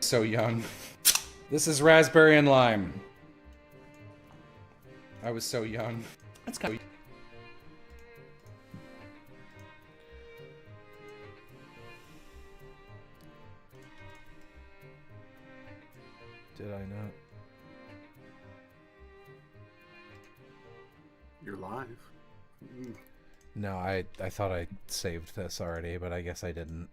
So young. This is raspberry and lime. I was so young. That's kind of... Did I not? You're live. No, I thought I saved this already, but I guess I didn't.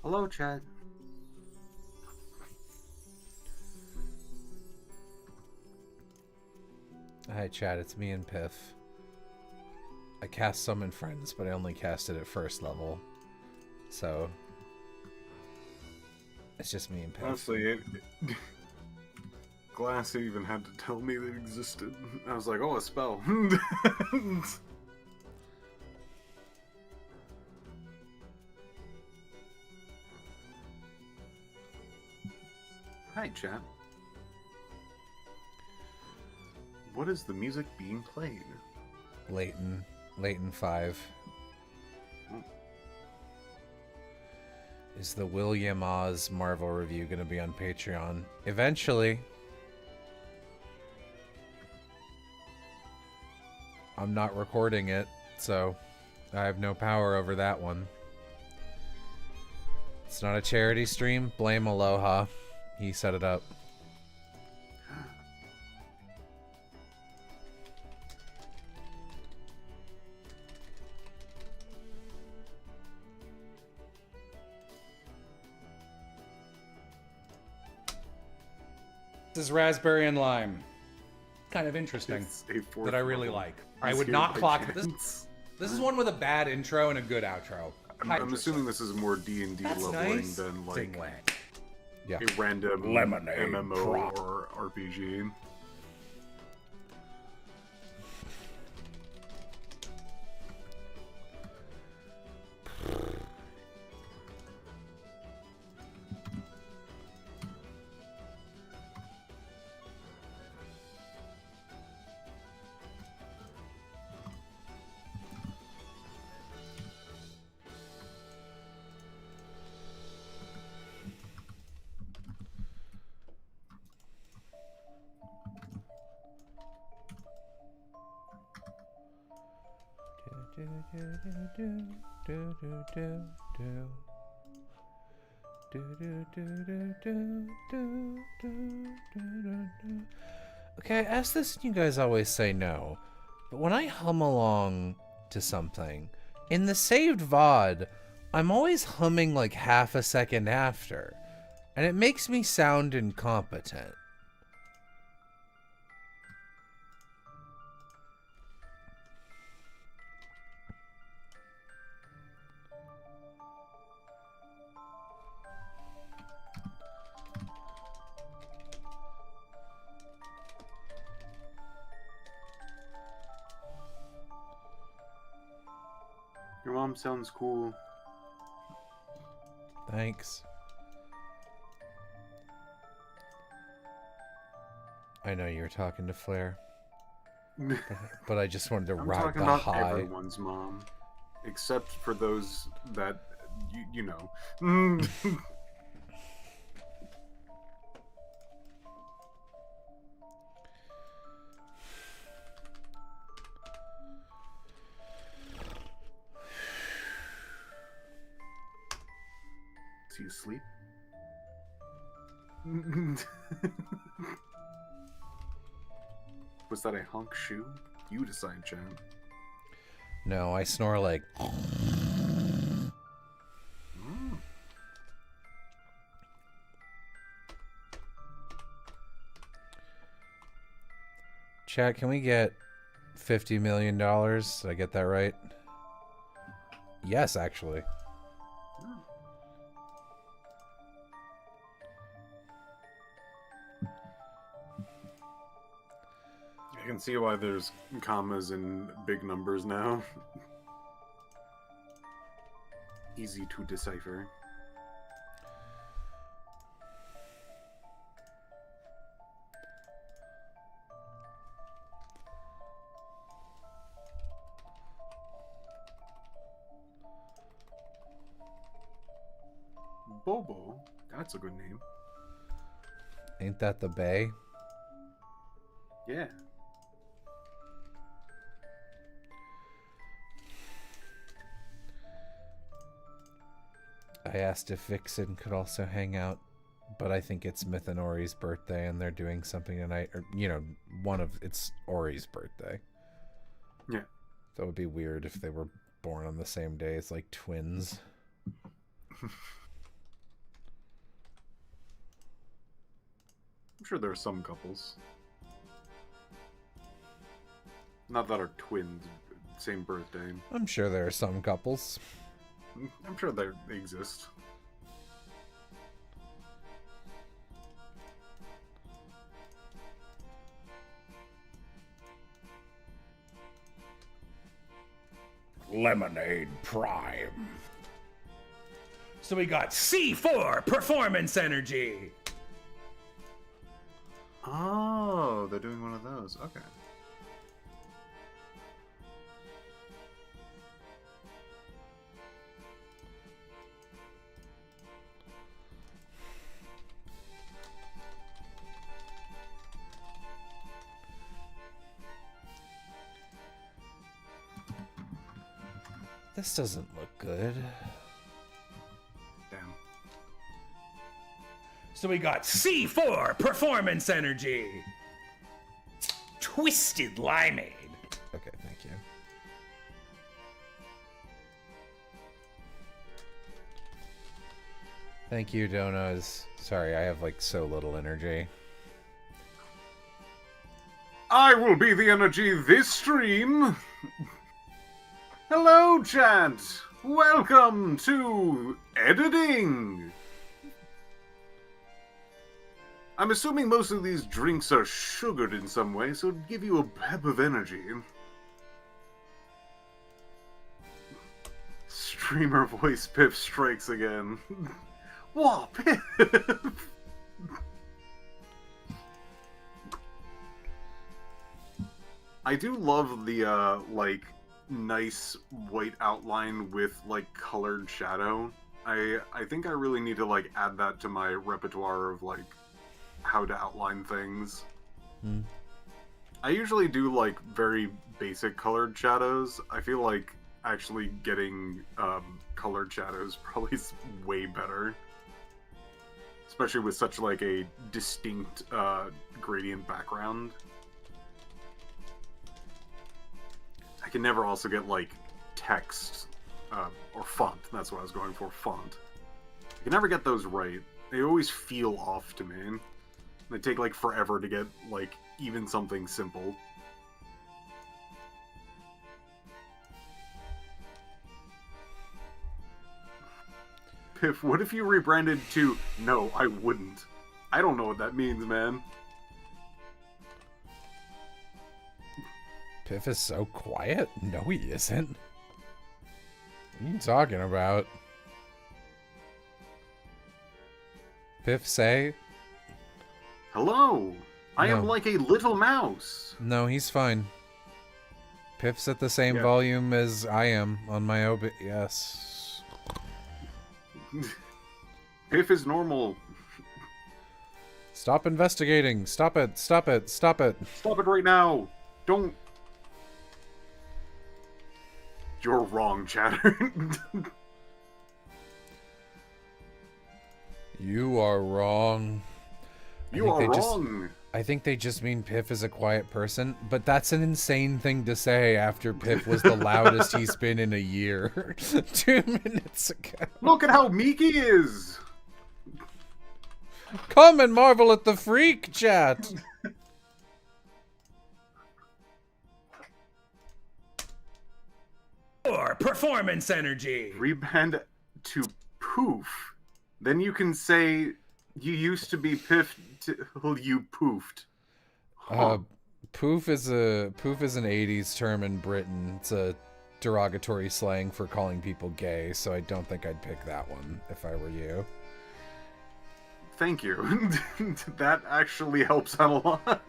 Hello, Chad. Hi, Chad. It's me and Piff. I cast Summon Friends, but I only cast it at first level. So... it's just me and Piff. Honestly, Glass even had to tell me that it existed. I was like, oh, a spell. Hi, chat. What is the music being played? Leighton 5. Oh. Is the William Oz Marvel review going to be on Patreon? Eventually. I'm not recording it, so I have no power over that one. It's not a charity stream. Blame Aloha. He set it up. This is raspberry and lime. Kind of interesting. That I really like. I would not clock this. This is one with a bad intro and a good outro. I'm assuming this is more D&D leveling nice. than like Yeah. a random Lemonade MMO drop. or RPG. Okay, I ask this and you guys always say no, but when I hum along to something, in the saved VOD, I'm always humming like half a second after, and it makes me sound incompetent. Your mom sounds cool. Thanks. I know you were talking to Flair, but I just wanted to I'm ride talking the about high. everyone's mom, except for those that you know. Is he asleep? Was that a hunk shoe? You decide, Chad. No, I snore like... Chat, can we get $50 million? Did I get that right? Yes, actually. I can see why there's commas in big numbers now. Easy to decipher. Bobo. That's a good name. Ain't that the bay? Yeah. I asked if Vixen could also hang out, but I think it's Mithanori's birthday and they're doing something tonight. Or, it's Ori's birthday. Yeah. That would be weird if they were born on the same day as, like, twins. I'm sure there are some couples. Not that are twins, same birthday. I'm sure there are some couples. I'm sure they exist. Lemonade Prime. So we got C4 Performance Energy. Oh, they're doing one of those. Okay. This doesn't look good. Damn. So we got C4 Performance Energy. Twisted Limeade. Okay, thank you. Thank you, Donos. Sorry, I have, like, so little energy. I will be the energy this stream. Hello, chat. Welcome to editing. I'm assuming most of these drinks are sugared in some way, so it'll give you a pep of energy. Streamer voice Piff strikes again. Whoa, Piff! I do love the, like, nice white outline with, like, colored shadow. I think I really need to, like, add that to my repertoire of, like, how to outline things. I usually do, like, very basic colored shadows. I feel like actually getting colored shadows probably is way better. Especially with such, like, a distinct gradient background. I can never also get, like, text, or font. That's what I was going for, font. I can never get those right. They always feel off to me. They take, like, forever to get, like, even something simple. Piff, what if you rebranded to, no, I wouldn't? I don't know what that means, man. Piff is so quiet? No, he isn't. What are you talking about? Piff, say? Hello! I am like a little mouse! No, he's fine. Piff's at the same Yeah. volume as I am on my yes. Piff is normal. Stop investigating. Stop it. Stop it. Stop it. Stop it right now. Don't. You're wrong, chatter. You are wrong. You are wrong. I think they just mean Piff is a quiet person, but that's an insane thing to say after Piff was the loudest he's been in a year 2 minutes ago. Look at how meek he is. Come and marvel at the freak, chat. Or Performance Energy. Rebrand to Poof. Then you can say you used to be Piff till you poofed. Huh. Poof is an 80s term in Britain. It's a derogatory slang for calling people gay, so I don't think I'd pick that one if I were you. Thank you. That actually helps out a lot.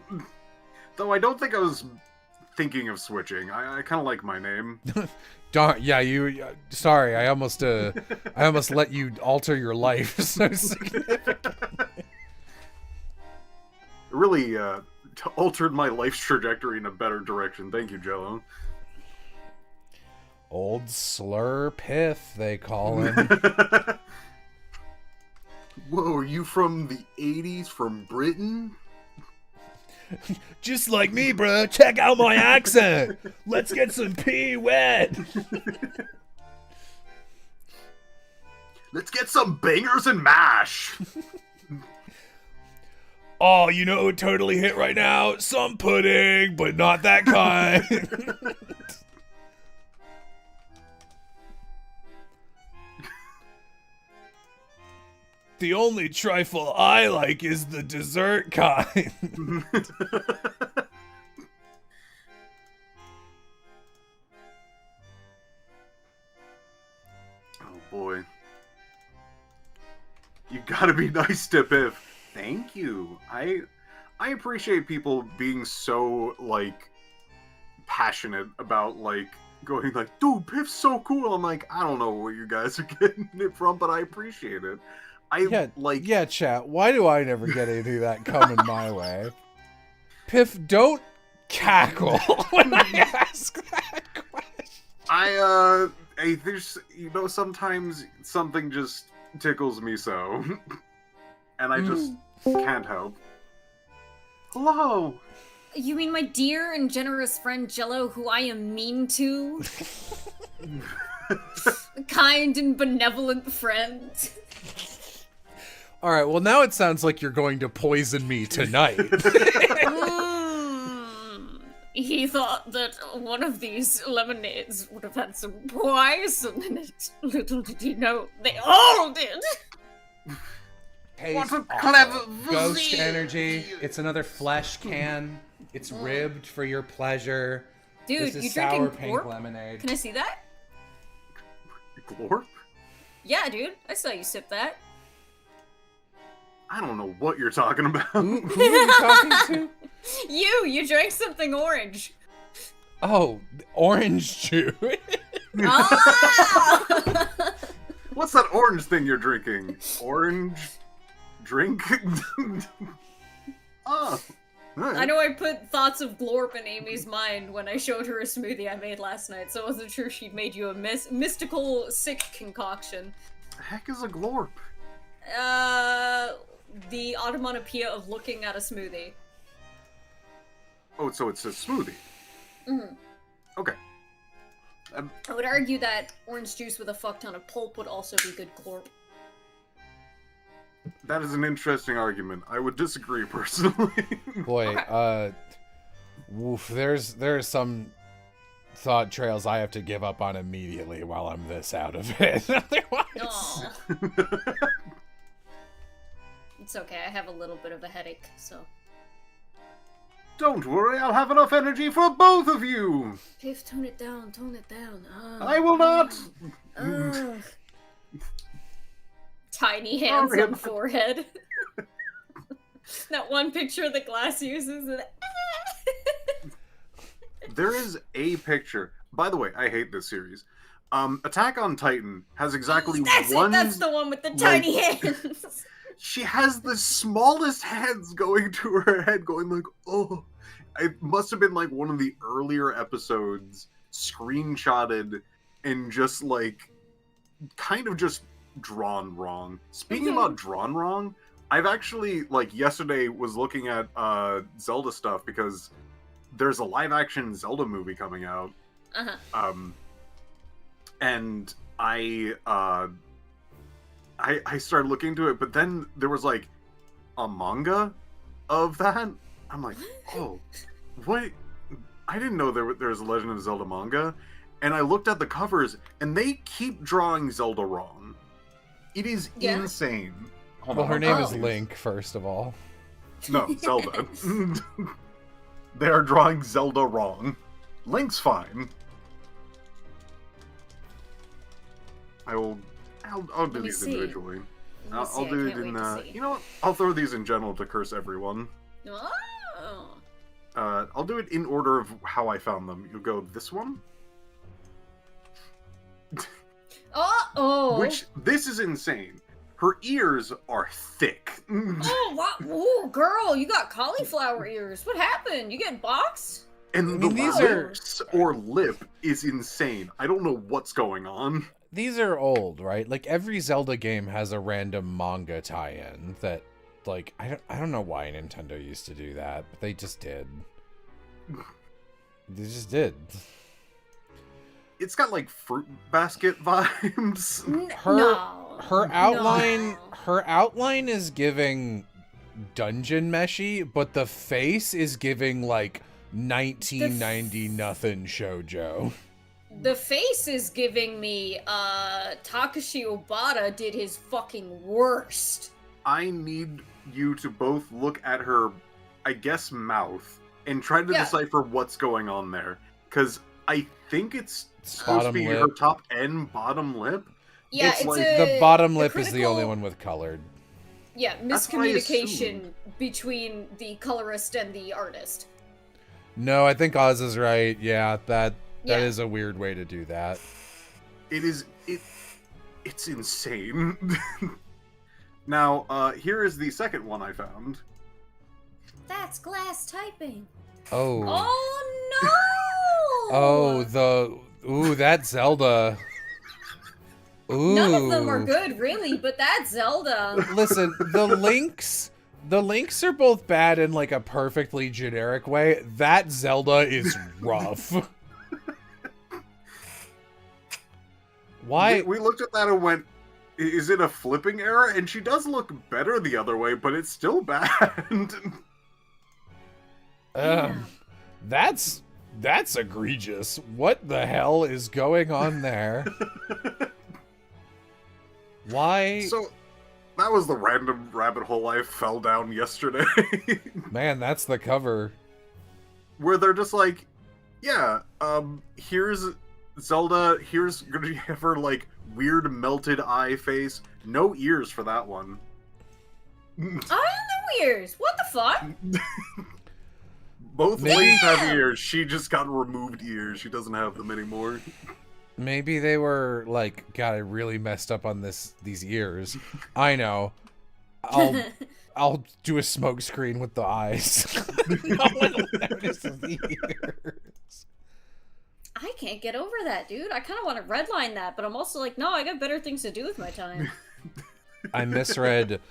Though I don't think I was thinking of switching. I kind of like my name. Darn, yeah, you. Sorry, I almost let you alter your life so significantly. It really altered my life's trajectory in a better direction. Thank you, Jello. Old Slur Piff, they call him. Whoa, are you from the 80s from Britain? Just like me, bro. Check out my accent. Let's get some pee wet. Let's get some bangers and mash. Oh, you know what totally hit right now? Some pudding, but not that kind. The only trifle I like is the dessert kind. Oh boy. You gotta be nice to Piff. Thank you. I appreciate people being so, like, passionate about, like, going like, dude, Piff's so cool. I'm like, I don't know where you guys are getting it from, but I appreciate it. Yeah, chat. Why do I never get any of that coming my way? Piff, don't cackle when I ask that question. There's, sometimes something just tickles me so. And I just can't help. Hello! You mean my dear and generous friend Jello, who I am mean to? Kind and benevolent friend. Alright, well now it sounds like you're going to poison me tonight. He thought that one of these lemonades would have had some poison in it. Little did he know, they all did! What a clever Ghost energy. It's another flesh can. It's ribbed for your pleasure. Dude, this is you sour drinking pink pork? lemonade. Can I see that? Glorp? Yeah, dude. I saw you sip that. I don't know what you're talking about. Who are you talking to? You drank something orange. Oh, orange juice. Ah! What's that orange thing you're drinking? Orange drink? Oh. I know I put thoughts of Glorp in Amy's mind when I showed her a smoothie I made last night, so I wasn't sure she'd made you a mystical, sick concoction. The heck is a glorp? The onomatopoeia of looking at a smoothie. Oh, so it's a smoothie. Mm-hmm. Okay. I would argue that orange juice with a fuck ton of pulp would also be good Glorp. That is an interesting argument. I would disagree personally. Boy, woof, there's some thought trails I have to give up on immediately while I'm this out of it. Otherwise... It's okay, I have a little bit of a headache, so... Don't worry, I'll have enough energy for both of you! Piff, tone it down, tone it down. I will not! Tiny hands on forehead. That one picture the glass uses. And... There is a picture. By the way, I hate this series. Attack on Titan has exactly one... That's the one with the tiny hands! She has the smallest hands going to her head, going like, oh. It must have been like one of the earlier episodes, screenshotted, and just like, kind of just drawn wrong. Speaking about drawn wrong, I've actually, like, yesterday was looking at Zelda stuff because there's a live-action Zelda movie coming out. And I started looking into it, but then there was, like, a manga of that. I'm like, oh, what? I didn't know there was a Legend of Zelda manga. And I looked at the covers, and they keep drawing Zelda wrong. It is insane. Well, her name is Link, first of all. No, Zelda. They are drawing Zelda wrong. Link's fine. I'll do these individually. I'll do it in, you know what? I'll throw these in general to curse everyone. Oh. I'll do it in order of how I found them. You'll go this one. Oh. Which, this is insane. Her ears are thick. Oh, wow. Ooh, girl, you got cauliflower ears. What happened? You getting boxed? And the lips or lip is insane. I don't know what's going on. These are old, right? Like, every Zelda game has a random manga tie-in that, like, I don't know why Nintendo used to do that, but they just did. They just did. It's got, like, fruit basket vibes. Her outline is giving dungeon meshy, but the face is giving, like, 1990 nothing shoujo. The face is giving me, Takashi Obata did his fucking worst. I need you to both look at her, I guess, mouth, and try to decipher what's going on there. Because I think it's supposed to be her top and bottom lip. Yeah, it's like, the bottom lip is the only one with colored. Yeah, miscommunication between the colorist and the artist. No, I think Oz is right. Yeah, that is a weird way to do that. It's insane. Now, here is the second one I found. That's glass typing. Oh. Oh no! Ooh, that Zelda. Ooh. None of them are good, really, but that Zelda. Listen, the links are both bad in like a perfectly generic way. That Zelda is rough. Why? We looked at that and went, is it a flipping error? And she does look better the other way, but it's still bad. That's egregious. What the hell is going on there? Why? So, that was the random rabbit hole I fell down yesterday. Man, that's the cover. Where they're just like, yeah, here's Zelda, here's gonna have her, like, weird melted eye face. No ears for that one. I have no ears. What the fuck? Both ladies have ears. She just got removed ears. She doesn't have them anymore. Maybe they were like, God, I really messed up on these ears. I know. I'll do a smoke screen with the eyes. No one will notice the ears. I can't get over that, dude. I kind of want to redline that, but I'm also like, no, I got better things to do with my time. I misread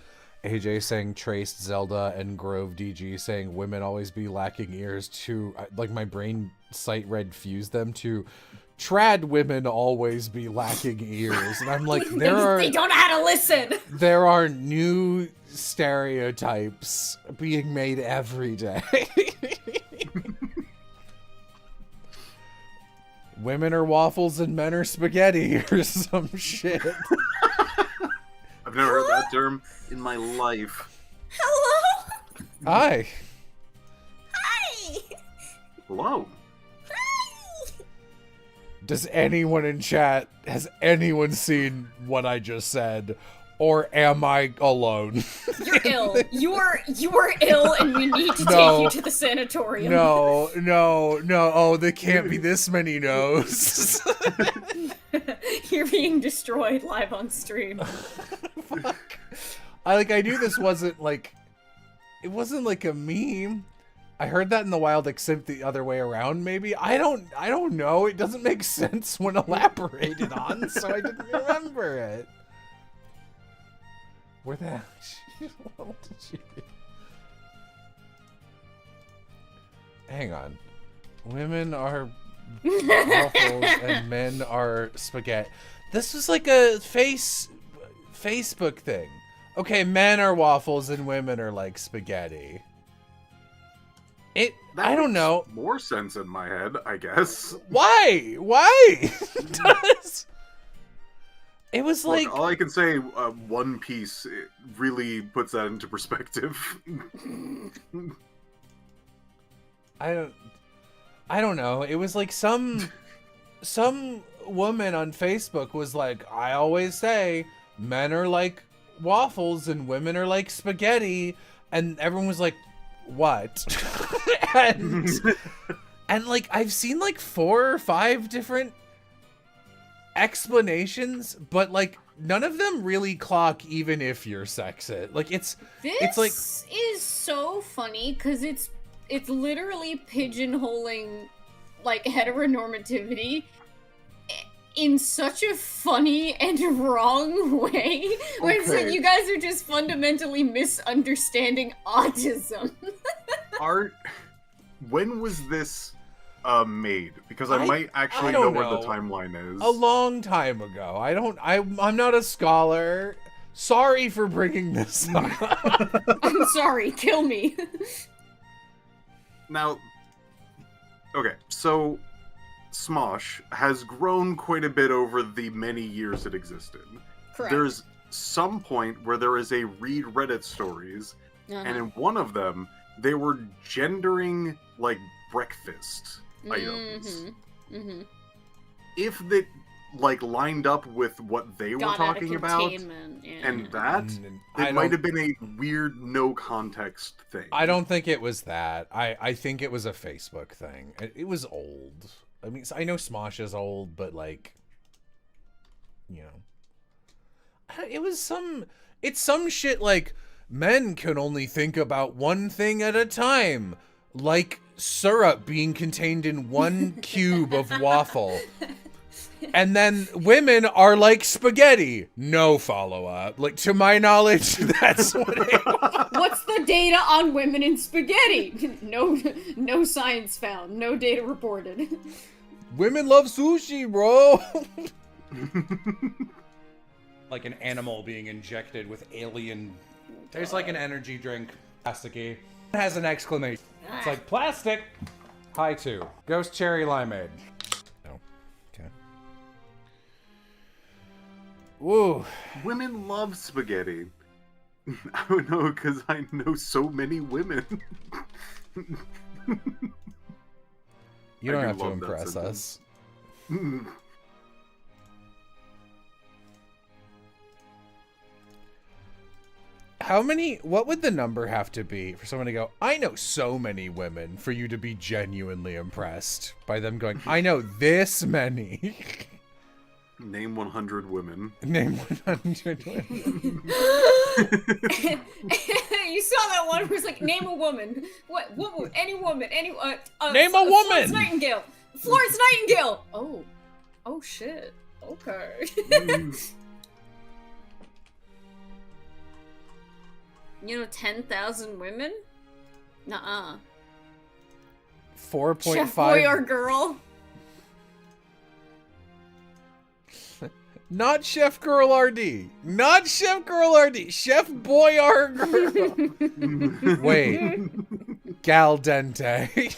AJ saying traced Zelda and Grove DG saying women always be lacking ears to, like, my brain sight read fused them to trad women always be lacking ears. And I'm like, they don't know how to listen. There are new stereotypes being made every day. Women are waffles and men are spaghetti or some shit. I've never heard that term in my life. Hello? Hi. Hi. Hello. Hi. Has anyone seen what I just said? Or am I alone? You're ill. You are ill, and we need to take you to the sanatorium. No. Oh, there can't be this many no's. You're being destroyed live on stream. Fuck. I knew this wasn't like, it wasn't like a meme. I heard that in the wild, except the other way around. Maybe I don't know. It doesn't make sense when elaborated on, so I didn't remember it. Where the hell what did she do? Hang on. Women are waffles and men are spaghetti. This was like a Facebook thing. Okay, men are waffles and women are like spaghetti. I don't know. More sense in my head, I guess. Why? It does. It was like... Look, all I can say, One Piece, it really puts that into perspective. I don't know. It was like some woman on Facebook was like, I always say men are like waffles and women are like spaghetti, and everyone was like, what? and like I've seen like 4 or 5 different explanations, but like none of them really clock even if you're sexist. Like it's like is so funny because it's literally pigeonholing like heteronormativity in such a funny and wrong way. When it's like you guys are just fundamentally misunderstanding autism. When was this made? Because I might actually know where the timeline is. A long time ago. I'm not a scholar. Sorry for bringing this up. I'm sorry, kill me. Now, okay, so Smosh has grown quite a bit over the many years it existed. Correct. There's some point where there is a read Reddit stories, and in one of them, they were gendering, like, breakfast items. If they, like, lined up with what they were talking about, and that, it might have been a weird, no-context thing. I don't think it was that. I think it was a Facebook thing. It was old. I mean, I know Smosh is old, but, like, you know. It's some shit like, men can only think about one thing at a time. Like syrup being contained in one cube of waffle. And then women are like spaghetti. No follow-up. Like, to my knowledge, that's what it was. What's the data on women in spaghetti? No science found. No data reported. Women love sushi, bro. Like an animal being injected with alien... Tastes like an energy drink. Plasticky. It has an exclamation. It's like, plastic! Hi, 2. Ghost cherry limeade. No. Okay. Woo. Women love spaghetti. I don't know, because I know so many women. You don't have to impress us. What would the number have to be for someone to go, I know so many women, for you to be genuinely impressed by them going, I know this many? Name 100 women. Name 100 women. You saw that one where it's like, name a woman. What? Any woman. Name a woman! Florence Nightingale. Florence Nightingale! Oh shit. Okay. You know 10,000 women? Nuh-uh. 4.5. Chef boy or girl? Not Chef Girl RD. Not Chef Girl RD. Chef Boy or girl. Wait. Gal Dente.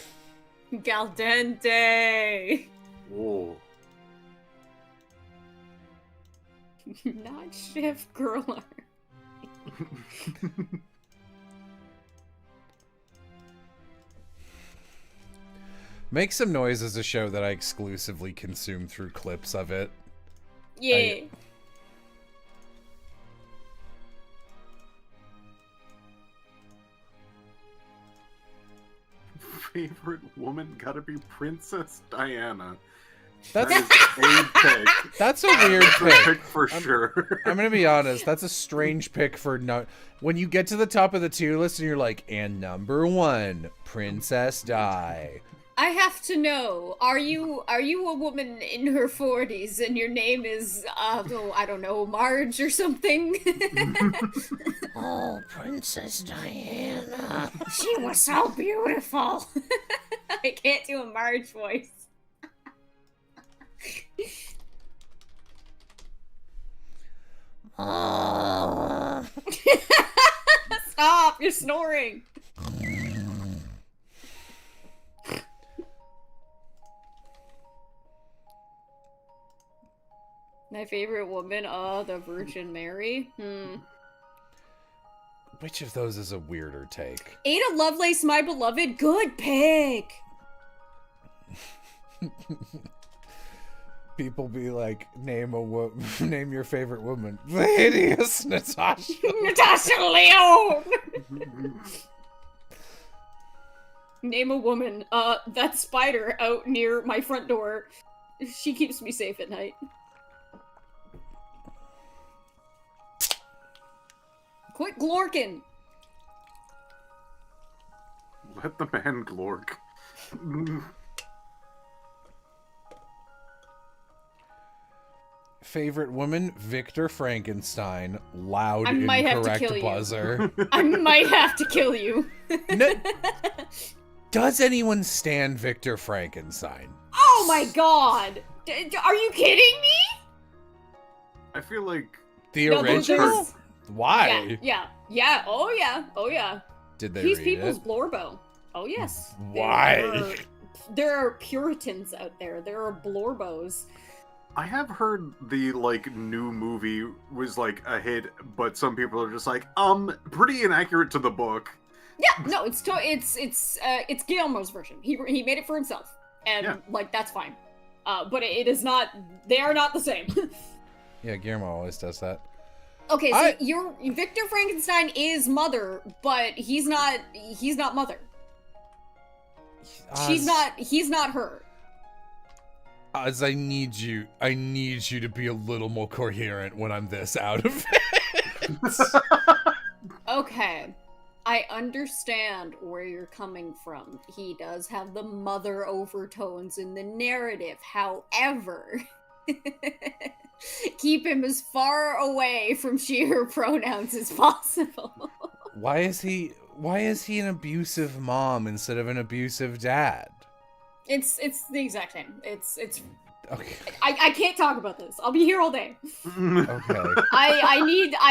Gal Dente. Whoa. Not Chef Girl RD. Make some noise as a show that I exclusively consume through clips of it. Yeah. Favorite woman gotta be Princess Diana. That's a pick. That's a weird pick for sure. I'm gonna be honest. That's a strange pick for no. When you get to the top of the tier list and you're like, and number 1, Princess Di. I have to know. Are you a woman in her 40s and your name is I don't know, Marge or something? Oh, Princess Diana. She was so beautiful. I can't do a Marge voice. Stop! You're snoring. My favorite woman, the Virgin Mary. Which of those is a weirder take? Ada Lovelace, my beloved, good pick. People be like, name your favorite woman. The hideous Natasha. Natasha Leone. Name a woman. That spider out near my front door. She keeps me safe at night. Quit glorking! Let the man glork. Favorite woman, Victor Frankenstein. Loud, I might have to incorrect kill you. buzzer. I might have to kill you. No, does anyone stand Victor Frankenstein? Oh my god! Are you kidding me? I feel like The No, original? there's- Why? Yeah. Oh yeah. Did they He's read people's it? Blorbo. Oh yes. Why? There are Puritans out there. There are Blorbos. I have heard the new movie was like a hit, but some people are just like, pretty inaccurate to the book. Yeah, no, it's Guillermo's version. He made it for himself, and Yeah. that's fine. But it is not. They are not the same. Yeah, Guillermo always does that. Okay, so Victor Frankenstein is Mother, but he's not Mother. He's not her. Oz, I need you to be a little more coherent when I'm this out of it. Okay. I understand where you're coming from. He does have the mother overtones in the narrative. However, keep him as far away from she/her pronouns as possible. Why is he an abusive mom instead of an abusive dad? It's the exact same. It's Okay. I can't talk about this. I'll be here all day. Okay. I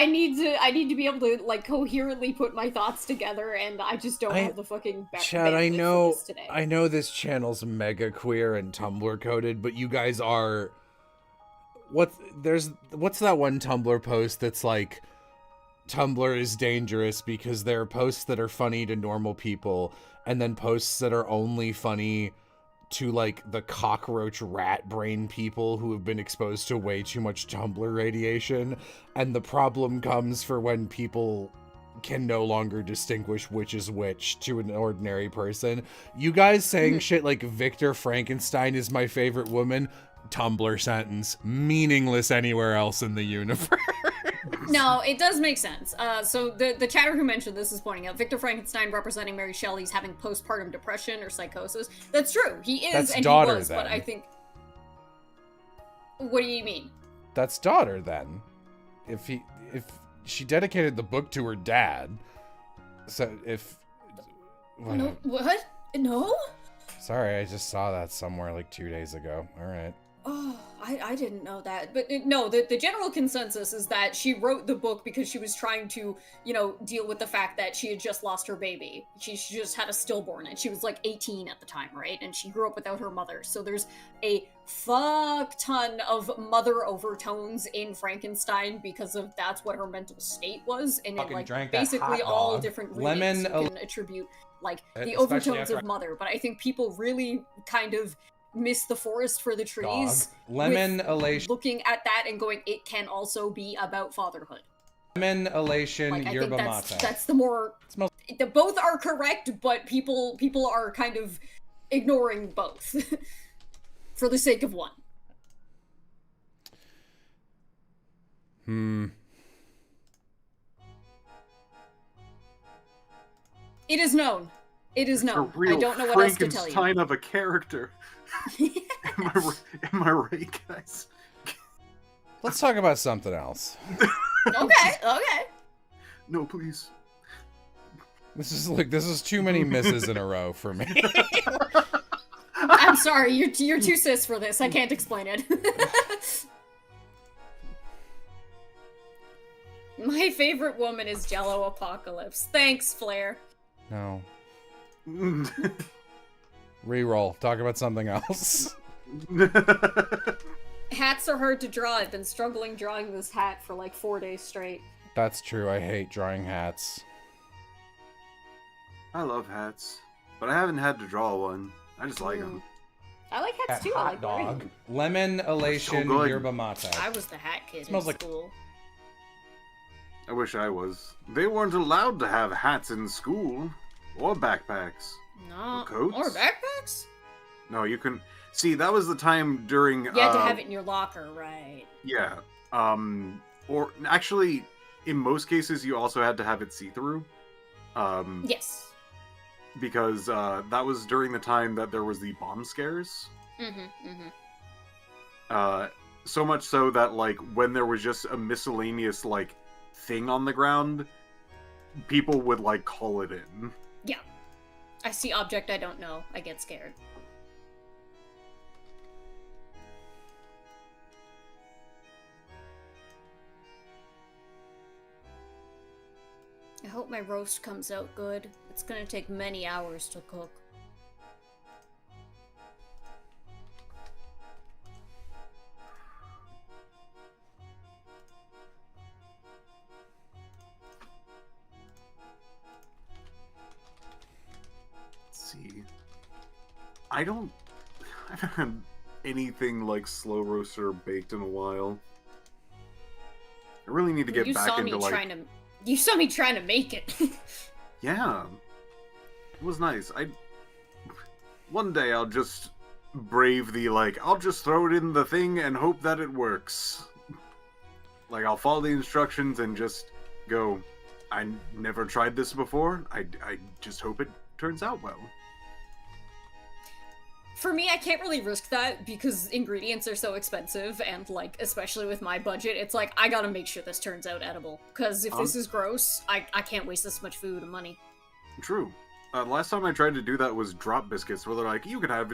need to be able to coherently put my thoughts together, and I just don't have the fucking Chad, bandwidth for this today. I know this channel's mega queer and Tumblr coded, but you guys are what's that one Tumblr post that's like Tumblr is dangerous because there are posts that are funny to normal people and then posts that are only funny to the cockroach rat brain people who have been exposed to way too much Tumblr radiation, and the problem comes for when people can no longer distinguish which is which to an ordinary person. You guys saying shit like Victor Frankenstein is my favorite woman, Tumblr sentence, meaningless anywhere else in the universe. No, it does make sense. So the chatter who mentioned this is pointing out Victor Frankenstein representing Mary Shelley's having postpartum depression or psychosis. That's true. He is, That's and daughter, he was, then. but I think... What do you mean? That's daughter then. If she dedicated the book to her dad, so if... No, what? No? Sorry, I just saw that somewhere 2 days ago. All right. Oh, I didn't know that. But no, the general consensus is that she wrote the book because she was trying to, deal with the fact that she had just lost her baby. She just had a stillborn, and she was 18 at the time, right? And she grew up without her mother. So there's a fuck ton of mother overtones in Frankenstein because of that's what her mental state was. And Fucking it drank that basically hot all dog. different Lemon readings you can attribute the especially overtones after of mother. But I think people really kind of miss the forest for the trees. Lemon with elation. Looking at that and going, it can also be about fatherhood. Lemon elation I yerba think mate. that's the more. Both are correct, but people are kind of ignoring both for the sake of one. It is known. It is known. I don't know what else to tell you. Frankenstein of a character. Am I right, guys? Let's talk about something else. Okay. No, please. This is too many misses in a row for me. I'm sorry, you're too cis for this. I can't explain it. My favorite woman is Jello Apocalypse. Thanks, Flair. No. Reroll. Talk about something else. Hats are hard to draw. I've been struggling drawing this hat for 4 days straight. That's true. I hate drawing hats. I love hats, but I haven't had to draw one. I just like them. I like hats too. I like dog. wearing Lemon elation So good. yerba mate. them. I was the hat kid Smells in like- school. I wish I was. They weren't allowed to have hats in school. Or backpacks. No. Coats? Or backpacks? No, you can... See, that was the time during... You had to have it in your locker, right? Yeah. Or, actually, in most cases, you also had to have it see-through. Yes. Because, that was during the time that there was the bomb scares. So much so that, like, when there was just a miscellaneous, like, thing on the ground, people would, like, call it in. Yeah. I see object I don't know. I get scared. I hope my roast comes out good. It's gonna take many hours to cook. Let's see. I haven't had anything like slow roaster baked in a while. I really need to get back into like... You saw me trying to make it. Yeah. It was nice. One day I'll just brave the, like, I'll just throw it in the thing and hope that it works. Like, I'll follow the instructions and just go, I never tried this before. I just hope it turns out well. For me, I can't really risk that because ingredients are so expensive, and, like, especially with my budget, it's like, I gotta make sure this turns out edible. Because if this is gross, I can't waste this much food and money. True. Last time I tried to do that was drop biscuits, where they're like, you can have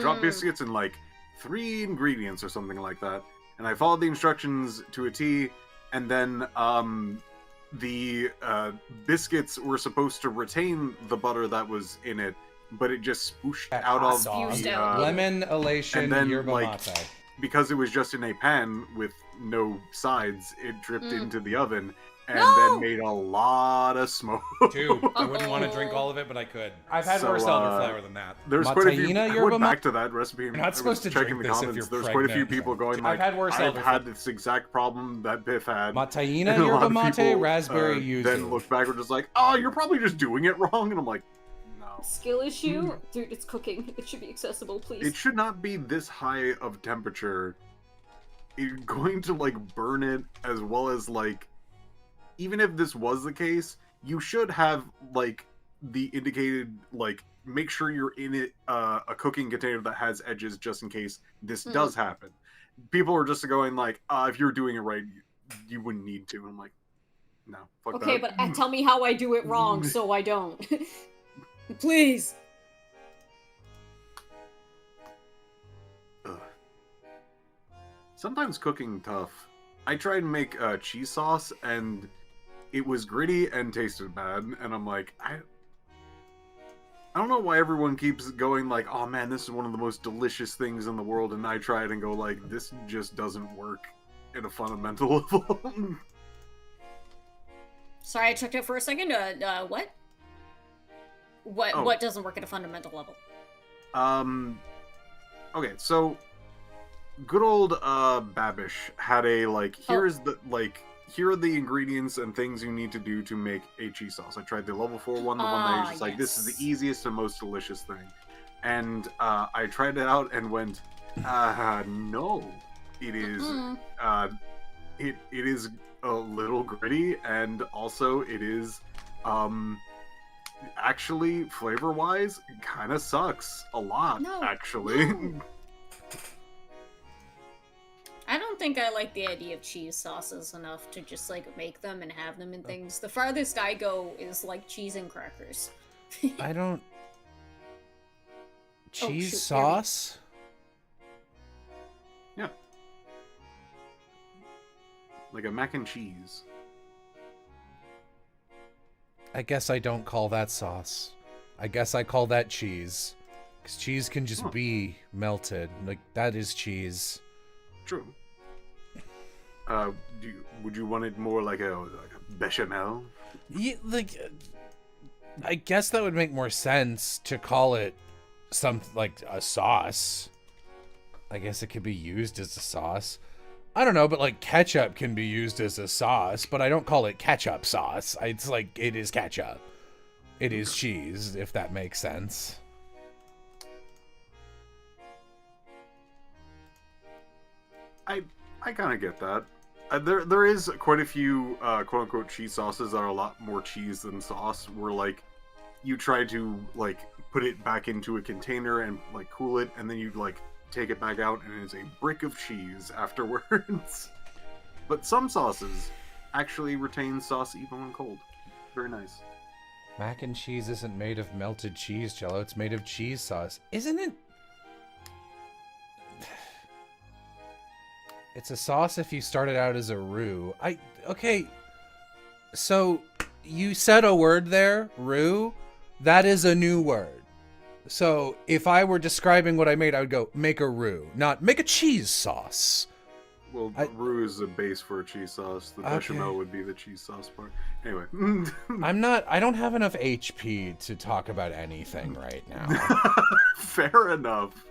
drop biscuits in, like, 3 ingredients or something like that. And I followed the instructions to a T, and then, the biscuits were supposed to retain the butter that was in it, but it just spooshed out of the lemon elation yerba like, mate. Because it was just in a pan with no sides, it dripped into the oven and then made a lot of smoke. Dude, I wouldn't want to drink all of it, but I could. I've had worse elderflower than that. There's quite a few. I went back to that recipe. You're not supposed to drink this if you're There's pregnant. quite a few people going like, I've had this exact problem that Biff had. Mataina yerba mate, raspberry yuzu. Then look back and just like, oh, you're probably just doing it wrong. And I'm like, no. Skill issue? Dude, it's cooking. It should be accessible, please. It should not be this high of temperature. You're going to, like, burn it, as well as, like, even if this was the case, you should have, like, the indicated, like, make sure you're in it, a cooking container that has edges just in case this does happen. People are just going, like, if you're doing it right, you wouldn't need to. I'm like, no, fuck that. Okay, but tell me how I do it wrong so I don't. Please. Ugh. Sometimes cooking tough. I tried to make cheese sauce and it was gritty and tasted bad, and I'm like, I don't know why everyone keeps going like, oh man, this is one of the most delicious things in the world, and I try it and go like, this just doesn't work at a fundamental level. Sorry, I checked out for a second. What? What doesn't work at a fundamental level? Okay, so good old Babish had a like, here are the ingredients and things you need to do to make a cheese sauce. I tried the level 4 one, the one that was just like, this is the easiest and most delicious thing. And I tried it out and went, no. It is it is a little gritty, and also it is actually flavor wise kind of sucks a lot. Actually. No. I don't think I like the idea of cheese sauces enough to just, like, make them and have them in things. The farthest I go is, like, cheese and crackers. I don't... Cheese sauce? Yeah. Like a mac and cheese. I guess I don't call that sauce. I guess I call that cheese. Because cheese can just be melted. Like, that is cheese. True. Would you want it more like a bechamel? Yeah, like, I guess that would make more sense to call it like a sauce. I guess it could be used as a sauce. I don't know, but like ketchup can be used as a sauce, but I don't call it ketchup sauce. It's like, it is ketchup. it is cheese, if that makes sense. I kind of get that. There is quite a few quote-unquote cheese sauces that are a lot more cheese than sauce, where, like, you try to, like, put it back into a container and, like, cool it, and then you, like, take it back out, and it is a brick of cheese afterwards. But some sauces actually retain sauce even when cold. Very nice. Mac and cheese isn't made of melted cheese, Jello. It's made of cheese sauce. Isn't it? It's a sauce if you started out as a roux. Okay. So, you said a word there, roux. That is a new word. So, if I were describing what I made, I would go, make a roux, not make a cheese sauce. Well, roux is the base for a cheese sauce. The bechamel would be the cheese sauce part. Anyway. I don't have enough HP to talk about anything right now. Fair enough.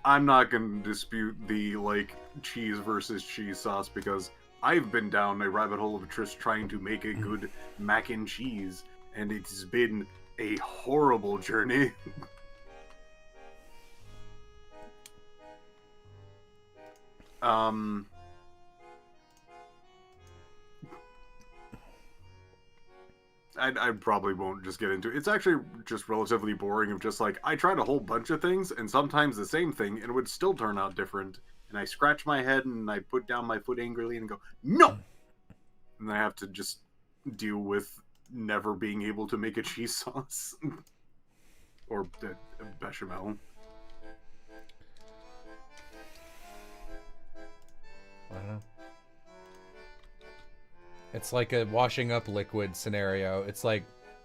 I'm not going to dispute the, like, cheese versus cheese sauce, because I've been down a rabbit hole of just trying to make a good mac and cheese, and it's been a horrible journey. I probably won't just get into it. It's actually just relatively boring of just like, I tried a whole bunch of things, and sometimes the same thing, and it would still turn out different. And I scratch my head, and I put down my foot angrily and go, no! And I have to just deal with never being able to make a cheese sauce. Or a bechamel. I don't know. It's like a washing up liquid scenario. It's like,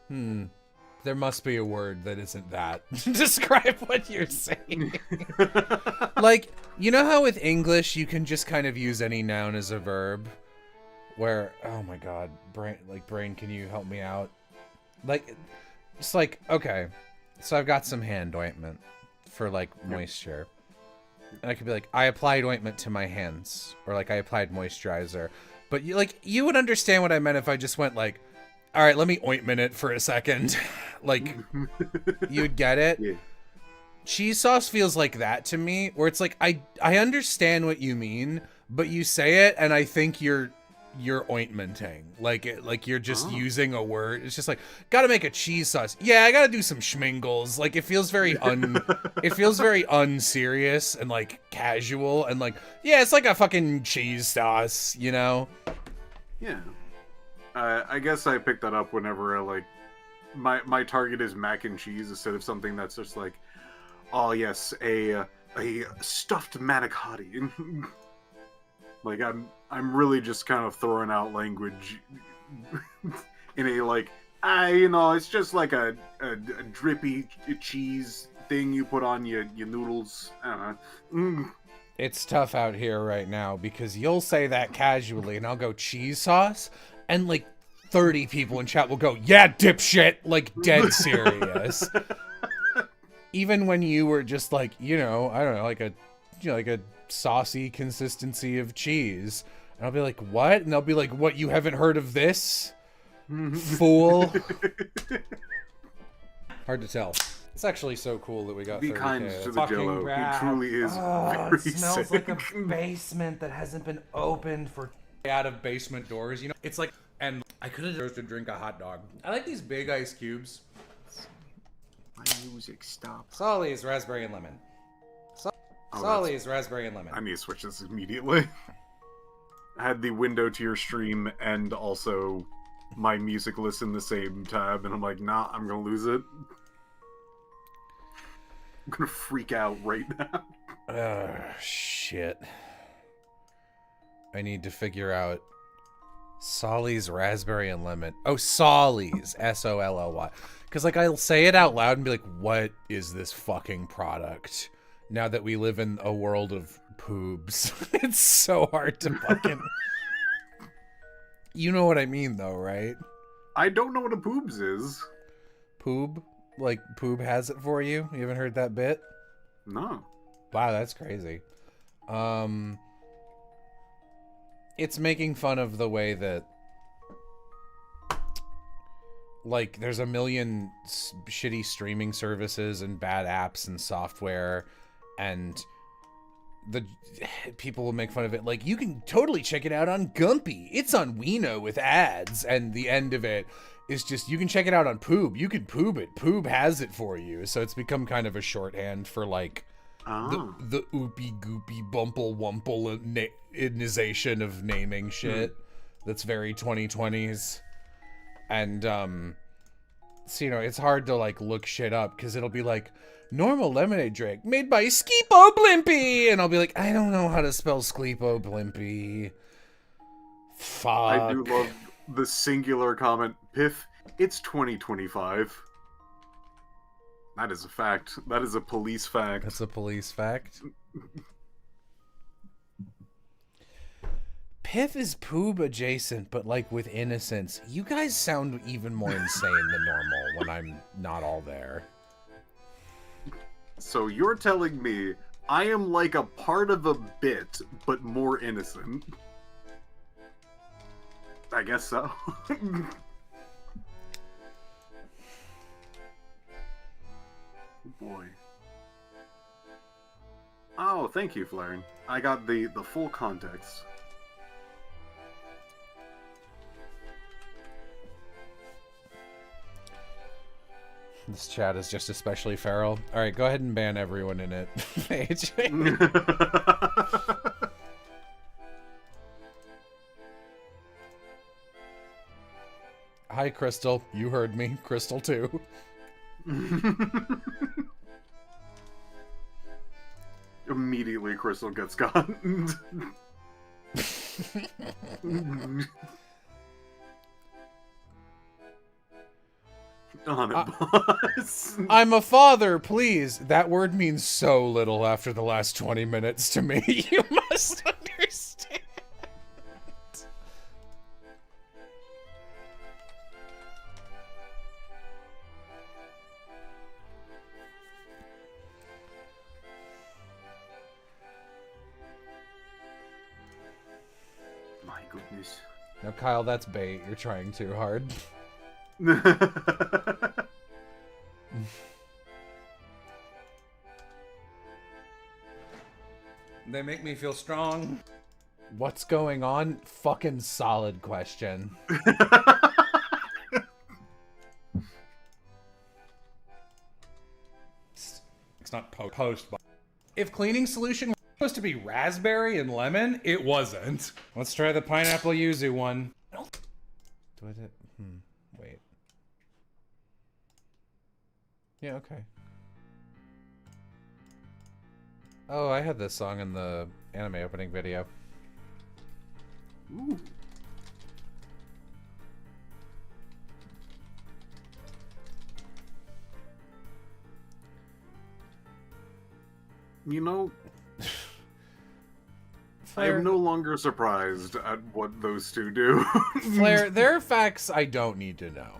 there must be a word that isn't that. Describe what you're saying. Like, you know how with English you can just kind of use any noun as a verb? Where, oh my god, brain, can you help me out? Like, it's like, okay, so I've got some hand ointment for, like, moisture. And I could be like, I applied ointment to my hands. Or, like, I applied moisturizer. But, you would understand what I meant if I just went, like, all right, let me ointment it for a second. Like, you'd get it? Yeah. Cheese sauce feels like that to me, where it's like, I understand what you mean, but you say it, and I think you're ointmenting. Like you're just using a word. It's just like, gotta make a cheese sauce. Yeah, I gotta do some schmingles. Like, it feels very it feels very unserious and, like, casual, and, like, yeah, it's like a fucking cheese sauce, you know? Yeah. I guess I picked that up whenever I, like, my target is mac and cheese instead of something that's just like, oh yes, a stuffed manicotti. Like, I'm really just kind of throwing out language in a, like, it's just like a drippy cheese thing you put on your noodles. I don't know. It's tough out here right now, because you'll say that casually, and I'll go, cheese sauce? And, like, 30 people in chat will go, yeah, dipshit! Like, dead serious. Even when you were just like, I don't know, like a saucy consistency of cheese. And I'll be like, what? And they'll be like, what, you haven't heard of this? Fool. Hard to tell. It's actually so cool that we got 30K. Be kind to the Jello. It truly is very it smells sick. like a basement that hasn't been opened for... Out of basement doors, it's like, and I could have chose to drink a hot dog. I like these big ice cubes. My music stopped. Solly's raspberry and lemon. Solly's raspberry and lemon. I need to switch this immediately. I had the window to your stream and also my music list in the same tab, and I'm like, nah, I'm gonna lose it. I'm gonna freak out right now. Shit. I need to figure out Solly's raspberry and lemon. Oh, Solly's. Solly. Because, like, I'll say it out loud and be like, what is this fucking product? Now that we live in a world of poobs. It's so hard to fucking... You know what I mean, though, right? I don't know what a poobs is. Poob? Like, Poob has it for you? You haven't heard that bit? No. Wow, that's crazy. It's making fun of the way that like, there's a million shitty streaming services and bad apps and software, and the people will make fun of it. Like, you can totally check it out on Gumpy. It's on Weeno with ads, and the end of it is just, you can check it out on Poob. You can Poob it. Poob has it for you. So it's become kind of a shorthand for, like, the oopy goopy bumple wumple-ization of naming shit. That's very 2020s. And, so, you know, it's hard to, like, look shit up, because it'll be like, normal lemonade drink made by Skleepo Blimpy, and I'll be like, I don't know how to spell Skleepo Blimpy. Fuck. I do love the singular comment, Piff, it's 2025. That is a fact. That is a police fact. That's a police fact. Piff is Poob adjacent, but like with innocence. You guys sound even more insane than normal when I'm not all there. So you're telling me I am like a part of a bit, but more innocent? I guess so. Oh boy. Oh, thank you, Flaring. I got the full context. This chat is just especially feral. Alright, go ahead and ban everyone in it. Paige. Hi, Crystal. You heard me. Crystal, too. Immediately, Crystal gets gone. On it, boss. I'm a father, please. That word means so little after the last 20 minutes to me. You must understand. My goodness. No, Kyle, that's bait. You're trying too hard. They make me feel strong. What's going on? Fucking solid question. It's not post. But if cleaning solution was supposed to be raspberry and lemon, it wasn't. Let's try the pineapple yuzu one. Do I do? Wait. Yeah, okay. Oh, I had this song in the anime opening video. Ooh. You know, I am no longer surprised at what those two do. Flair, there are facts I don't need to know.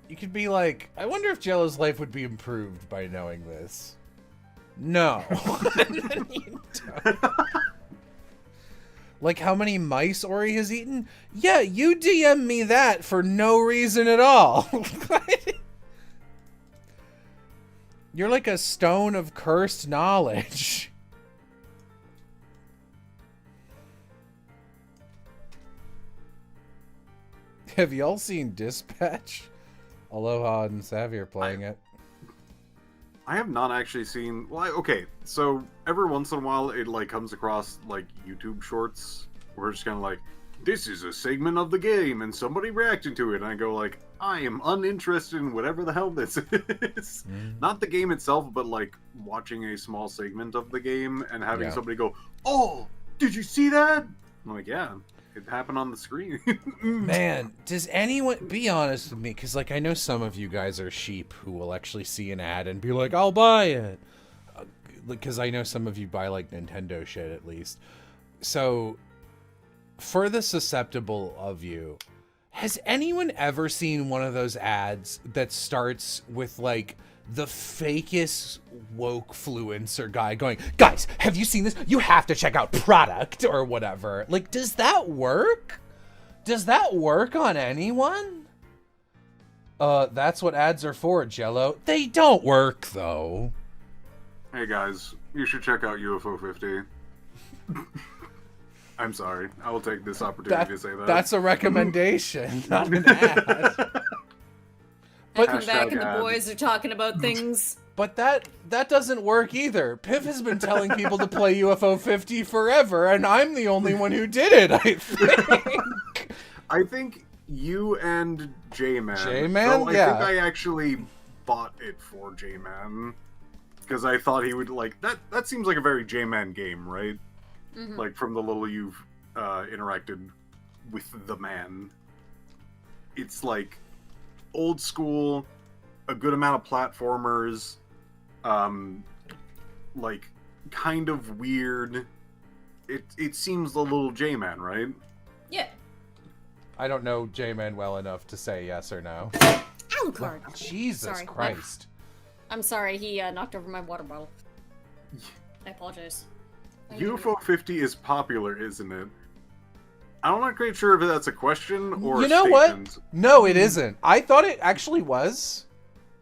You could be like, I wonder if Jello's life would be improved by knowing this. No. And then you don't. Like how many mice Ori has eaten? Yeah, you DM me that for no reason at all. You're like a stone of cursed knowledge. Have y'all seen Dispatch? Aloha and Savvy are playing it. I have not actually seen. Well, okay, so every once in a while it like comes across like YouTube shorts where it's kind of like, this is a segment of the game and somebody reacting to it, and I go like, I am uninterested in whatever the hell this is. Not the game itself, but like watching a small segment of the game and having somebody go, oh, did you see that? I'm like, yeah. It happened on the screen. Man, does anyone, be honest with me, because like I know some of you guys are sheep who will actually see an ad and be like, I'll buy it, because I know some of you buy like Nintendo shit at least. So for the susceptible of you, has anyone ever seen one of those ads that starts with like the fakest woke fluencer guy going, guys, have you seen this? You have to check out product or whatever. Like, does that work? Does that work on anyone? That's what ads are for, Jello. They don't work, though. Hey guys, you should check out UFO 50. I'm sorry. I will take this opportunity to say that. That's a recommendation, not an ad. But I come back and the boys are talking about things. But that doesn't work either. Piv has been telling people to play UFO 50 forever, and I'm the only one who did it, I think. I think you and J-Man. J-Man? So Yeah. I think I actually bought it for J-Man. Because I thought he would like... That seems like a very J-Man game, right? Mm-hmm. Like, from the little you've interacted with the man. It's like... old school, a good amount of platformers, like kind of weird. It seems a little J-Man, right? Yeah. I don't know J-Man well enough to say yes or no. Alucard. Jesus Christ. I'm sorry, he knocked over my water bottle. I apologize. UFO 50 is popular, isn't it? I'm not quite sure if that's a question or you know a statement. what? No, it isn't. I thought it actually was.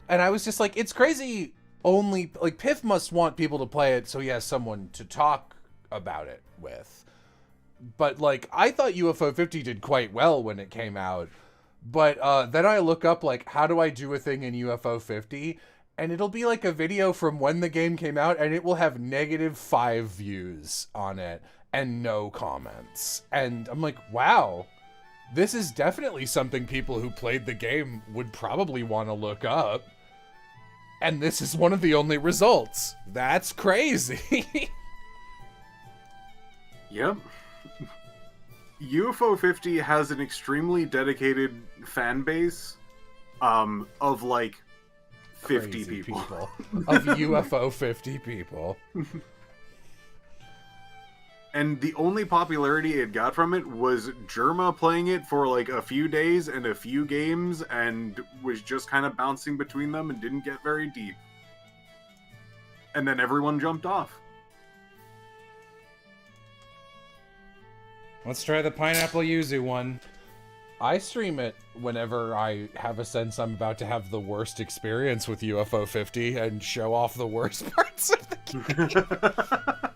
And I was just like, it's crazy only... Like, Piff must want people to play it so he has someone to talk about it with. But, like, I thought UFO 50 did quite well when it came out. But then I look up, like, how do I do a thing in UFO 50? And it'll be, like, a video from when the game came out, and it will have -5 views on it. And no comments. And I'm like, wow, this is definitely something people who played the game would probably want to look up. And this is one of the only results. That's crazy. Yep. UFO 50 has an extremely dedicated fan base of like 50 people. Of UFO 50 people. And the only popularity it got from it was Germa playing it for like a few days and a few games and was just kind of bouncing between them and didn't get very deep. And then everyone jumped off. Let's try the pineapple yuzu one. I stream it whenever I have a sense I'm about to have the worst experience with UFO 50 and show off the worst parts of the game.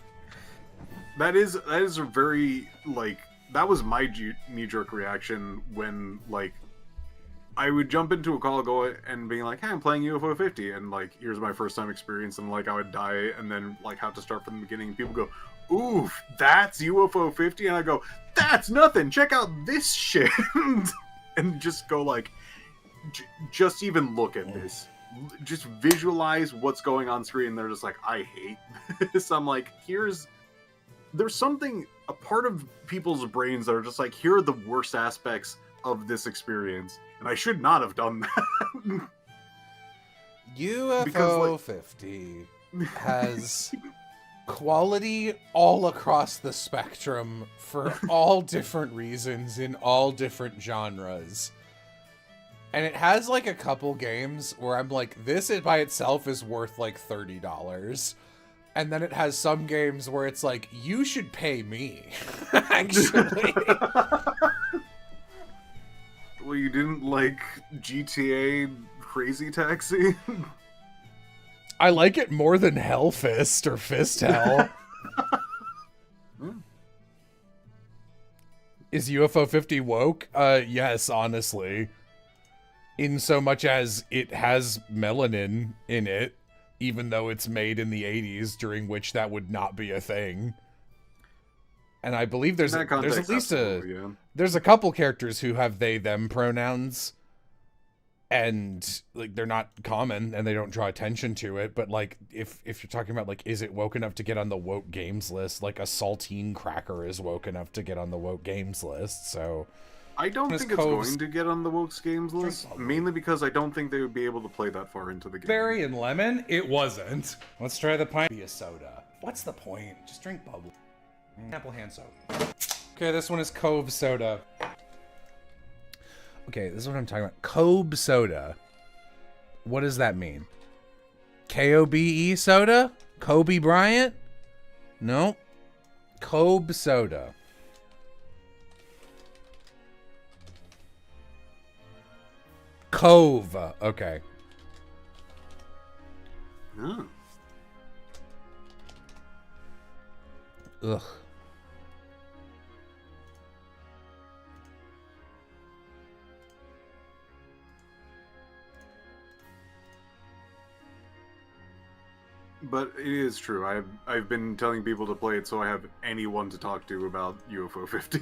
That is a very, like, that was my knee-jerk reaction when, like, I would jump into a call go and being like, hey, I'm playing UFO 50, and, like, here's my first time experience, and, like, I would die, and then, like, have to start from the beginning, and people go, oof, that's UFO 50, and I go, that's nothing, check out this shit, and just go, like, just even look at this. Just visualize what's going on screen, and they're just like, I hate this. I'm like, there's something, a part of people's brains that are just like, here are the worst aspects of this experience, and I should not have done that. UFO 50 has quality all across the spectrum for all different reasons in all different genres. And it has like a couple games where I'm like, this by itself is worth like $30. And then it has some games where it's like, you should pay me, actually. Well, you didn't like GTA Crazy Taxi? I like it more than Hellfist or Fist Hell. Is UFO 50 woke? Yes, honestly. In so much as it has melanin in it. Even though it's made in the 80s, during which that would not be a thing. And I believe there's at least there's a couple characters who have they them pronouns, and like they're not common and they don't draw attention to it. But like if you're talking about like, is it woke enough to get on the woke games list? Like a saltine cracker is woke enough to get on the woke games list. So I don't think it's going to get on the Woke's games list, mainly because I don't think they would be able to play that far into the game. Berry and lemon? It wasn't. Let's try the pineapple. Be a soda. What's the point? Just drink bubbly. Apple hand soda. Okay, this one is Cove soda. Okay, this is what I'm talking about. Cove soda. What does that mean? Kobe soda? Kobe Bryant? Nope. Kobe soda. Cove. Okay. Oh. Ugh. But it is true. I've been telling people to play it so I have anyone to talk to about UFO 50.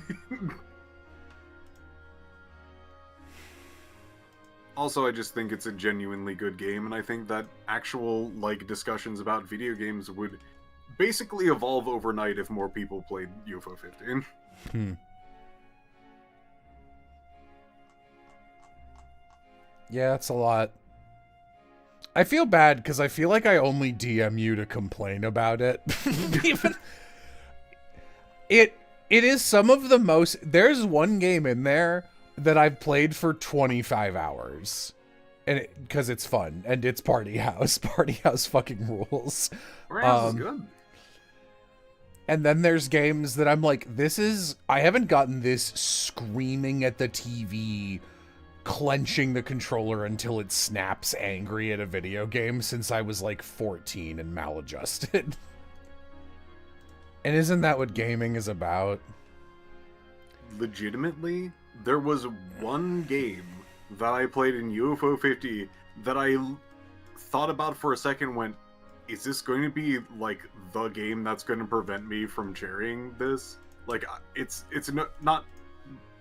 Also, I just think it's a genuinely good game, and I think that actual, like, discussions about video games would basically evolve overnight if more people played UFO 50. Yeah, that's a lot. I feel bad because I feel like I only DM you to complain about it. Even it is some of the most. There's one game in there that I've played for 25 hours, and because it's fun and it's Party House. Party House fucking rules. Party House is good. And then there's games that I'm like, I haven't gotten this screaming at the TV, clenching the controller until it snaps angry at a video game since I was like 14 and maladjusted. And isn't that what gaming is about? Legitimately, there was one game that I played in UFO 50 that I thought about for a second, went, is this going to be like the game that's going to prevent me from cherrying this? Like, it's not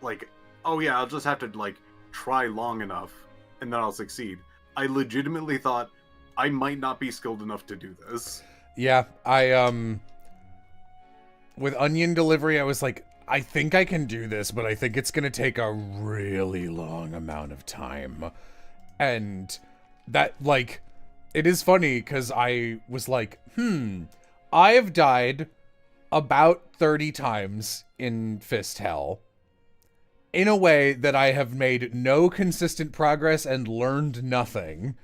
like, oh yeah, I'll just have to like try long enough and then I'll succeed. I legitimately thought I might not be skilled enough to do this. Yeah, with Onion Delivery, I was like, I think I can do this, but I think it's going to take a really long amount of time. And that, like, it is funny because I was like, I have died about 30 times in Fist Hell in a way that I have made no consistent progress and learned nothing,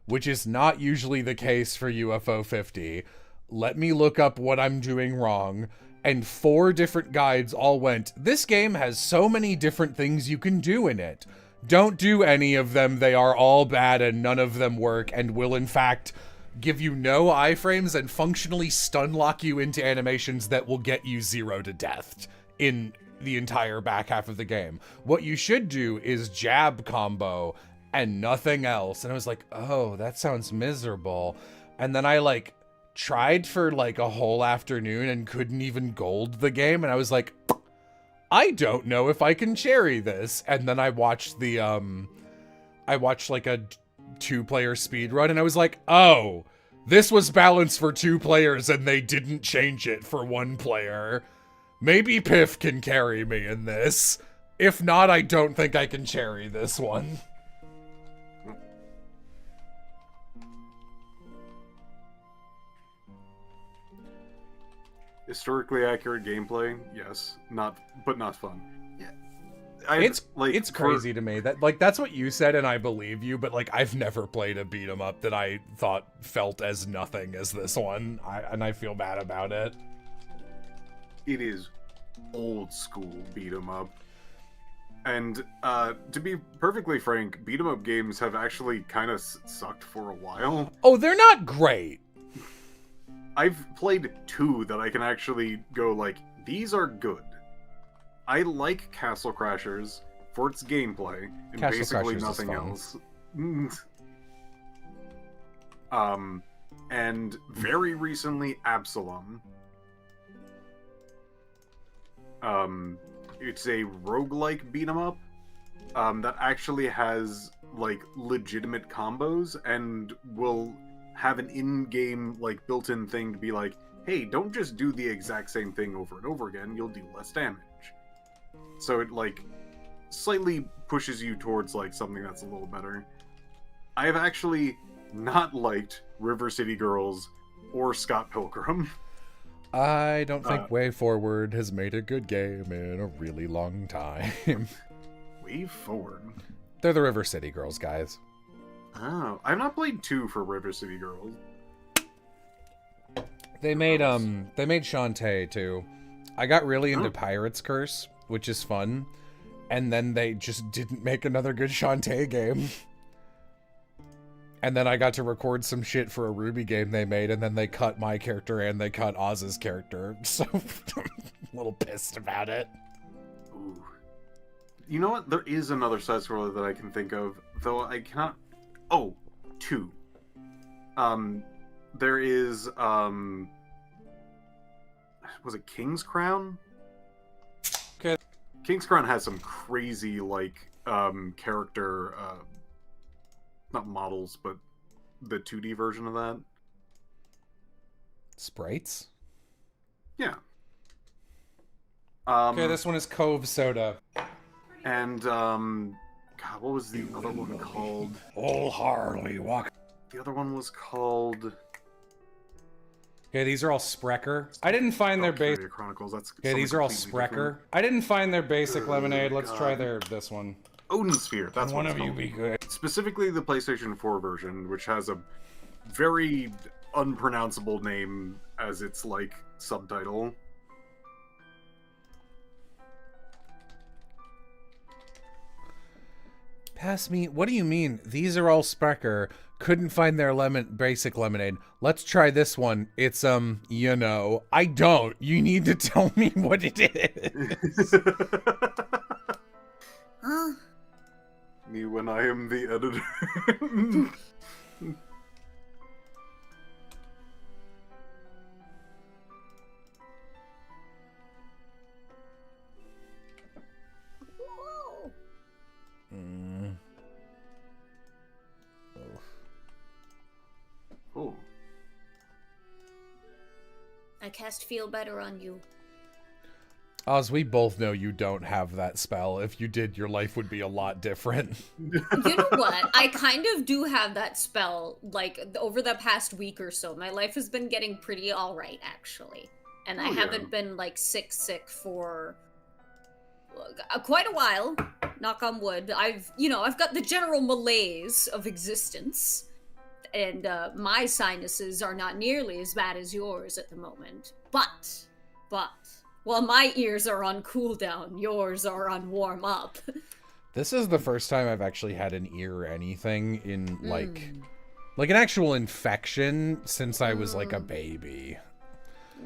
which is not usually the case for UFO 50. Let me look up what I'm doing wrong. And 4 different guides all went, this game has so many different things you can do in it. Don't do any of them. They are all bad and none of them work and will in fact give you no iframes and functionally stun lock you into animations that will get you 0 to death in the entire back half of the game. What you should do is jab combo and nothing else. And I was like, oh, that sounds miserable. And then I like tried for like a whole afternoon and couldn't even gold the game. And I was like, I don't know if I can cherry this. And then I watched like a 2-player speed run and I was like, oh, this was balanced for 2 players and they didn't change it for 1 player. Maybe Piff can carry me in this. If not, I don't think I can cherry this one. Historically accurate gameplay, yes, but not fun. Yeah, it's crazy to me that like that's what you said and I believe you, but like I've never played a beat 'em up that I thought felt as nothing as this one, and I feel bad about it. It is old school beat 'em up, and to be perfectly frank, beat 'em up games have actually kind of sucked for a while. Oh, they're not great. I've played 2 that I can actually go like, these are good. I like Castle Crashers for its gameplay and Castle basically Crashers nothing else. And very recently, Absalom. It's a roguelike beat 'em up that actually has like legitimate combos and will have an in-game like built-in thing to be like, hey, don't just do the exact same thing over and over again, you'll do less damage. So it like slightly pushes you towards like something that's a little better. I have actually not liked River City Girls or Scott Pilgrim. I don't think Way Forward has made a good game in a really long time. Way Forward? They're the River City Girls guys. Oh, I've not played 2 for River City Girls. They made Shantae too. I got really into Pirate's Curse, which is fun, and then they just didn't make another good Shantae game. And then I got to record some shit for a Ruby game they made, and then they cut my character and they cut Oz's character. So I'm a little pissed about it. Ooh. You know what? There is another side scroller that I can think of, though I cannot. Oh, two. There is was it King's Crown? Okay. King's Crown has some crazy character not models, but the 2D version of that. Sprites? Yeah. Okay, this one is Cove Soda. And God, what was the other one called? Old Harley walk. The other one was called. Okay, these are all Sprecher. I didn't find their base. Chronicles. That's okay, these are all Sprecher. I didn't find their basic lemonade. Let's try this one. Odin Sphere. That's one what of you be good. Specifically the PlayStation 4 version, which has a very unpronounceable name as its subtitle. Pass me. What do you mean? These are all Sprecher. Couldn't find their basic lemonade. Let's try this one. It's you know. I don't. You need to tell me what it is. Huh? Me when I am the editor. Oh. I cast Feel Better on you. Oz, we both know you don't have that spell. If you did, your life would be a lot different. You know what? I kind of do have that spell, over the past week or so. My life has been getting pretty alright, actually. And I haven't been, sick for quite a while. Knock on wood. I've got the general malaise of existence. And my sinuses are not nearly as bad as yours at the moment. But, while my ears are on cooldown, yours are on warm up. This is the first time I've actually had an ear or anything in, like an actual infection since I was, a baby.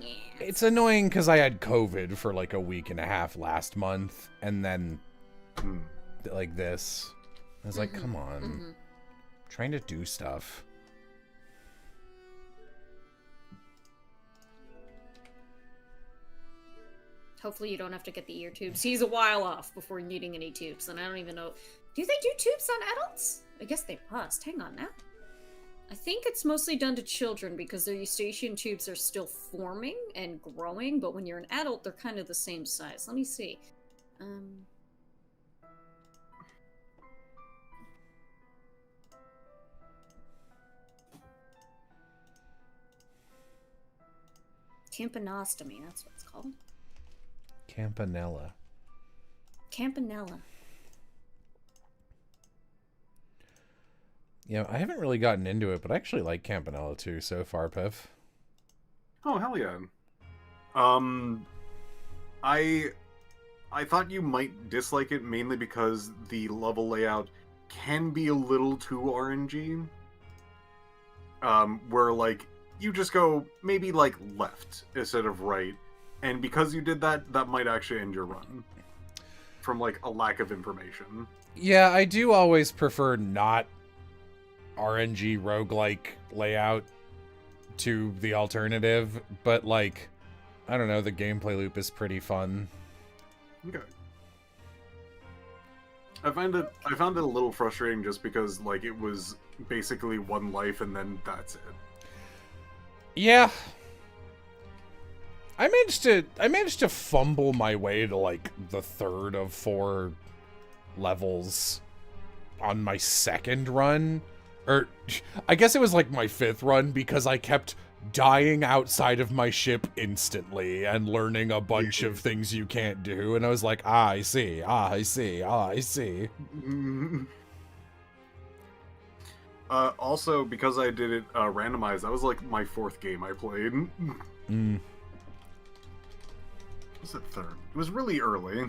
Yeah. It's annoying because I had COVID for, a week and a half last month, and then, this. I was like, come on. I'm trying to do stuff. Hopefully you don't have to get the ear tubes. He's a while off before needing any tubes, and I don't even know. Do they do tubes on adults? I guess they must. Hang on now. I think it's mostly done to children because their eustachian tubes are still forming and growing, but when you're an adult, they're kind of the same size. Let me see. Campanostomy, that's what it's called. Campanella. Campanella. Yeah, I haven't really gotten into it, but I actually like Campanella too so far, Piff. Oh, hell yeah. I thought you might dislike it mainly because the level layout can be a little too RNG. Where, you just go maybe, left instead of right. And because you did that, that might actually end your run. From, a lack of information. Yeah, I do always prefer not RNG roguelike layout to the alternative, but, I don't know, the gameplay loop is pretty fun. Okay. I found it a little frustrating just because, it was basically one life and then that's it. Yeah. I managed to fumble my way to the third of 4 levels on my second run. Or I guess it was my 5th run because I kept dying outside of my ship instantly and learning a bunch of things you can't do, and I was like, I see. Also, because I did it randomized, that was like my 4th game I played. Was it 3rd? It was really early.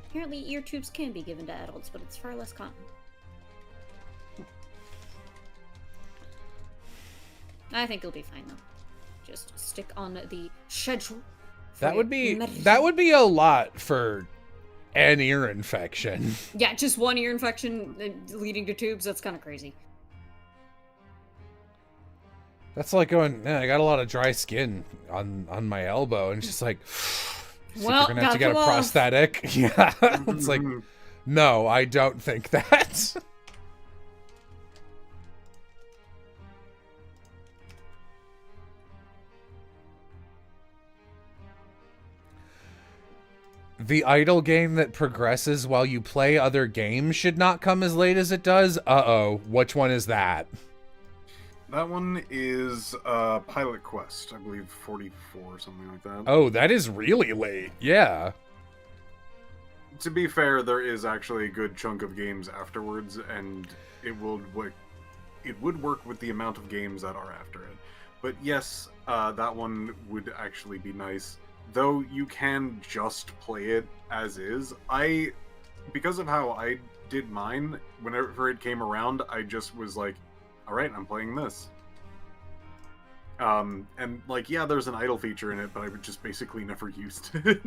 Apparently, ear tubes can be given to adults, but it's far less common. I think it'll be fine though. Just stick on the schedule. That would be a lot for an ear infection. Yeah, just one ear infection leading to tubes. That's kind of crazy. That's like going, I got a lot of dry skin on my elbow, and it's just like, well, you're gonna have to get a prosthetic. Yeah, it's like, no, I don't think that. The idle game that progresses while you play other games should not come as late as it does. Uh-oh, which one is that? That one is Pilot Quest, I believe 44 or something like that. Oh, that is really late. Yeah. To be fair, there is actually a good chunk of games afterwards, and it would work with the amount of games that are after it. But yes, that one would actually be nice. Though you can just play it as is. Because of how I did mine, whenever it came around, I just was like, alright, I'm playing this. And, like, yeah, there's an idle feature in it, but I would just basically never used it.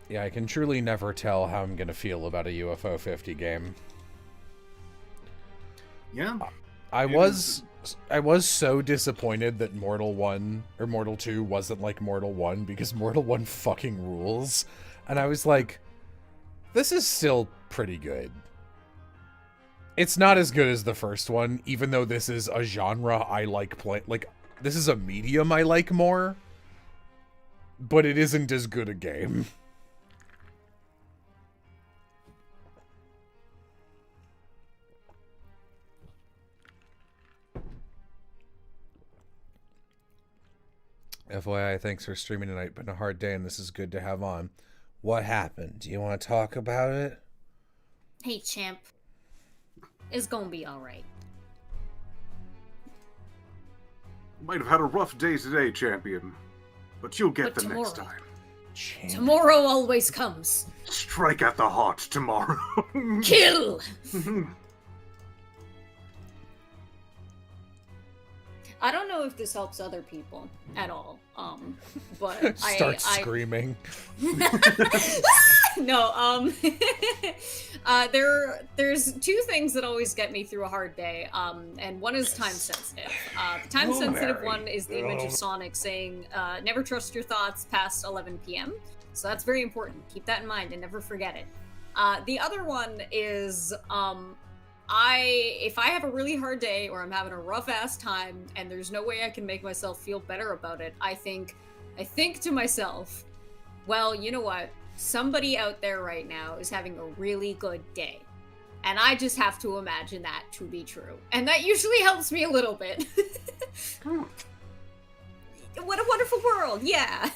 Yeah, I can truly never tell how I'm gonna feel about a UFO 50 game. Yeah. I was so disappointed that Mortal 1 or Mortal 2 wasn't like Mortal 1 because Mortal 1 fucking rules. And I was like, this is still pretty good. It's not as good as the first one, even though this is a genre I like play. Like, this is a medium I like more, but it isn't as good a game. FYI, thanks for streaming tonight. Been a hard day, and this is good to have on. What happened? Do you want to talk about it? Hey, champ. It's gonna be alright. Might have had a rough day today, champion. But you'll get the next time. Tomorrow always comes. Strike at the heart tomorrow. Kill! I don't know if this helps other people at all, but Start screaming. No, there's two things that always get me through a hard day, and one is time sensitive. The time sensitive one is the image of Sonic saying, never trust your thoughts past 11 p.m. So that's very important. Keep that in mind and never forget it. The other one is, if I have a really hard day or I'm having a rough ass time and there's no way I can make myself feel better about it, I think to myself, well, you know what? Somebody out there right now is having a really good day. And I just have to imagine that to be true. And that usually helps me a little bit. What a wonderful world, yeah.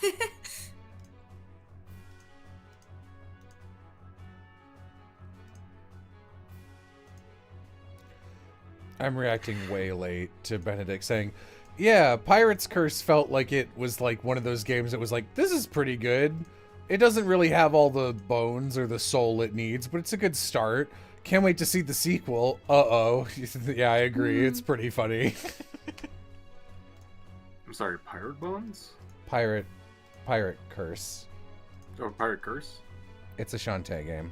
I'm reacting way late to Benedict saying, yeah, Pirate's Curse felt like it was like one of those games that was like, this is pretty good. It doesn't really have all the bones or the soul it needs, but it's a good start. Can't wait to see the sequel. Uh-oh. Yeah, I agree. It's pretty funny. I'm sorry, Pirate Bones? Pirate Curse. Oh, Pirate Curse? It's a Shantae game.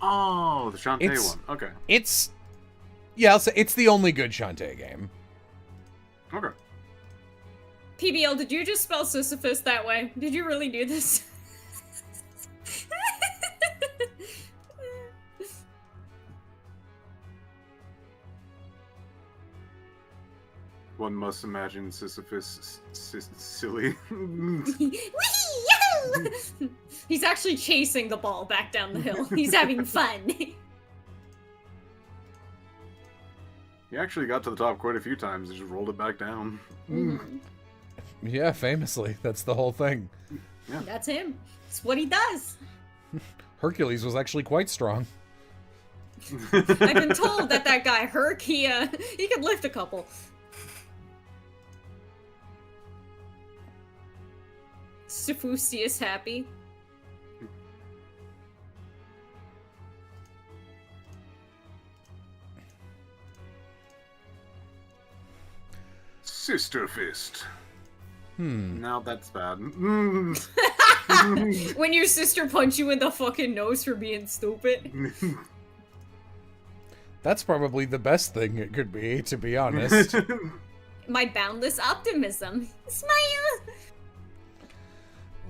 Oh, the Shantae one. Okay. Yeah, I'll say it's the only good Shantae game. Okay. PBL, did you just spell Sisyphus that way? Did you really do this? One must imagine Sisyphus silly. He's actually chasing the ball back down the hill. He's having fun. He actually got to the top quite a few times and just rolled it back down. Yeah, famously. That's the whole thing. Yeah. That's him. It's what he does. Hercules was actually quite strong. I've been told that guy Herc, he could lift a couple. Stephustius happy. Sister fist. Now that's bad. When your sister punch you in the fucking nose for being stupid. That's probably the best thing it could be, to be honest. My boundless optimism. Smile!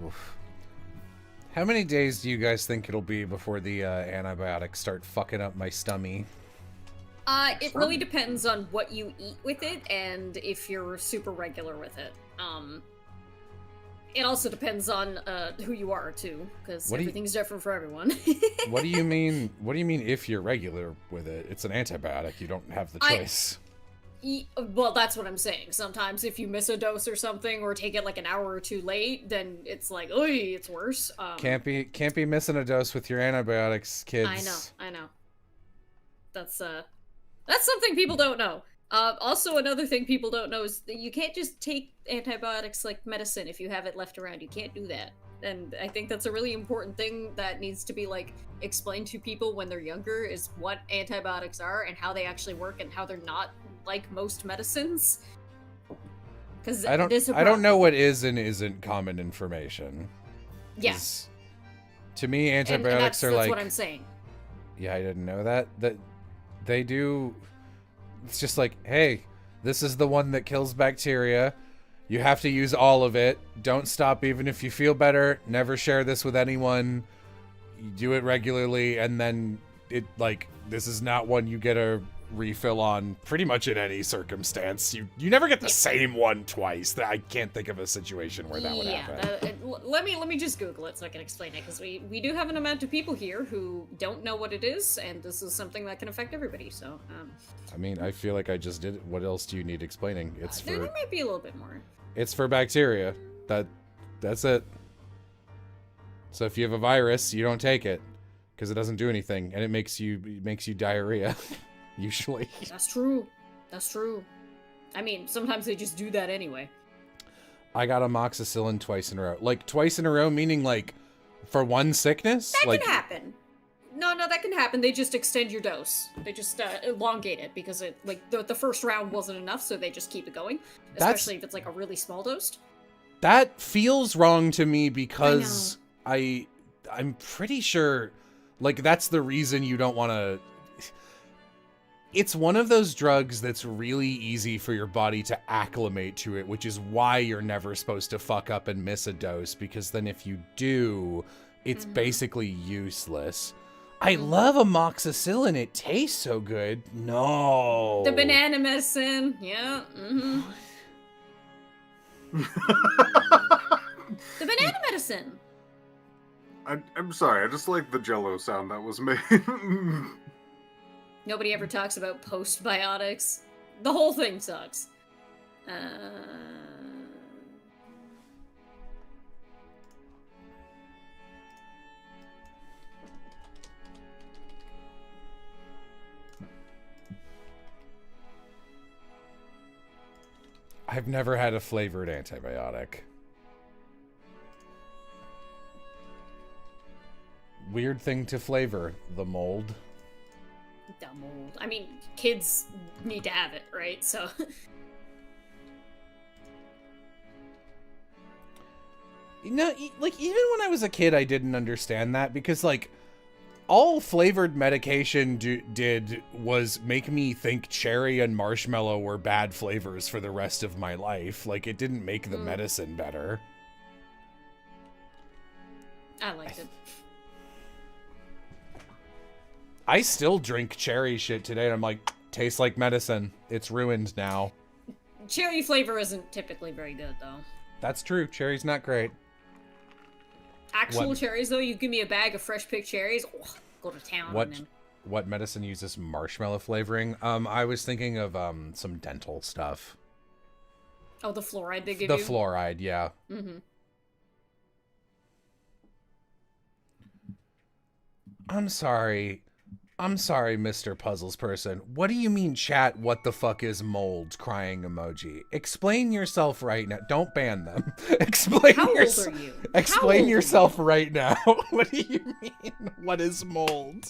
Oof. How many days do you guys think it'll be before the antibiotics start fucking up my stomach? It really depends on what you eat with it and if you're super regular with it. It also depends on who you are too, because everything's different for everyone. What do you mean? What do you mean if you're regular with it? It's an antibiotic. You don't have the choice. Well, that's what I'm saying. Sometimes if you miss a dose or something, or take it like an hour or two late, then it's like, oy, it's worse. Can't be missing a dose with your antibiotics, kids. I know. That's something people don't know. Also, another thing people don't know is that you can't just take antibiotics like medicine if you have it left around. You can't do that. And I think that's a really important thing that needs to be, like, explained to people when they're younger, is what antibiotics are and how they actually work and how they're not like most medicines. Because I don't know what is and isn't common information. Yes. To me, antibiotics are like... That's what I'm saying. Yeah, I didn't know that. That they do... It's just like, hey, this is the one that kills bacteria. You have to use all of it. Don't stop even if you feel better. Never share this with anyone. You do it regularly, and then this is not one you get a refill on pretty much in any circumstance. You never get the same one twice. I can't think of a situation where that would happen. Let me just Google it so I can explain it, because we do have an amount of people here who don't know what it is, and this is something that can affect everybody. So, I mean, I feel like I just did it. What else do you need explaining? It's there might be a little bit more. It's for bacteria. That's it. So if you have a virus, you don't take it because it doesn't do anything, and it makes you diarrhea. Usually. That's true. I mean, sometimes they just do that anyway. I got amoxicillin twice in a row. Like, twice in a row, meaning, like, for one sickness? That can happen. No, that can happen. They just extend your dose. They just elongate it because it, like, the first round wasn't enough, so they just keep it going. Especially if it's, like, a really small dose. That feels wrong to me because I'm pretty sure, like, that's the reason you don't want to... It's one of those drugs that's really easy for your body to acclimate to it, which is why you're never supposed to fuck up and miss a dose, because then if you do, it's basically useless. I love amoxicillin. It tastes so good. No. The banana medicine. Yeah. Mm-hmm. The banana medicine. I'm sorry. I just like the Jello sound that was made. Nobody ever talks about postbiotics. The whole thing sucks. I've never had a flavored antibiotic. Weird thing to flavor, the mold. Dumb old. I mean, kids need to have it, right? So. You know, like, even when I was a kid, I didn't understand that because, like, all flavored medication did was make me think cherry and marshmallow were bad flavors for the rest of my life. Like, it didn't make the medicine better. I liked it. I still drink cherry shit today, and I'm like, tastes like medicine. It's ruined now. Cherry flavor isn't typically very good, though. That's true. Cherry's not great. Actual cherries, though, you give me a bag of fresh picked cherries, go to town. What medicine uses marshmallow flavoring? I was thinking of some dental stuff. Oh, the fluoride they give The you? fluoride, yeah. Mm-hmm. I'm sorry, Mr. Puzzles person. What do you mean, chat, what the fuck is mold? Crying emoji. Explain yourself right now. Don't ban them. Explain How old are you? Explain yourself right now. What do you mean? What is mold?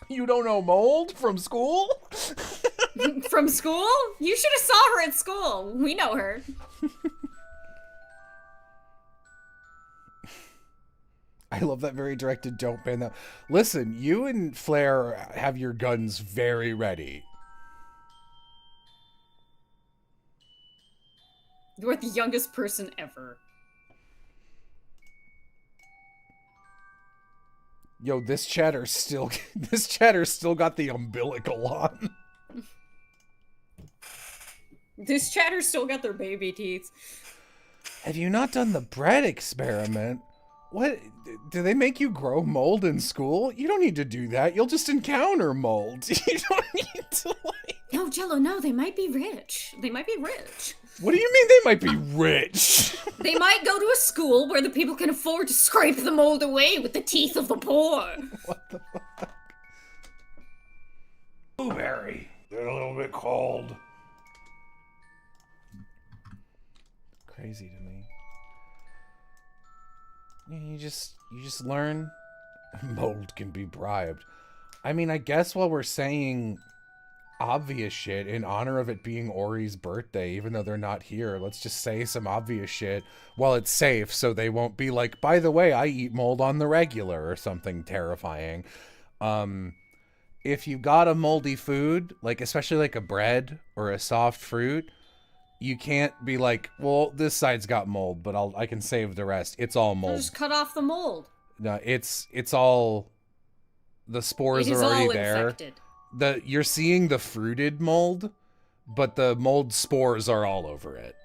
You don't know mold from school? From school? You should have saw her at school. We know her. I love that very directed don't ban them. Listen, you and Flair have your guns very ready. You're the youngest person ever. Yo, this chatter's still got the umbilical on. This chatter still got their baby teeth. Have you not done the bread experiment? What? Do they make you grow mold in school? You don't need to do that. You'll just encounter mold. You don't need to, like... No, Jello, no, they might be rich. They might be rich. What do you mean they might be rich? They might go to a school where the people can afford to scrape the mold away with the teeth of the poor. What the fuck? Blueberry. They're a little bit cold. Crazy to me. Yeah, you just learn mold can be bribed. I mean, I guess while we're saying obvious shit in honor of it being Ori's birthday, even though they're not here, let's just say some obvious shit while it's safe, so they won't be like, by the way, I eat mold on the regular or something terrifying. If you got a moldy food, like especially like a bread or a soft fruit, you can't be like, well, this side's got mold, but I can save the rest. It's all mold. Just cut off the mold. No, it's all, the spores are already there. Infected. You're seeing the fruited mold, but the mold spores are all over it.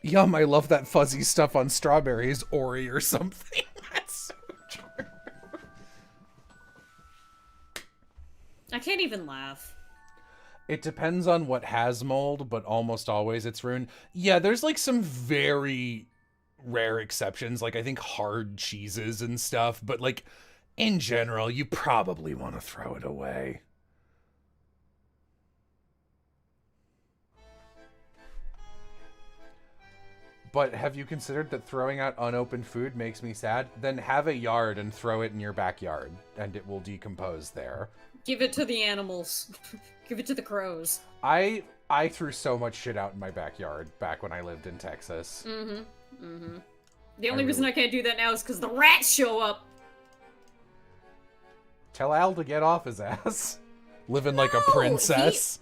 Yum, I love that fuzzy stuff on strawberries, Ori or something. That's so true. I can't even laugh. It depends on what has mold, but almost always it's ruined. Yeah, there's like some very rare exceptions, like I think hard cheeses and stuff, but like in general, you probably want to throw it away. But have you considered that throwing out unopened food makes me sad? Then have a yard and throw it in your backyard, and it will decompose there. Give it to the animals. Give it to the crows. I threw so much shit out in my backyard back when I lived in Texas. Mm-hmm. Mm-hmm. The only reason I can't do that now is because the rats show up. Tell Al to get off his ass. Living like a princess.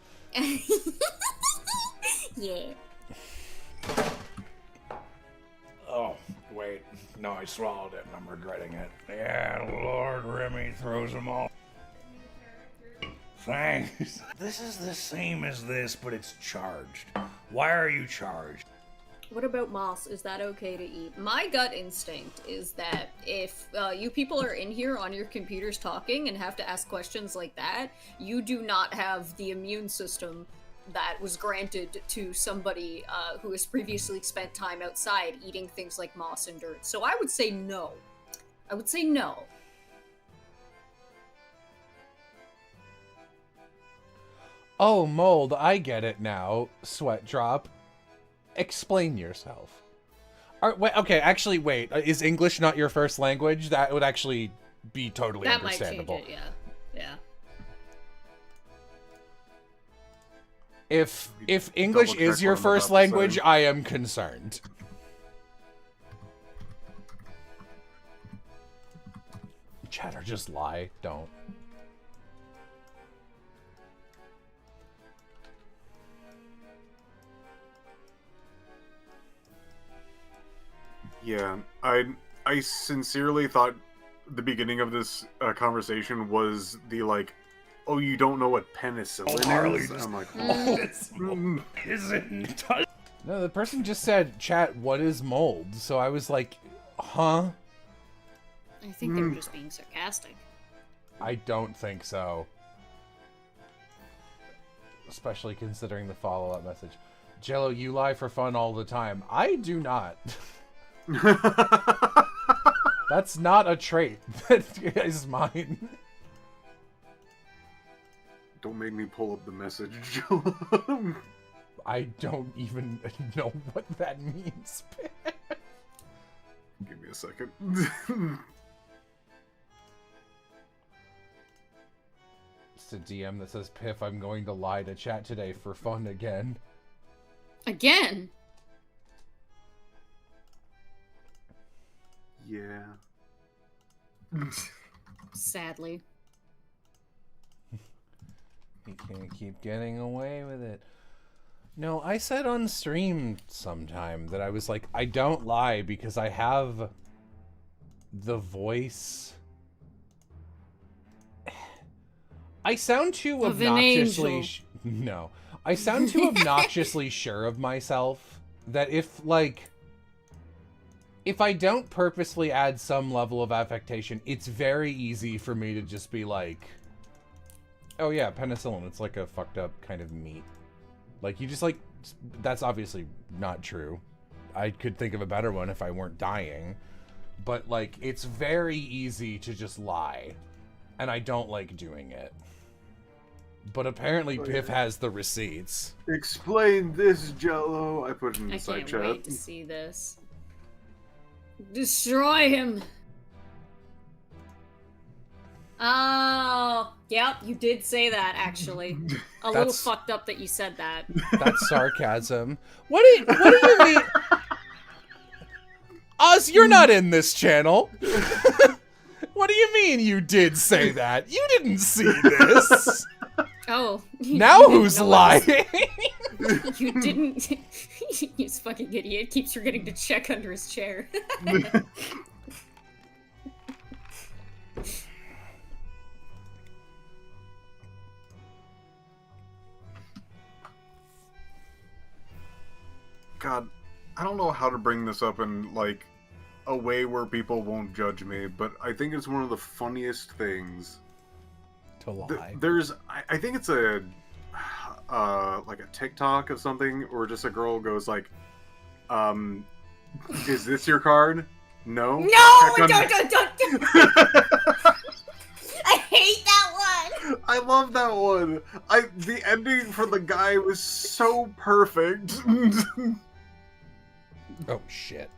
Yeah. Oh, wait. No, I swallowed it and I'm regretting it. Yeah, Lord Remy throws them all. Thanks. This is the same as this, but it's charged. Why are you charged? What about moss? Is that okay to eat? My gut instinct is that if you people are in here on your computers talking and have to ask questions like that, you do not have the immune system that was granted to somebody who has previously spent time outside eating things like moss and dirt. So I would say no. I would say no. Oh, mold, I get it now. Sweat drop. Explain yourself. Wait, okay, actually, wait. Is English not your first language? That would actually be totally understandable. That might change it, yeah. Yeah. If English is your first language, I am concerned. Chatter, just lie. Don't. Yeah, I sincerely thought the beginning of this conversation was the like, oh, you don't know what penicillin is? I'm like, Isn't. No, the person just said, chat, what is mold? So I was like, huh? I think they were just being sarcastic. I don't think so. especially considering the follow-up message. Jello, you lie for fun all the time. I do not. That's not a trait that is mine. Don't make me pull up the message. I don't even know what that means. Give me a second. It's a DM that says, Piff, I'm going to lie to chat today for fun again. Again? Yeah. Sadly. He can't keep getting away with it. No, I said on stream sometime that I was like, I don't lie because I have the voice. I sound too Of an obnoxiously... angel. No. I sound too obnoxiously sure of myself that if I don't purposely add some level of affectation, it's very easy for me to just be like, oh yeah, penicillin, it's like a fucked up kind of meat. Like, you just like, that's obviously not true. I could think of a better one if I weren't dying. But like, it's very easy to just lie. And I don't like doing it. But apparently Piff has the receipts. Explain this, Jello. I put it in the I side can't chat. wait to see this. Destroy him! Oh, yep, you did say that, actually. A little fucked up that you said that. That's sarcasm. What do you mean? Oz, you're not in this channel. What do you mean you did say that? You didn't see this. Oh. Now who's lying? You didn't. You fucking idiot. Keeps forgetting to check under his chair. God, I don't know how to bring this up in, like, a way where people won't judge me, but I think it's one of the funniest things. To lie. I think it's a, like a TikTok of something, or just a girl goes like, is this your card? No? No! Don't! I hate that one! I love that one! The ending for the guy was so perfect. Oh, shit.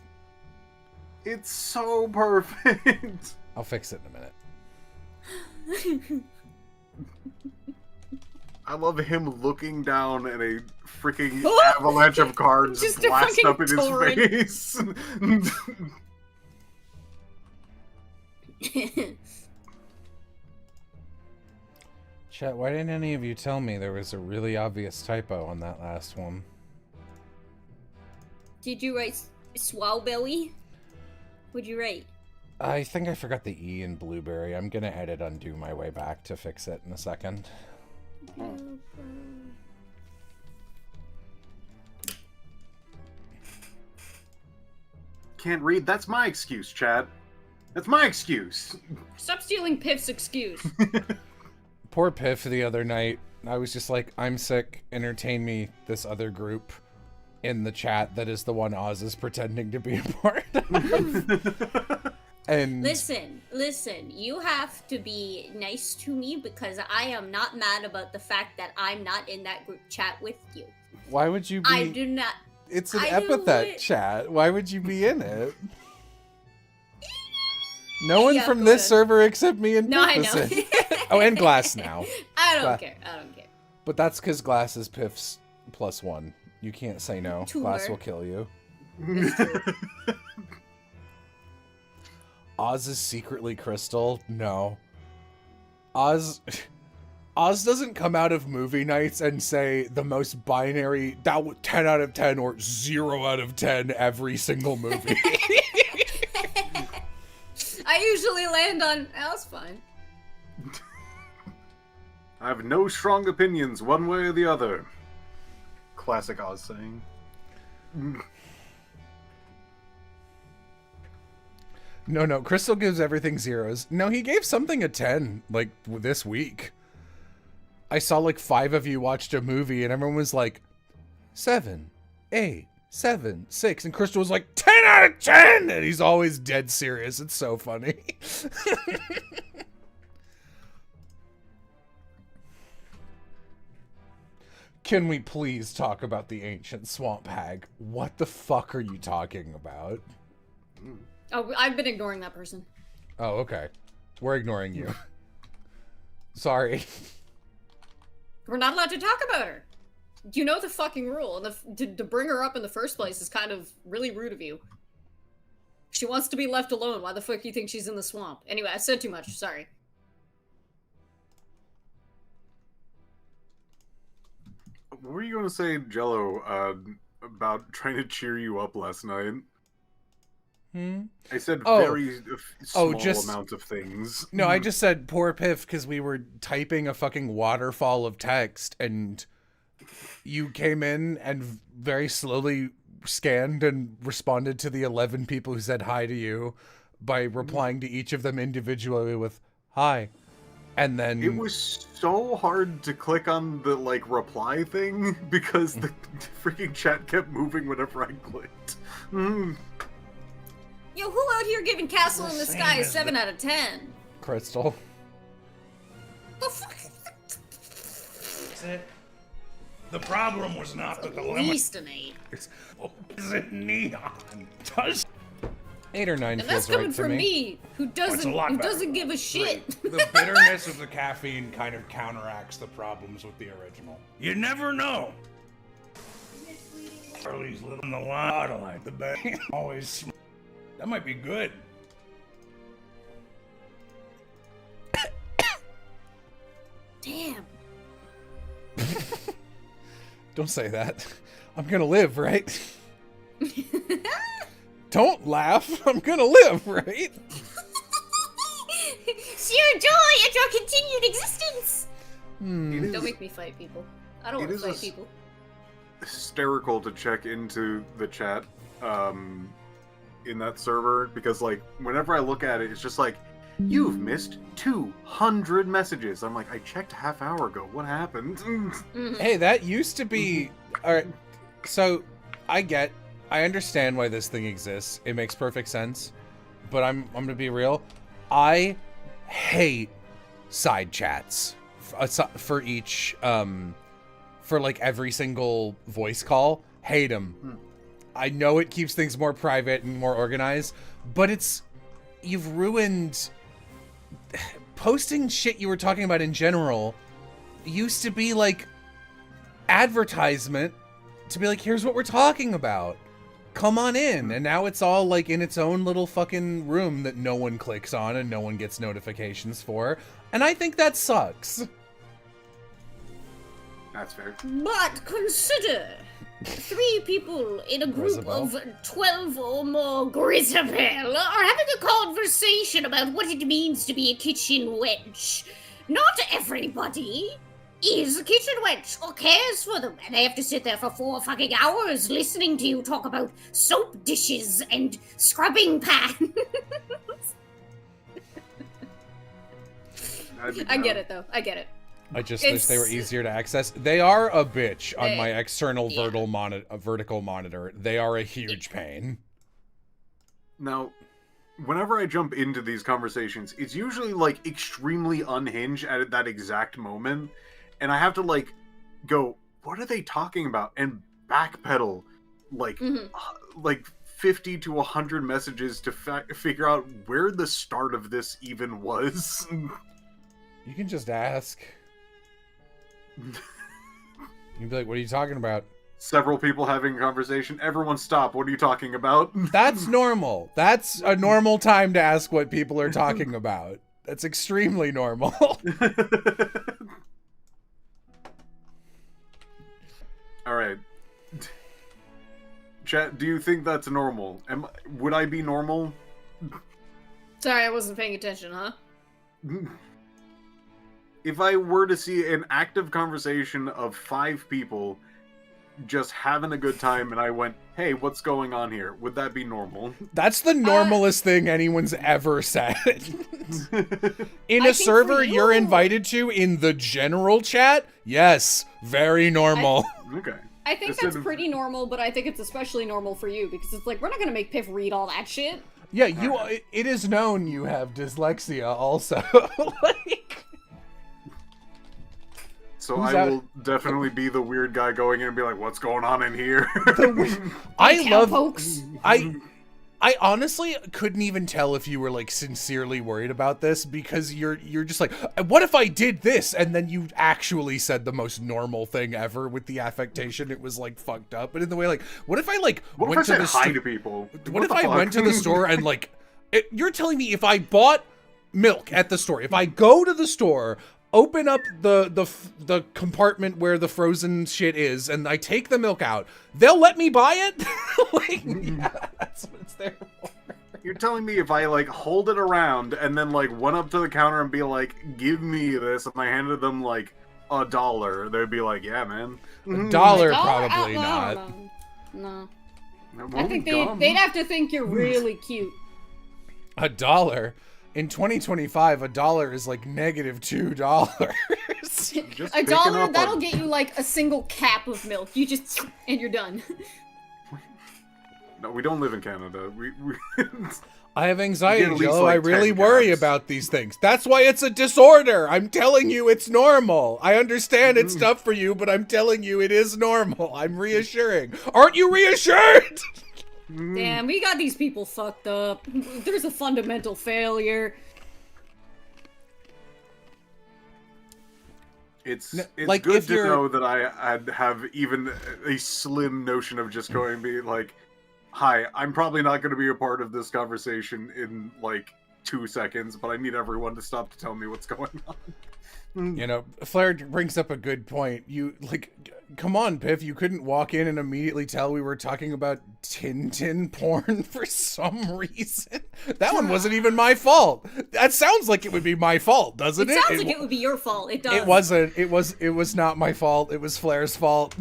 It's so perfect. I'll fix it in a minute. I love him looking down at a freaking avalanche of cards Just blast a up in torrent. his face. Chat, why didn't any of you tell me there was a really obvious typo on that last one? Did you write swellbelly? What'd you write? I think I forgot the E in blueberry. I'm gonna edit undo my way back to fix it in a second. Can't read? That's my excuse, Chad. That's my excuse. Stop stealing Piff's excuse. Poor Piff the other night. I was just like, I'm sick. Entertain me, this other group in the chat that is the one Oz is pretending to be a part of. And Listen, you have to be nice to me because I am not mad about the fact that I'm not in that group chat with you. why would you be? I do not. It's an I do epithet it. chat. Why would you be in it? No one Yeah, from go this ahead. server except me and No, I Piff is know. in. Oh, and Glass now. I don't Gla- care. I don't care. But that's because Glass is Piff's +1. You can't say no. Tumor. Glass will kill you. It's true. Oz is secretly Crystal? No. Oz doesn't come out of movie nights and say the most binary, 10 out of 10 or 0 out of 10 every single movie. I usually land on. That's fine. I have no strong opinions one way or the other. Classic Oz saying. No, Crystal gives everything 0s. No, he gave something a 10, like, this week. I saw like 5 of you watched a movie and everyone was like 7, 8, 7, 6, and Crystal was like 10 out of 10, and he's always dead serious. It's so funny. Can we please talk about the ancient swamp hag? What the fuck are you talking about? Oh, I've been ignoring that person. Oh, okay. We're ignoring you. Sorry. We're not allowed to talk about her. You know the fucking rule, and to bring her up in the first place is kind of really rude of you. She wants to be left alone. Why the fuck do you think she's in the swamp? Anyway, I said too much. Sorry. What were you going to say, Jello, about trying to cheer you up last night? I said very small amount of things. No, I just said poor Piff because we were typing a fucking waterfall of text and you came in and very slowly scanned and responded to the 11 people who said hi to you by replying to each of them individually with hi. And then it was so hard to click on the like reply thing because the freaking chat kept moving whenever I clicked. Yo, who out here giving Castle in the Sky a 7 out of 10? Crystal. The fuck? The problem was not that the At lemon least an 8. is it neon. 8 or 9 And feels that's coming right to from me. me, who doesn't give a shit. The bitterness of the caffeine kind of counteracts the problems with the original. You never know. Charlie's little in the line, like the band. Always. That might be good. Damn. Don't say that. I'm gonna live, right? Don't laugh. I'm gonna live, right? Sheer joy at your continued existence. Don't Don't make me fight people. I don't want to fight people. Hysterical to check into the chat in that server because like whenever I look at it, it's just like you've missed 200 messages. I'm like, I checked a half hour ago. What happened? Hey, that used to be... Alright, so I understand why this thing exists. It makes perfect sense. But I'm gonna be real. I hate side chats for each, for like every single voice call. Hate them. I know it keeps things more private and more organized, but you've ruined... Posting shit you were talking about in general used to be like advertisement to be like, here's what we're talking about. Come on in. And now it's all like in its own little fucking room that no one clicks on and no one gets notifications for. And I think that sucks. That's fair. But consider 3 people in a group of 12 or more Grisabelle are having a conversation about what it means to be a kitchen wench. Not everybody is a kitchen wench or cares for them, and they have to sit there for 4 fucking hours listening to you talk about soap dishes and scrubbing pans. I get it, though. I get it. I just wish they were easier to access. They are a bitch on my external vertical monitor. They are a huge pain. Now, whenever I jump into these conversations, it's usually like extremely unhinged at that exact moment, and I have to like go, what are they talking about? And backpedal like like 50 to 100 messages to figure out where the start of this even was. You can just ask. You'd be like, what are you talking about? Several people having a conversation. Everyone stop. What are you talking about? That's normal. That's a normal time to ask what people are talking about. That's extremely normal. All right. Chat, do you think that's normal? Would I be normal? Sorry, I wasn't paying attention, huh? If I were to see an active conversation of 5 people just having a good time and I went, hey, what's going on here? Would that be normal? That's the normalest thing anyone's ever said. In a server you're invited to in the general chat? Yes, very normal. Okay. I think that's pretty normal, but I think it's especially normal for you because it's like we're not gonna make Piff read all that shit. Yeah, it is known you have dyslexia also. Like, so I will definitely be the weird guy going in and be like, what's going on in here? I honestly couldn't even tell if you were like sincerely worried about this, because you're just like, what if I did this? And then you actually said the most normal thing ever with the affectation. It was like fucked up, but in the way like, what if I like went to the hi to people? What if I went to the store and like, you're telling me if I bought milk at the store, if I go to the store, open up the compartment where the frozen shit is, and I take the milk out, they'll let me buy it? Like, yeah, that's what it's there for. You're telling me if I, like, hold it around and then, like, went up to the counter and be like, give me this, and I handed them, like, $1, they'd be like, yeah, man. $1 probably not. No. I think they'd have to think you're really cute. $1? In 2025, $1 is like -$2. $1, that'll get you like a single cap of milk. You just, and you're done. No, we don't live in Canada. I have anxiety, Jello. Like I really worry about these things. That's why it's a disorder. I'm telling you it's normal. I understand it's tough for you, but I'm telling you it is normal. I'm reassuring. Aren't you reassured? Damn, we got these people fucked up. There's a fundamental failure. It's like, good to know that I'd have even a slim notion of just going and be like, hi, I'm probably not going to be a part of this conversation in, like, 2 seconds, but I need everyone to stop to tell me what's going on. You know, Flair brings up a good point. You, like, come on, Piff, you couldn't walk in and immediately tell we were talking about Tintin porn for some reason. That one wasn't even my fault. That sounds like it would be my fault, doesn't it? It sounds like it would be your fault. It does. It wasn't. It was not my fault. It was Flair's fault.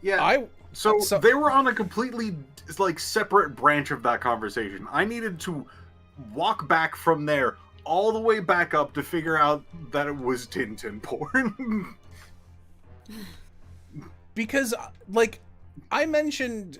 Yeah. So they were on a completely, like, separate branch of that conversation. I needed to walk back from there all the way back up to figure out that it was Tintin porn. Because, like, I mentioned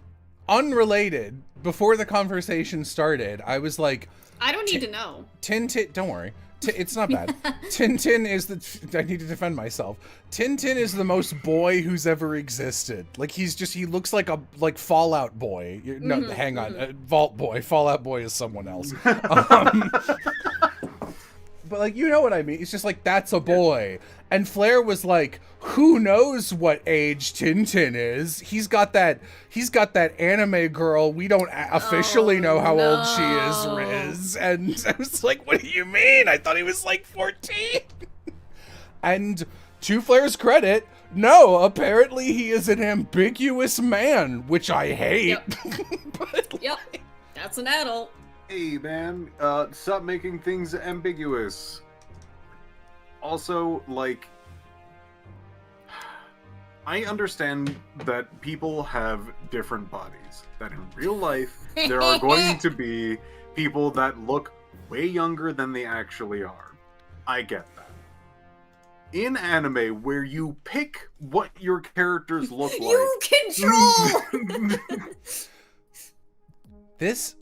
unrelated before the conversation started. I was like, I don't need to know. Tintin, don't worry. It's not bad. Tintin is I need to defend myself. Tintin is the most boy who's ever existed. Like, he looks like a, like, Fallout Boy. No, hang on. Vault Boy. Fallout Boy is someone else. But, like, you know what I mean. It's just like, that's a boy. And Flair was like, who knows what age Tintin is? He's got that anime girl. We don't officially know how old she is, Riz. And I was like, what do you mean? I thought he was like 14. And to Flair's credit, no, apparently he is an ambiguous man, which I hate. Yep. But, Yep. That's an adult. Hey, man, stop making things ambiguous. Also, like, I understand that people have different bodies. That in real life, there are going to be people that look way younger than they actually are. I get that. In anime, where you pick what your characters look like... You control! This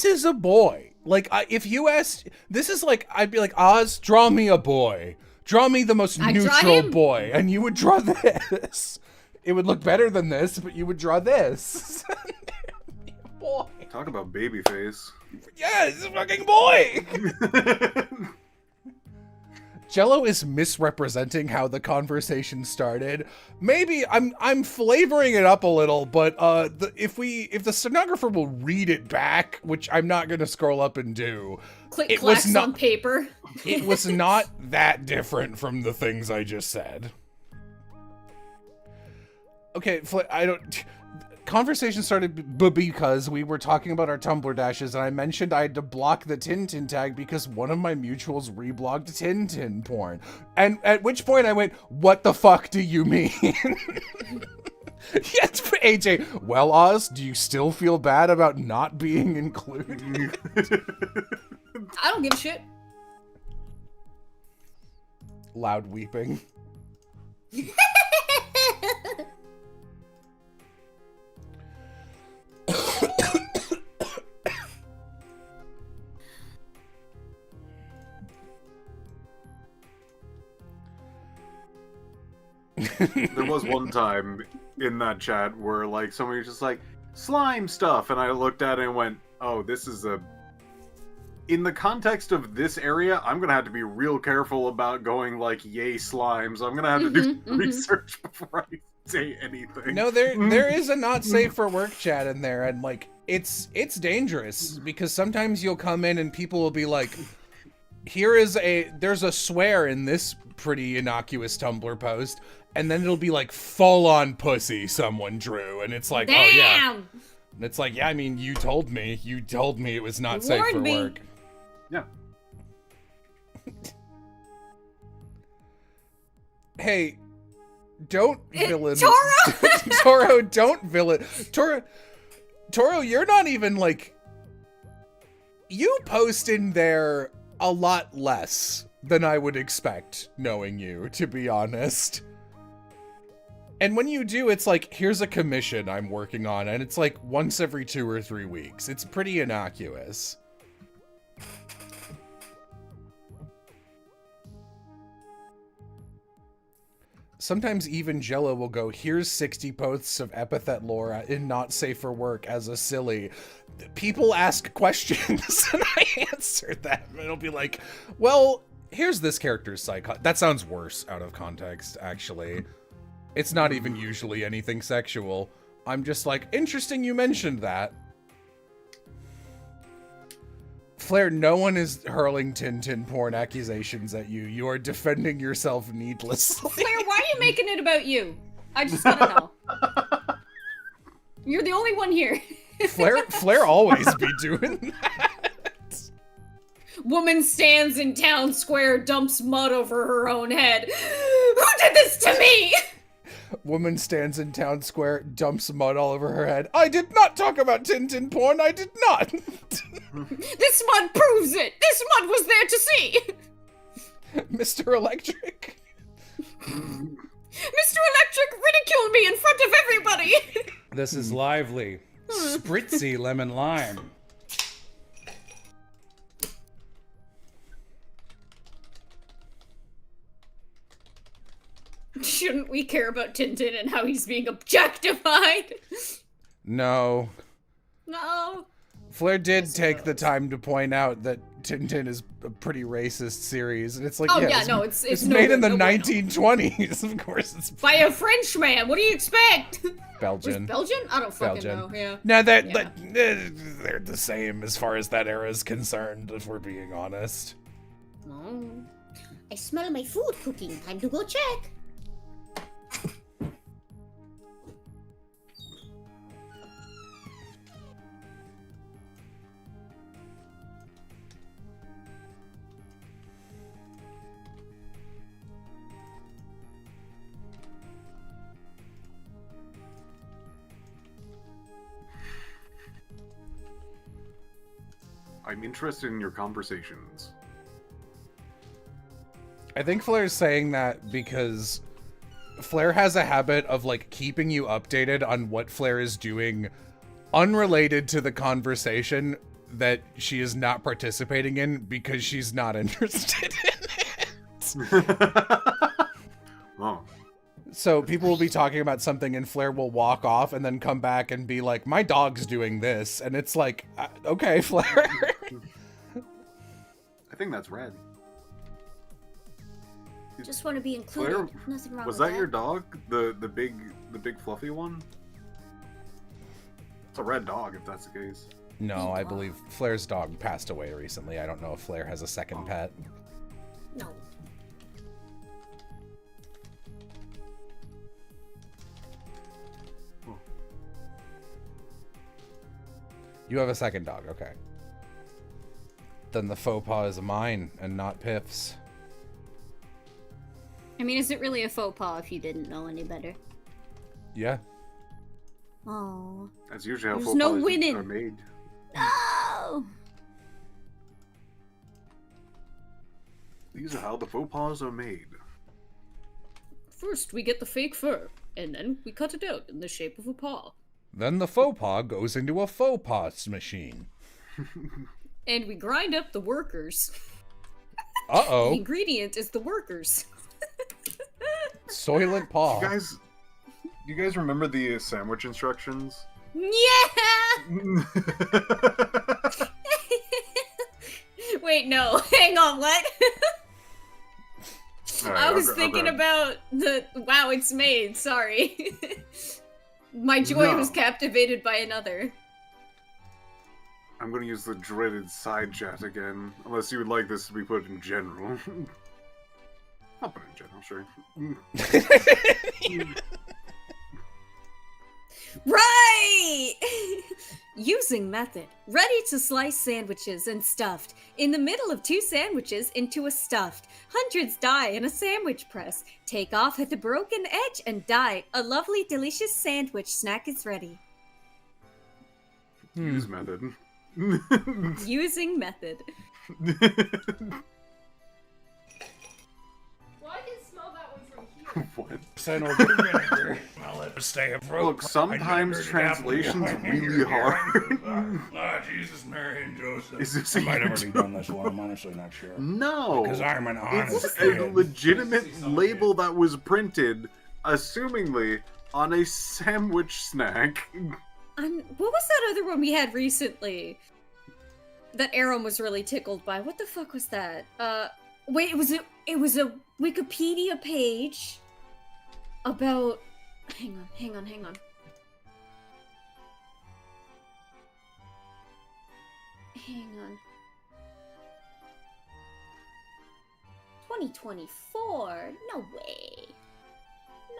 is a boy. Like, if you asked, this is like, I'd be like, Oz, draw me a boy. Draw me the most neutral boy. And you would draw this. It would look better than this, but you would draw this. Boy. Talk about baby face. Yeah, it's a fucking boy. Jello is misrepresenting how the conversation started. Maybe I'm flavoring it up a little, but if the stenographer will read it back, which I'm not gonna scroll up and do, Click clacks on paper. It was not that different from the things I just said. Okay, conversation started because we were talking about our Tumblr dashes, and I mentioned I had to block the Tintin tag because one of my mutuals reblogged Tintin porn. And at which point I went, what the fuck do you mean? Yes, AJ. Well, Oz, do you still feel bad about not being included? I don't give a shit. Loud weeping. There was one time in that chat where like somebody was just like slime stuff, and I looked at it and went, "Oh, this is a." In the context of this area, I'm gonna have to be real careful about going like "yay slimes." I'm gonna have to do some research before I say anything. No, there is a not safe for work chat in there, and like it's dangerous because sometimes you'll come in and people will be like, there's a swear in this pretty innocuous Tumblr post, and then it'll be like full on pussy someone drew, and it's like, Damn! oh yeah. And it's like, yeah, I mean, you told me it was not safe for work. Yeah. Hey, don't villain. Toro! Toro, don't villain. Toro, you're not even like. You post in there a lot less than I would expect, knowing you, to be honest. And when you do, it's like, here's a commission I'm working on, and it's like once every 2 or 3 weeks. It's pretty innocuous. Sometimes even Jello will go, here's 60 posts of epithet lore in Not Safe for Work as a silly. People ask questions and I answer them. And it'll be like, well, here's this character's psych. That sounds worse out of context, actually. It's not even usually anything sexual. I'm just like, interesting you mentioned that. Flair, no one is hurling Tintin porn accusations at you. You are defending yourself needlessly. Flair, why are you making it about you? I just gotta know. You're the only one here. Flair always be doing that. Woman stands in town square, dumps mud over her own head. Who did this to me? Woman stands in town square, dumps mud all over her head. I did not talk about Tintin porn, I did not. This mud proves it. This mud was there to see. Mr. Electric. Mr. Electric ridiculed me in front of everybody. This is lively. Spritzy lemon lime. Shouldn't we care about Tintin and how he's being objectified? No. No. Flair did take the time to point out that Tintin is a pretty racist series, and it's like, Oh, yeah, yeah, no, it's made no in the good, 1920s. Of course, it's by a Frenchman. What do you expect? Belgian. Belgian? I don't fucking Belgian. know. Yeah. No, they're the same as far as that era is concerned, if we're being honest. Oh, I smell my food cooking. Time to go check. I'm interested in your conversations. I think Flair's saying that because Flair has a habit of like keeping you updated on what Flair is doing unrelated to the conversation that she is not participating in because she's not interested in it. Oh. So people will be talking about something and Flair will walk off and then come back and be like, my dog's doing this. And it's like, okay, Flair. I think that's red. Just want to be included. Flair, Nothing wrong was with that your dog? The big fluffy one? It's a red dog if that's the case. No, I believe Flair's dog passed away recently. I don't know if Flair has a second pet. No. You have a second dog, okay. Then the faux pas is mine and not Piff's. I mean, is it really a faux pas if you didn't know any better? Yeah. Oh. That's usually how There's faux no pas winning. are made. No! These are how the faux pas are made. First, we get the fake fur, and then we cut it out in the shape of a paw. Then the faux pas goes into a faux pas machine. And we grind up the workers. The Uh-oh. ingredient is the workers. Soylent paw. You guys remember the sandwich instructions? Yeah! Wait, no. Hang on, what? All right, I was I'll thinking grab- about the wow, it's made. Sorry. My joy No. was captivated by another. I'm gonna use the dreaded side chat again, unless you would like this to be put in general. I'll put it in general, sure. Right! Using method. Ready to slice sandwiches and stuffed. In the middle of 2 sandwiches into a stuffed. Hundreds die in a sandwich press. Take off at the broken edge and die. A lovely, delicious sandwich snack is ready. Use method. Using method. Well, I can smell that one from here. What? Percent or vinegar. I'll let it stay afloat. Look, sometimes translation's really hard. Ah, Jesus, Mary, and Joseph. Is this I a might have YouTube- already done this one. I'm honestly not sure. No! Because I'm an honest It's a kid. legitimate label that was printed, assumingly, on a sandwich snack. What was that other one we had recently? That Aaron was really tickled by. What the fuck was that? Wait, it was a Wikipedia page about. Hang on. Hang on. 2024? No way.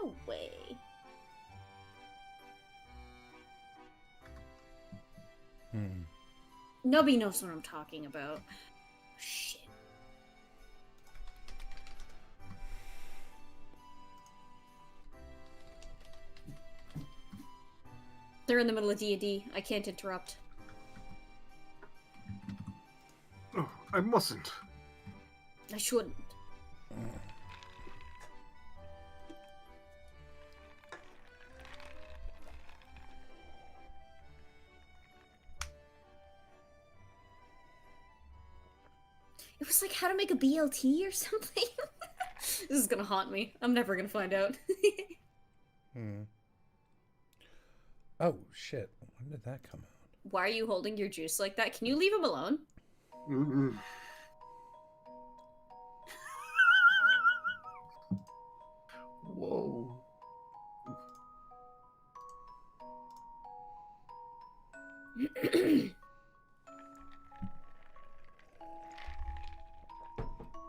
No way. Nobody knows what I'm talking about. Shit. They're in the middle of D&D. I can't interrupt. Oh, I mustn't. I shouldn't. It was like how to make a BLT or something. This is gonna haunt me. I'm never gonna find out. Oh, shit. When did that come out? Why are you holding your juice like that? Can you leave him alone? Mm-mm. Whoa.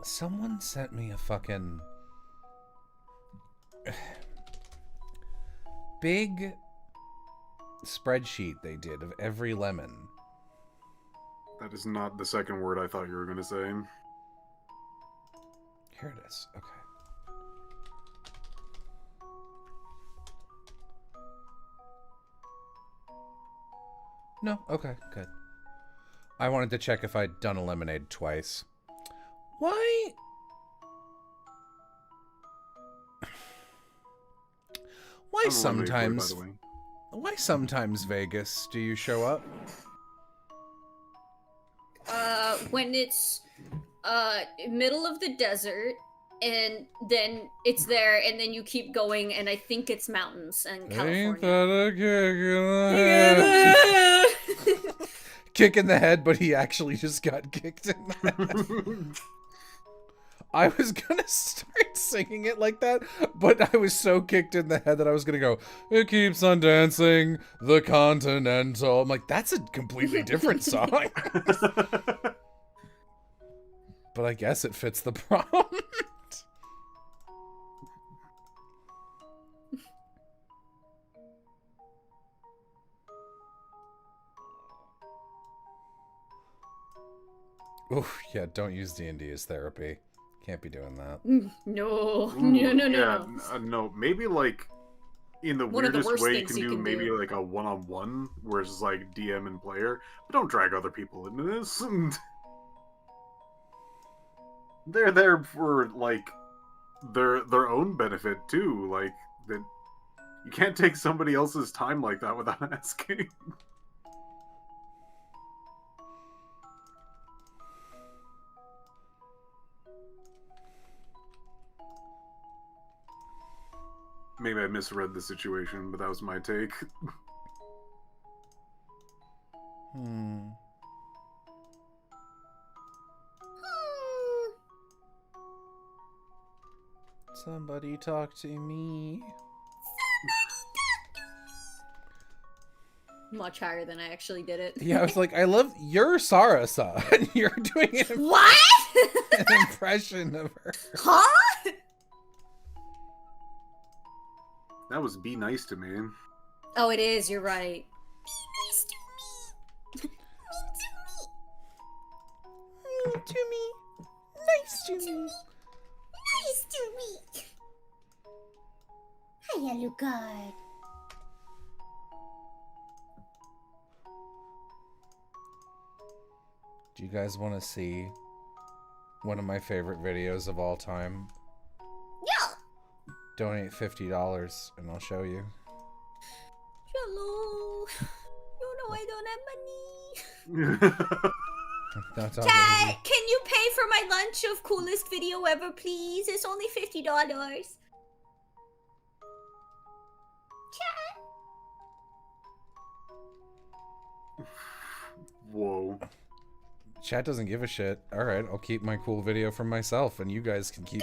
Someone sent me a fucking big spreadsheet they did of every lemon. That is not the second word I thought you were going to say. Here it is. Okay. No, okay, good. I wanted to check if I'd done a lemonade twice. Why? Why I'm a lemonade boy, by sometimes? the way. Why sometimes Vegas do you show up? When it's middle of the desert, and then it's there, and then you keep going, and I think it's mountains and California. Ain't that a kick in the head? Kick in the head, but he actually just got kicked in the head. I was gonna start singing it like that, but I was so kicked in the head that I was gonna go, it keeps on dancing, the Continental. I'm like, that's a completely different song. But I guess it fits the prompt. Oh, yeah, don't use D&D as therapy. Can't be doing that. No, Ooh, no. Yeah, no, maybe like in the One of the weirdest worst way, you things can you do can maybe do. like a one-on-one, where it's like DM and player, but don't drag other people into this. They're there for like their own benefit too. Like that, you can't take somebody else's time like that without asking. Maybe I misread the situation, but that was my take. Hmm. Somebody talk to me. Much higher than I actually did it. Yeah, I was like, I love your Sarasa, and you're doing What? an impression of her. Huh? That was be nice to me. Oh, it is. You're right. Nice to me. To me. Nice to me. Nice to me. Hiya, Lugard. Do you guys want to see one of my favorite videos of all time? Yeah. Donate $50 and I'll show you. Jello. You know I don't have money. That's all Chat, can you pay for my lunch of coolest video ever, please? It's only $50. Chat. Whoa. Chat doesn't give a shit. All right, I'll keep my cool video for myself, and you guys can keep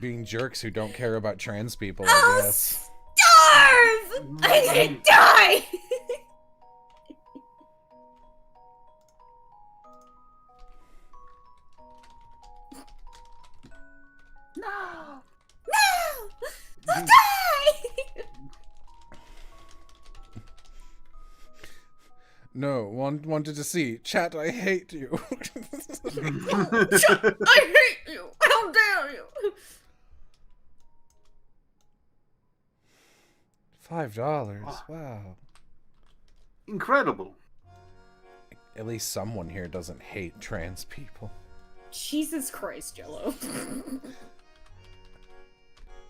being jerks who don't care about trans people. I guess. Starve! I'm gonna die! No! No! I'll die! No, wanted to see. Chat, I hate you. I hate you. How dare you? $5. Wow. Incredible. At least someone here doesn't hate trans people. Jesus Christ, Jello.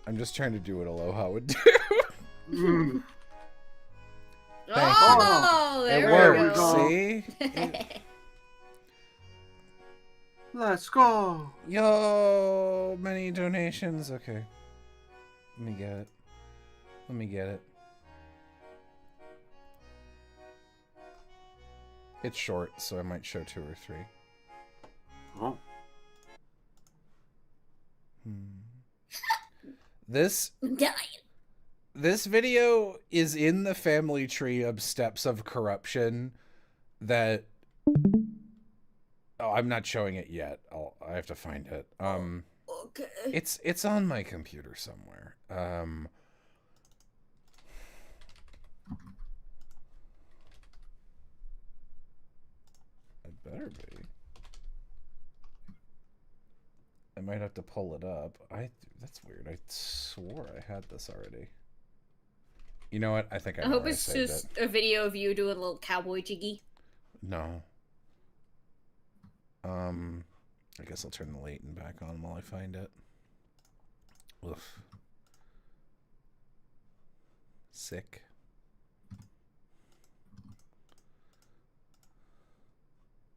I'm just trying to do what Aloha would do. Mm. Thank Oh, It there There we we worked, go. see? Let's go. Yo, many donations. Okay. Let me get it. It's short, so I might show 2 or 3. Oh. This I'm dying. This video is in the family tree of steps of corruption that... Oh, I'm not showing it yet. I have to find it. Okay. It's on my computer somewhere. It better be. I might have to pull it up. That's weird. I swore I had this already. You know what? I think I I know hope where it's saved just it. a video of you doing a little cowboy jiggy. No. I guess I'll turn the Leighton back on while I find it. Oof. Sick.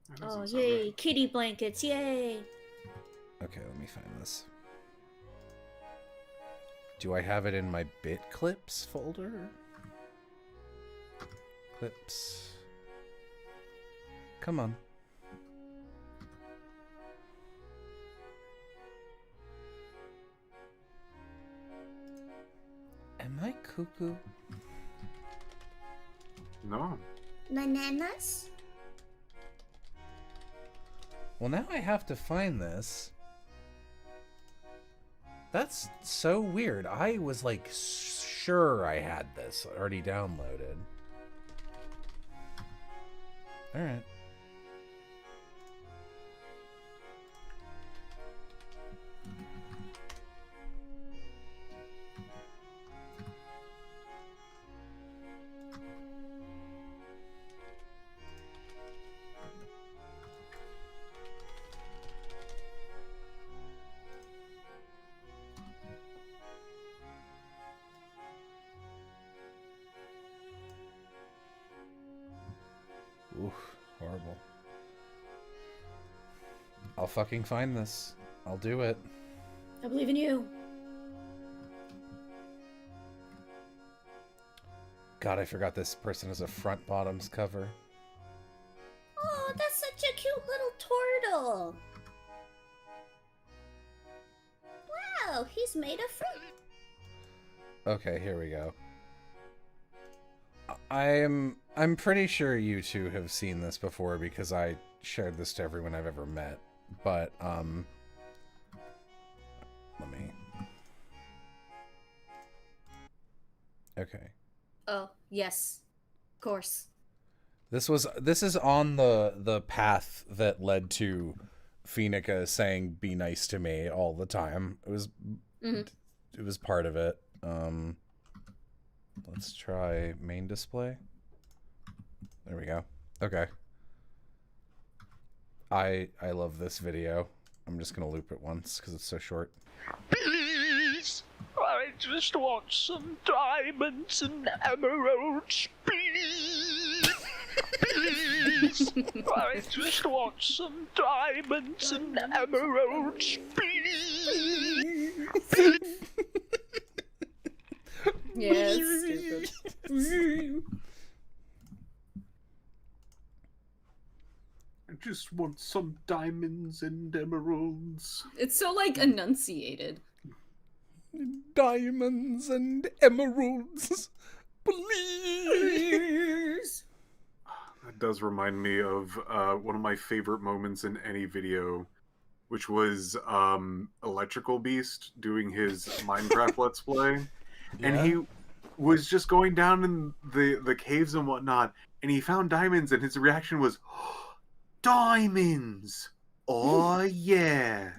That Oh, doesn't sound yay. right. Kitty blankets, yay. Okay, let me find this. Do I have it in my bit clips folder? Clips. Come on. Am I cuckoo? No. Bananas? Well, now I have to find this. That's so weird. I was like sure I had this already downloaded. All right. Oof, horrible. I'll fucking find this. I'll do it. I believe in you. God, I forgot this person has a front bottoms cover. Oh, that's such a cute little turtle. Wow, he's made of fruit. Okay, here we go. I'm pretty sure you two have seen this before because I shared this to everyone I've ever met. But let me. Okay. Oh, yes. Of course. This is on the path that led to Phoenica saying "be nice to me" all the time. It was part of it. Let's try main display. There we go. Okay. I love this video. I'm just gonna loop it once because it's so short. Please, I just want some diamonds and emeralds. Please, please, I just want some diamonds and emeralds. Please. Yeah, it's stupid. I just want some diamonds and emeralds. It's so, like, enunciated. Diamonds and emeralds, please. That does remind me of one of my favorite moments in any video, which was Electrical Beast doing his Minecraft Let's Play. Yeah. And he was just going down in the caves and whatnot, and he found diamonds, and his reaction was, diamonds! Oh yeah!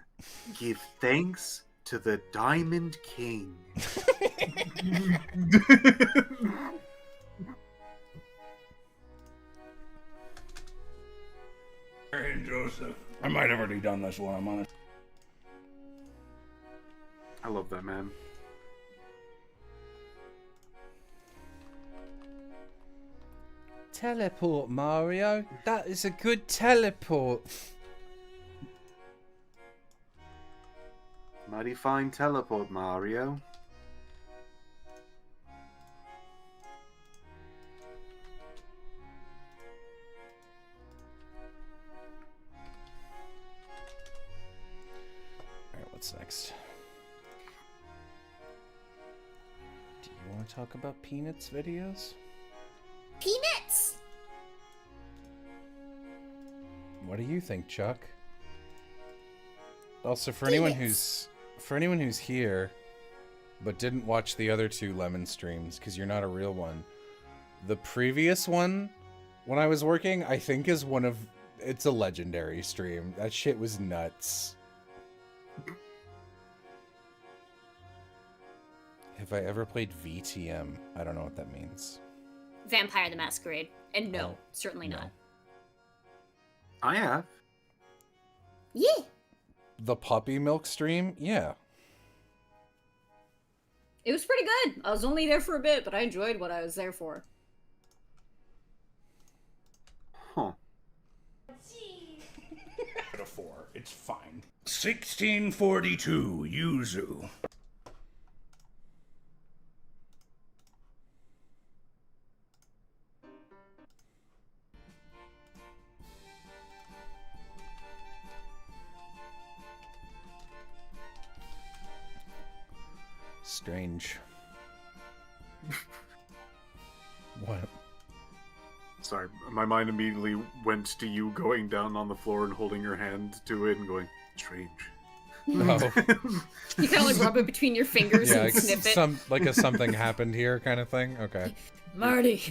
Give thanks to the Diamond King. Hey, Joseph. I might have already done this one, I'm honest. I love that man. Teleport, Mario. That is a good teleport. Mighty fine teleport, Mario. Alright, what's next? Do you want to talk about Peanuts videos? Peanuts! What do you think, Chuck? Also, for anyone Peanuts. who's here but didn't watch the other two Lemon streams because you're not a real one, the previous one when I was working, I think is it's a legendary stream. That shit was nuts. Have I ever played VTM? I don't know what that means. Vampire the Masquerade. And no, Oh, certainly no. not. I have. Yeah. The puppy milk stream? Yeah. It was pretty good. I was only there for a bit, but I enjoyed what I was there for. Huh. A 4. It's fine. 1642, Yuzu. Strange. What? Sorry, my mind immediately went to you going down on the floor and holding your hand to it and going, strange. Oh. You kind of like rub it between your fingers Yeah, and sniff it. like a something happened here kind of thing? Okay. Marty.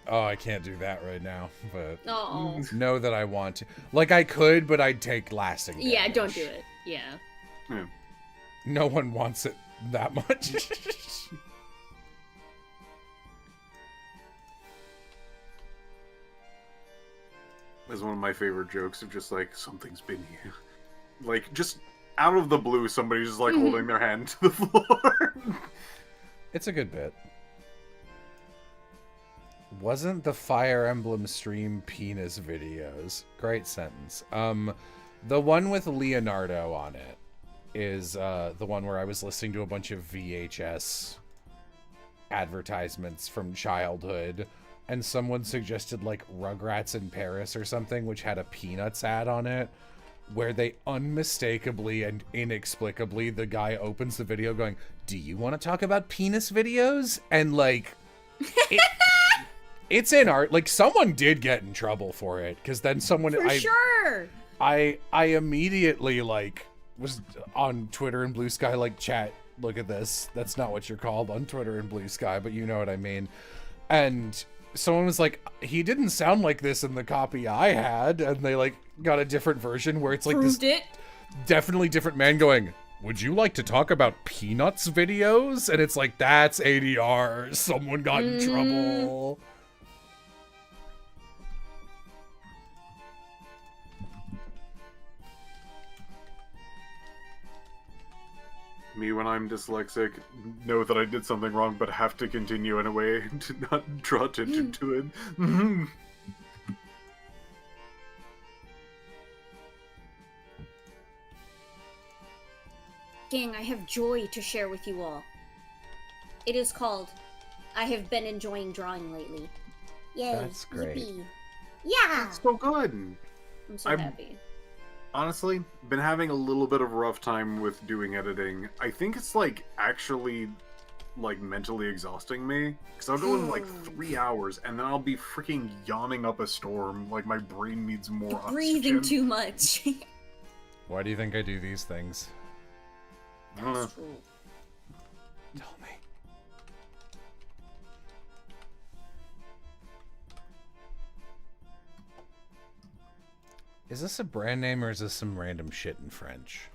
I can't do that right now, but Oh. know that I want to. Like, I could, but I'd take lasting damage. Yeah, don't do it. Yeah. Yeah. No one wants it that much. That's one of my favorite jokes of just like, something's been here. Like, just out of the blue, somebody's just like holding their hand to the floor. It's a good bit. Wasn't the Fire Emblem stream penis videos? Great sentence. The one with Leonardo on it is the one where I was listening to a bunch of VHS advertisements from childhood, and someone suggested like Rugrats in Paris or something, which had a Peanuts ad on it, where they unmistakably and inexplicably, the guy opens the video going, "Do you want to talk about penis videos?" And like, it's in art. Like, someone did get in trouble for it, because then someone Sure. I immediately like was on Twitter and Blue Sky like, chat, look at this. That's not what you're called on Twitter and Blue Sky, but you know what I mean. And someone was like, he didn't sound like this in the copy I had, and they like got a different version where it's like Proved this it. definitely different man going, "Would you like to talk about Peanuts videos?" And it's like, that's ADR. Someone got in trouble. Me, when I'm dyslexic, know that I did something wrong, but have to continue in a way to not draw attention to it. Gang, I have joy to share with you all. It is called I have been enjoying drawing lately. Yay. That's great. Yippee. Yeah! So good. I'm so I'm- happy. Honestly, been having a little bit of a rough time with doing editing. I think it's like actually like mentally exhausting me, because I'll go in like 3 hours and then I'll be freaking yawning up a storm. Like my brain needs more You're breathing oxygen. too much. Why do you think I do these things? I don't know. That's true. Tell me. Is this a brand name or is this some random shit in French?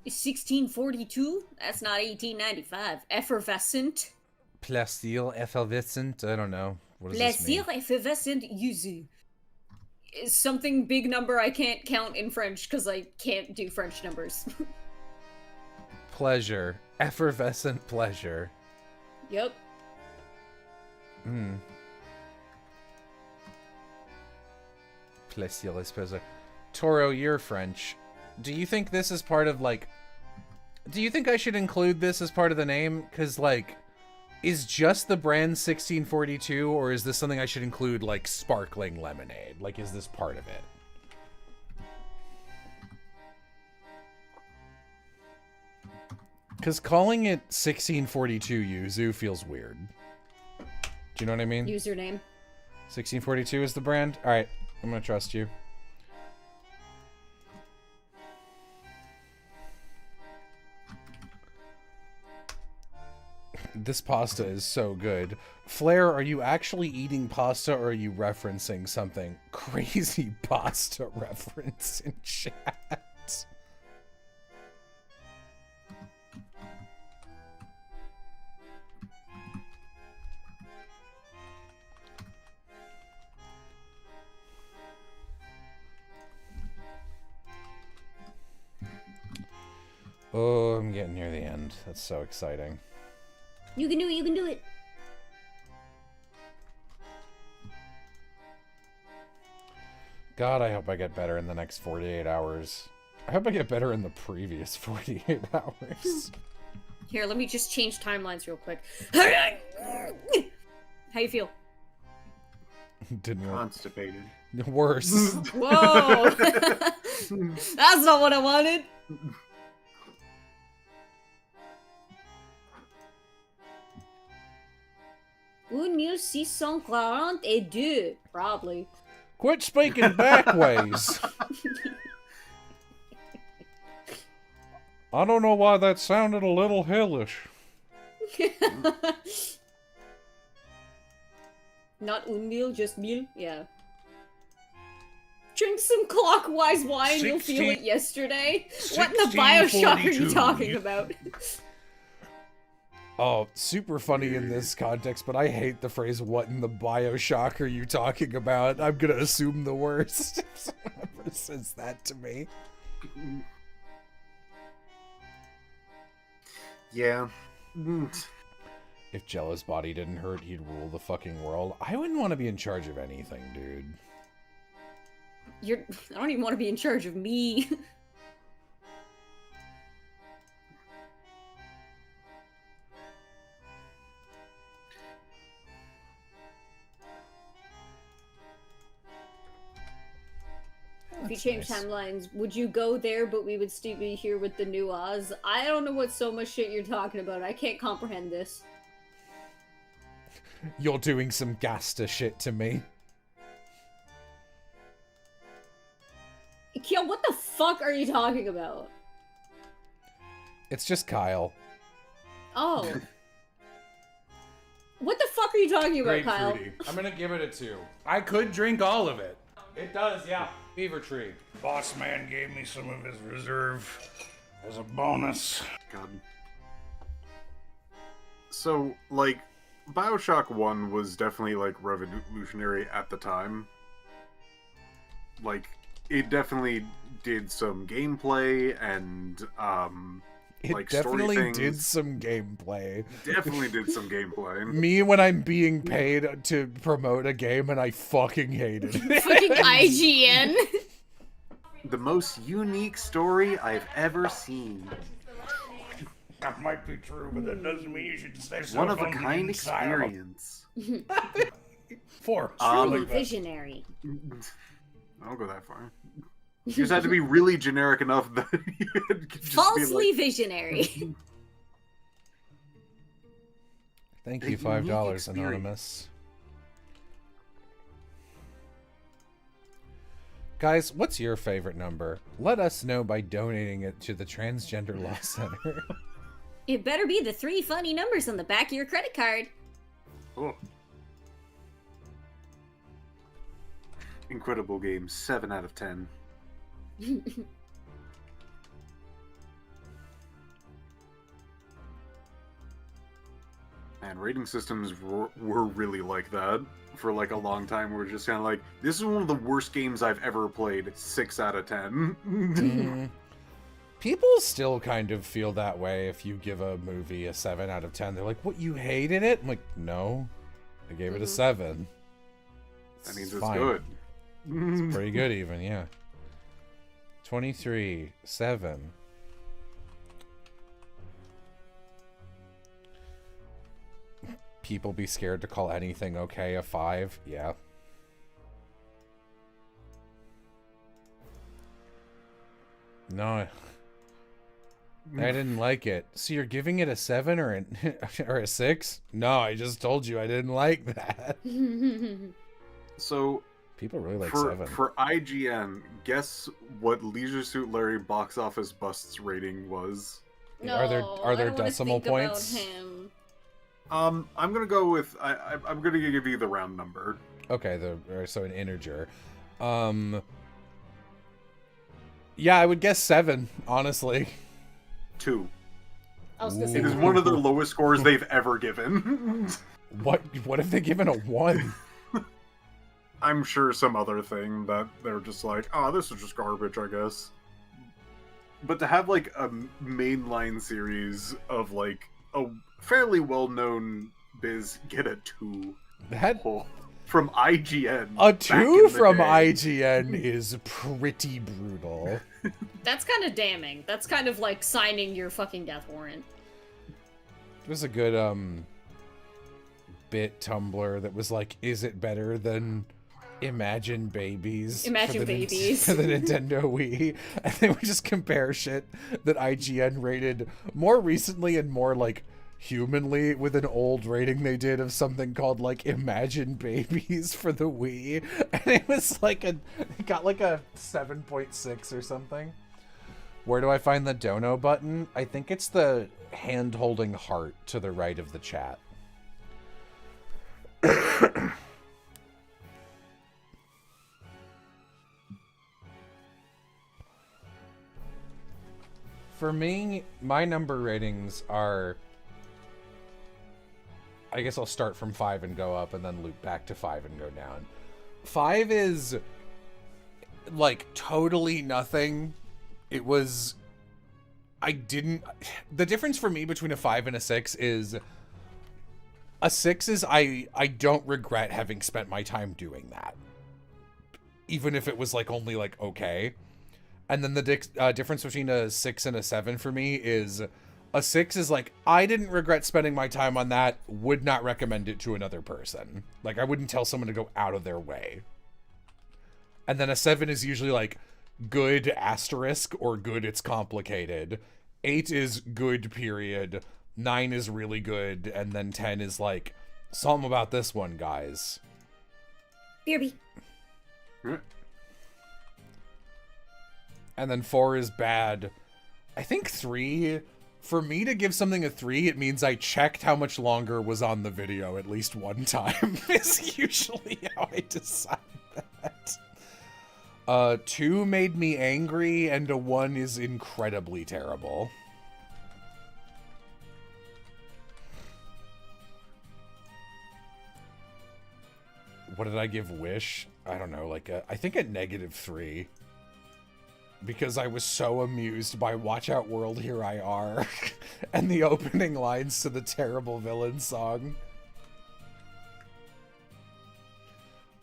It's 1642? That's not 1895. Effervescent. Plaisir effervescent? I don't know. What does this mean? Plaisir effervescent yuzu. Is something big number I can't count in French because I can't do French numbers. Pleasure. Effervescent pleasure. Yep. Hmm. Plaisir espèce. Toro, you're French. Do you think this is part of, like... Do you think I should include this as part of the name? Because, like, is just the brand 1642, or is this something I should include, like, sparkling lemonade? Like, is this part of it? Because calling it 1642 Yuzu feels weird. Do you know what I mean? Username. 1642 is the brand? Alright, I'm gonna trust you. This pasta is so good. Flair, are you actually eating pasta or are you referencing something? Crazy pasta reference in chat. Oh, I'm getting near the end. That's so exciting. You can do it, you can do it. God, I hope I get better in the next 48 hours. I hope I get better in the previous 48 hours. Here, let me just change timelines real quick. How you feel? Didn't work. Constipated. Worse. Whoa! That's not what I wanted. Un mille six cent quarante-deux. Probably. Quit speaking backways. I don't know why that sounded a little hellish. Not un mille, just mille. Yeah. Drink some clockwise wine, you'll feel it yesterday. What in the Bioshock are you 1642. talking about? Oh, super funny in this context, but I hate the phrase, what in the Bioshock are you talking about? I'm gonna assume the worst if someone ever says that to me. Yeah. If Jello's body didn't hurt, he'd rule the fucking world. I wouldn't want to be in charge of anything, dude. I don't even want to be in charge of me. If you change nice. timelines, would you go there, but we would still be here with the new Oz? I don't know what so much shit you're talking about. I can't comprehend this. You're doing some Gaster shit to me. Kiel, what the fuck are you talking about? It's just Kyle. Oh. What the fuck are you talking about, Kyle? Grapefruity. I'm gonna give it a 2. I could drink all of it. It does, yeah. Beaver Tree. Boss man gave me some of his reserve as a bonus. God. So, like, Bioshock 1 was definitely, like, revolutionary at the time. Like, it definitely did some gameplay and, It like, definitely story did things. some gameplay. Definitely did some gameplay. Me when I'm being paid to promote a game and I fucking hated it. Fucking IGN. The most unique story I've ever seen. That might be true, but that doesn't mean you should stay so One of a kind experience. 4. Truly visionary. I don't go that far. You just had to be really generic enough that you could just Falsely be like, visionary. Thank A you, unique $5, experience. Anonymous. Guys, what's your favorite number? Let us know by donating it to the Transgender Law Center. It better be the 3 funny numbers on the back of your credit card. oh. Incredible game, 7 out of 10. And rating systems were really like that for like a long time. We're just kind of like, this is one of the worst games I've ever played. 6 out of 10. People still kind of feel that way if you give a movie a 7 out of 10. They're like, what, you hated it? I'm like, no. I gave it a 7. That means it's fine. good. It's pretty good even, yeah. 23, 7. People be scared to call anything okay a 5? Yeah. No. I didn't like it. So you're giving it a 7 or or a 6? No, I just told you I didn't like that. So, People really like for 7. for IGN, guess what Leisure Suit Larry box office busts rating was? No, Are there I don't wanna decimal think about points? him. I'm gonna go with I'm gonna give you the round number. Okay, so an integer. Yeah, I would guess 7, honestly. 2. I was gonna It say is that. one of the lowest scores they've ever given. What have they given a 1? I'm sure some other thing that they're just like, oh, this is just garbage, I guess. But to have like a mainline series of like a fairly well-known biz get a 2 That from IGN. a back 2 in the from day. IGN is pretty brutal. That's kind of damning. That's kind of like signing your fucking death warrant. There's a good bit Tumblr that was like, is it better than Imagine Babies? Imagine for the Babies. for the Nintendo Wii? And they would just compare shit that IGN rated more recently and more like humanly with an old rating they did of something called like Imagine Babies for the Wii, and it was like it got like a 7.6 or something. Where do I find the dono button? I think it's the hand holding heart to the right of the chat. For me, my number ratings are, I guess I'll start from 5 and go up and then loop back to 5 and go down. 5 is like totally nothing. It was, the difference for me between a 5 and a 6 is A 6 is I don't regret having spent my time doing that. Even if it was like only like okay. And then the difference between a 6 and a 7 for me is a 6 is like, I didn't regret spending my time on that, would not recommend it to another person. Like, I wouldn't tell someone to go out of their way. And then a 7 is usually like, good asterisk or good it's complicated. 8 is good period. 9 is really good. And then 10 is like, something about this one, guys. BRB. And then 4 is bad. I think 3, for me to give something a 3, it means I checked how much longer was on the video at least one time, is usually how I decide that. 2 made me angry, and a 1 is incredibly terrible. What did I give Wish? I don't know, like I think a -3. Because I was so amused by Watch Out World, Here I Are, and the opening lines to the terrible villain song.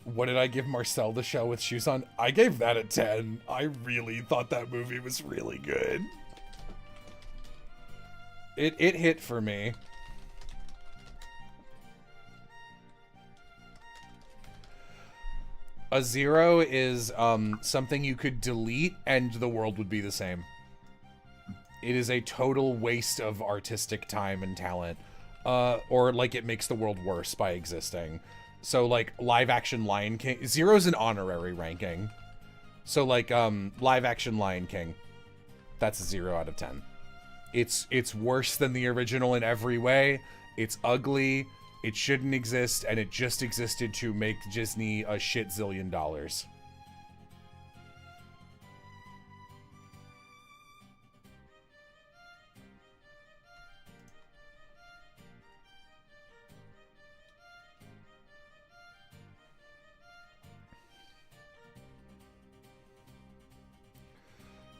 What did I give Marcel the Shell with Shoes On? I gave that a 10. I really thought that movie was really good. It hit for me. A 0 is something you could delete and the world would be the same. It is a total waste of artistic time and talent. Or like it makes the world worse by existing. So like live action Lion King. 0 is an honorary ranking. So like live action Lion King. That's a 0 out of 10. It's worse than the original in every way. It's ugly. It shouldn't exist, and it just existed to make Disney a shit zillion dollars.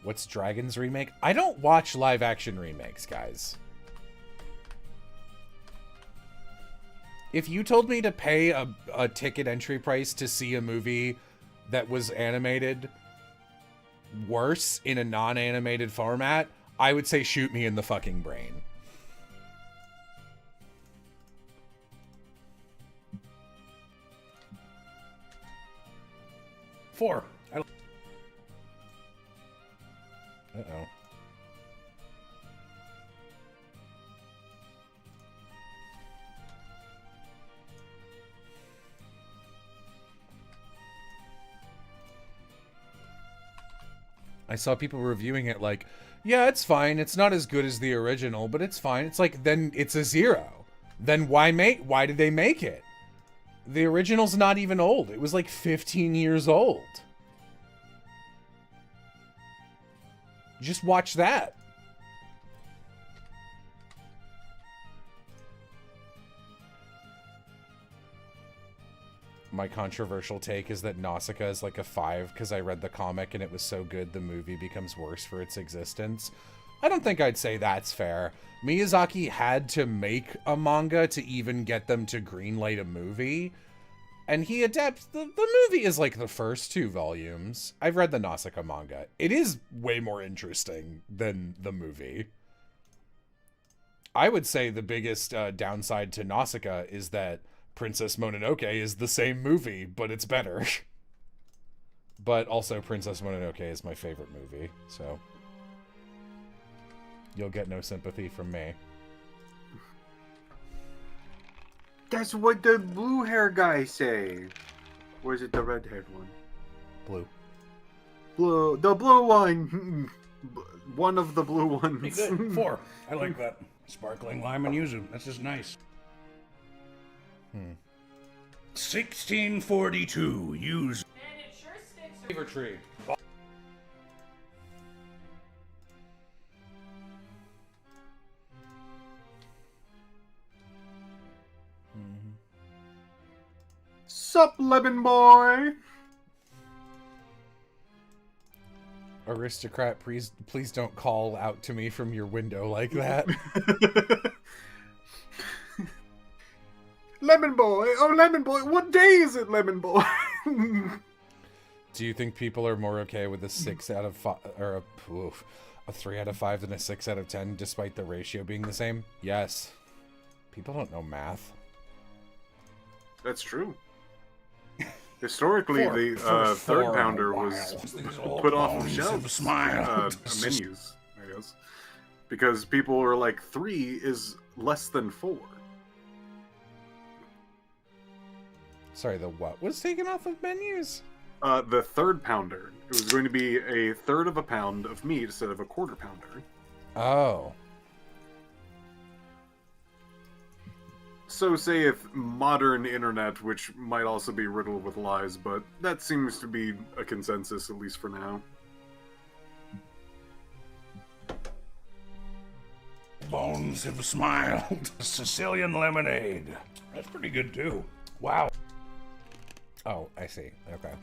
What's Dragon's remake? I don't watch live action remakes, guys. If you told me to pay a ticket entry price to see a movie that was animated worse in a non-animated format, I would say shoot me in the fucking brain. Four. Uh-oh. I saw people reviewing it like, yeah, it's fine. It's not as good as the original, but it's fine. It's like, then it's a 0. Then why did they make it? The original's not even old. It was like 15 years old. Just watch that. My controversial take is that Nausicaa is like a 5 because I read the comic and it was so good the movie becomes worse for its existence. I don't think I'd say that's fair. Miyazaki had to make a manga to even get them to greenlight a movie. And he adapts... The movie is like the first 2 volumes. I've read the Nausicaa manga. It is way more interesting than the movie. I would say the biggest downside to Nausicaa is that Princess Mononoke is the same movie, but it's better. But also Princess Mononoke is my favorite movie, so... You'll get no sympathy from me. That's what the blue hair guy say. Or is it the red haired one? Blue. Blue. The blue one. One of the blue ones. Be good. 4. I like that. Sparkling lime and yuzu. That's just nice. 1642. Use. And it sure sticks. Fever tree. Sup, lemon boy? Aristocrat, please don't call out to me from your window like that. Lemon Boy! Oh, Lemon Boy! What day is it, Lemon Boy? Do you think people are more okay with a 6 out of 5 or a 3 out of 5 than a 6 out of 10, despite the ratio being the same? Yes. People don't know math. That's true. Historically, the third pounder was put off of shelves, menus, I guess, because people were like, 3 is less than 4. Sorry, the what was taken off of menus? The third pounder. It was going to be a third of a pound of meat instead of a quarter pounder. Oh. So say if modern internet, which might also be riddled with lies, but that seems to be a consensus, at least for now. Bones have smiled. Sicilian lemonade. That's pretty good too. Wow. Oh, I see. Okay.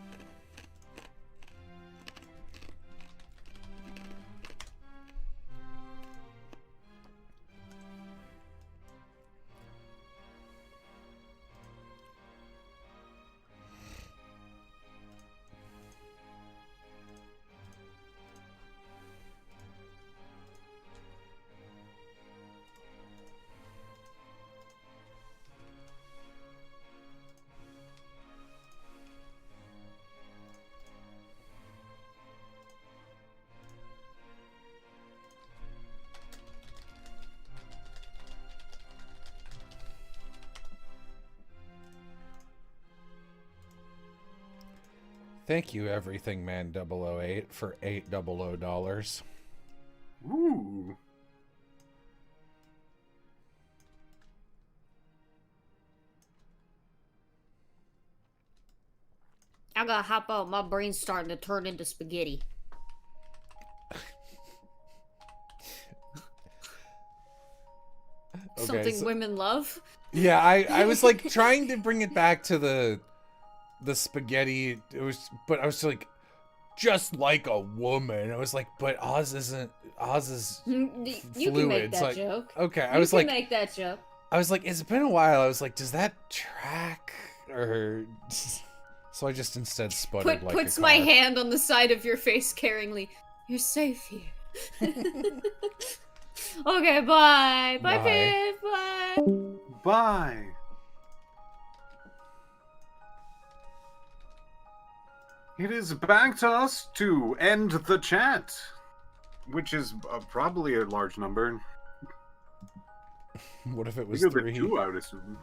Thank you, Everything Man 008, for $800. Ooh. I gotta hop out. My brain's starting to turn into spaghetti. Okay, Something women love. Yeah, I was like trying to bring it back to the spaghetti. It was, but I was like, just like a woman. I was like, but Oz isn't. Oz is You fluid. can make It's that like, joke. okay, I You was can like, make that joke. I was like, it's been a while. I was like, does that track or? So I just instead sputtered like Puts a my car. hand on the side of your face caringly. You're safe here. Okay, bye. Bye, Bye. Piff. Bye. Bye. It is back to us to end the chat, which is probably a large number. What if it was Bigger 3? than 2, I would assume.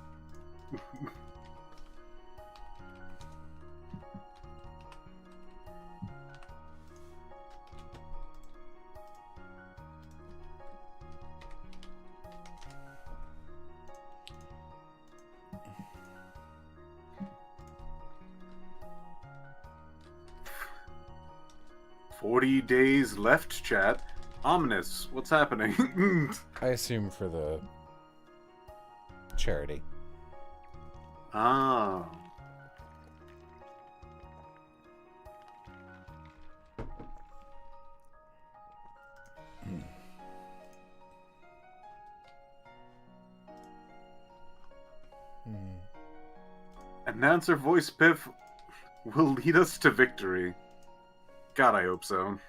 40 days left, chat. Ominous. What's happening? I assume for the charity. Ah. Announcer voice Piff will lead us to victory. God, I hope so.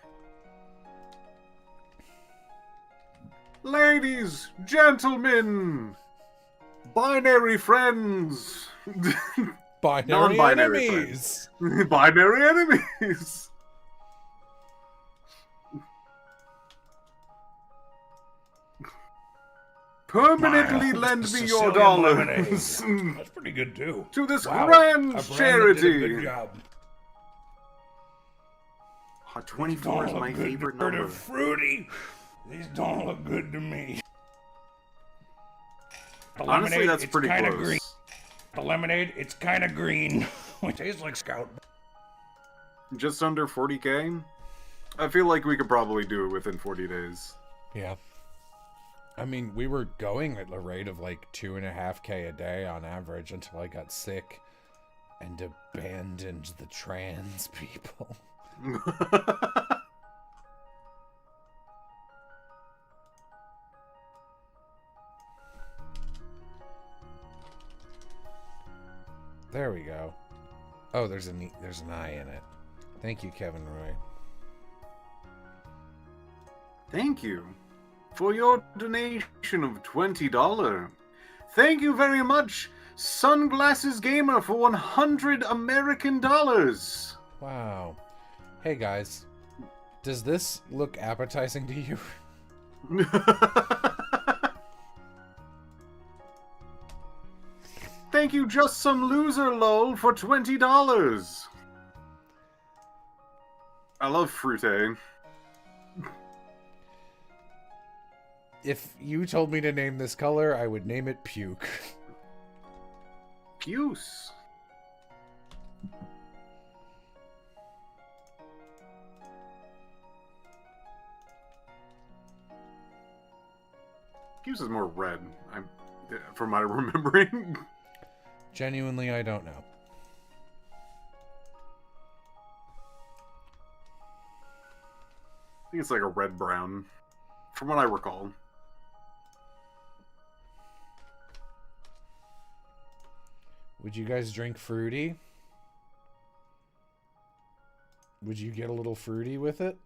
Ladies, gentlemen, binary friends, Binary non-binary enemies. friends. Binary enemies. Permanently Mild lend me Sicilian your lemonade. dollars That's pretty good too. to this Wow, grand a brand that did a charity. good job. Hot 24 is Don't my look good. favorite They're number. fruity. These don't look good to me. The Honestly, lemonade, that's it's pretty kinda close. green. The lemonade, it's kind of green. It tastes like Scout. Just under 40k? I feel like we could probably do it within 40 days. Yeah. I mean, we were going at a rate of like 2.5k a day on average until I got sick and abandoned the trans people. There we go. Oh, there's an I in it. Thank you, Kevin Roy. Thank you for your donation of $20. Thank you very much, Sunglasses Gamer, for 100 American dollars. Wow. Hey guys, does this look appetizing to you? Thank you, Just Some Loser Lol, for $20. I love fruite. If you told me to name this color, I would name it puke. Puce. Puce is more red, from my remembering. Genuinely, I don't know. I think it's like a red-brown, from what I recall. Would you guys drink fruity? Would you get a little fruity with it?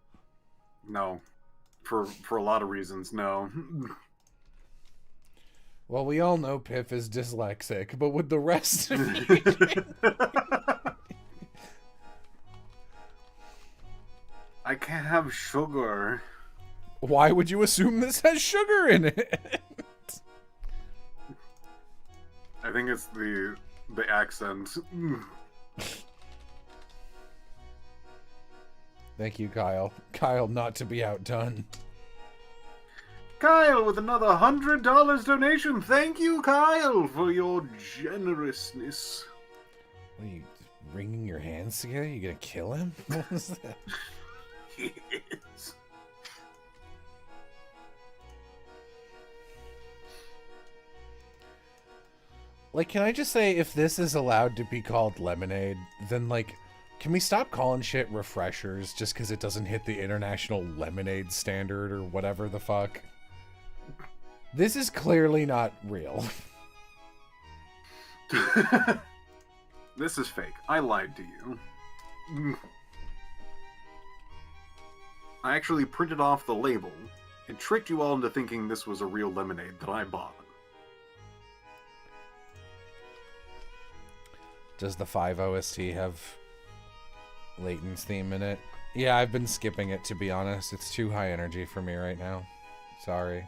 No. For a lot of reasons, no. Well, we all know Piff is dyslexic, but would the rest of you... I can't have sugar. Why would you assume this has sugar in it? I think it's the accent. Thank you, Kyle. Kyle, not to be outdone. Kyle with another $100 donation. Thank you, Kyle, for your generousness. What are you, wringing your hands together? You gonna kill him? What was that? Yes. Like, can I just say, if this is allowed to be called lemonade, then, like, can we stop calling shit refreshers just because it doesn't hit the international lemonade standard or whatever the fuck? This is clearly not real. This is fake. I lied to you. I actually printed off the label and tricked you all into thinking this was a real lemonade that I bought. Does the 5 OST have Layton's theme in it? Yeah, I've been skipping it, to be honest. It's too high energy for me right now. Sorry.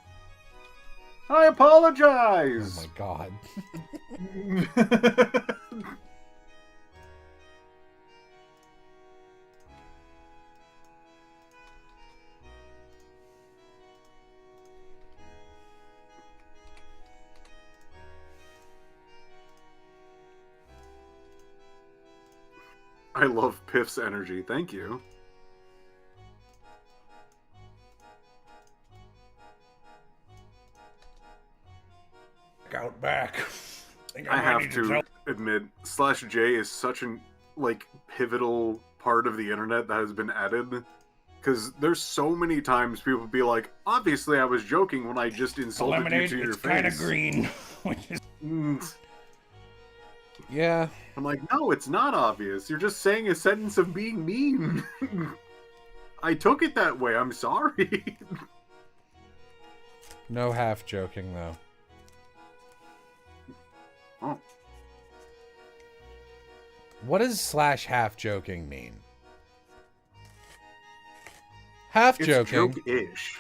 I apologize! Oh my god. I love Piff's energy. Thank you. Out back. I have to admit, /J is such an pivotal part of the internet that has been added. Because there's so many times people be like, obviously I was joking when I just insulted lemonade, you to your it's kind of face. green. Which is... Yeah. I'm like, no, it's not obvious. You're just saying a sentence of being mean. I took it that way. I'm sorry. No half joking, though. Oh. What does /half joking mean? Half It's joking. joke-ish.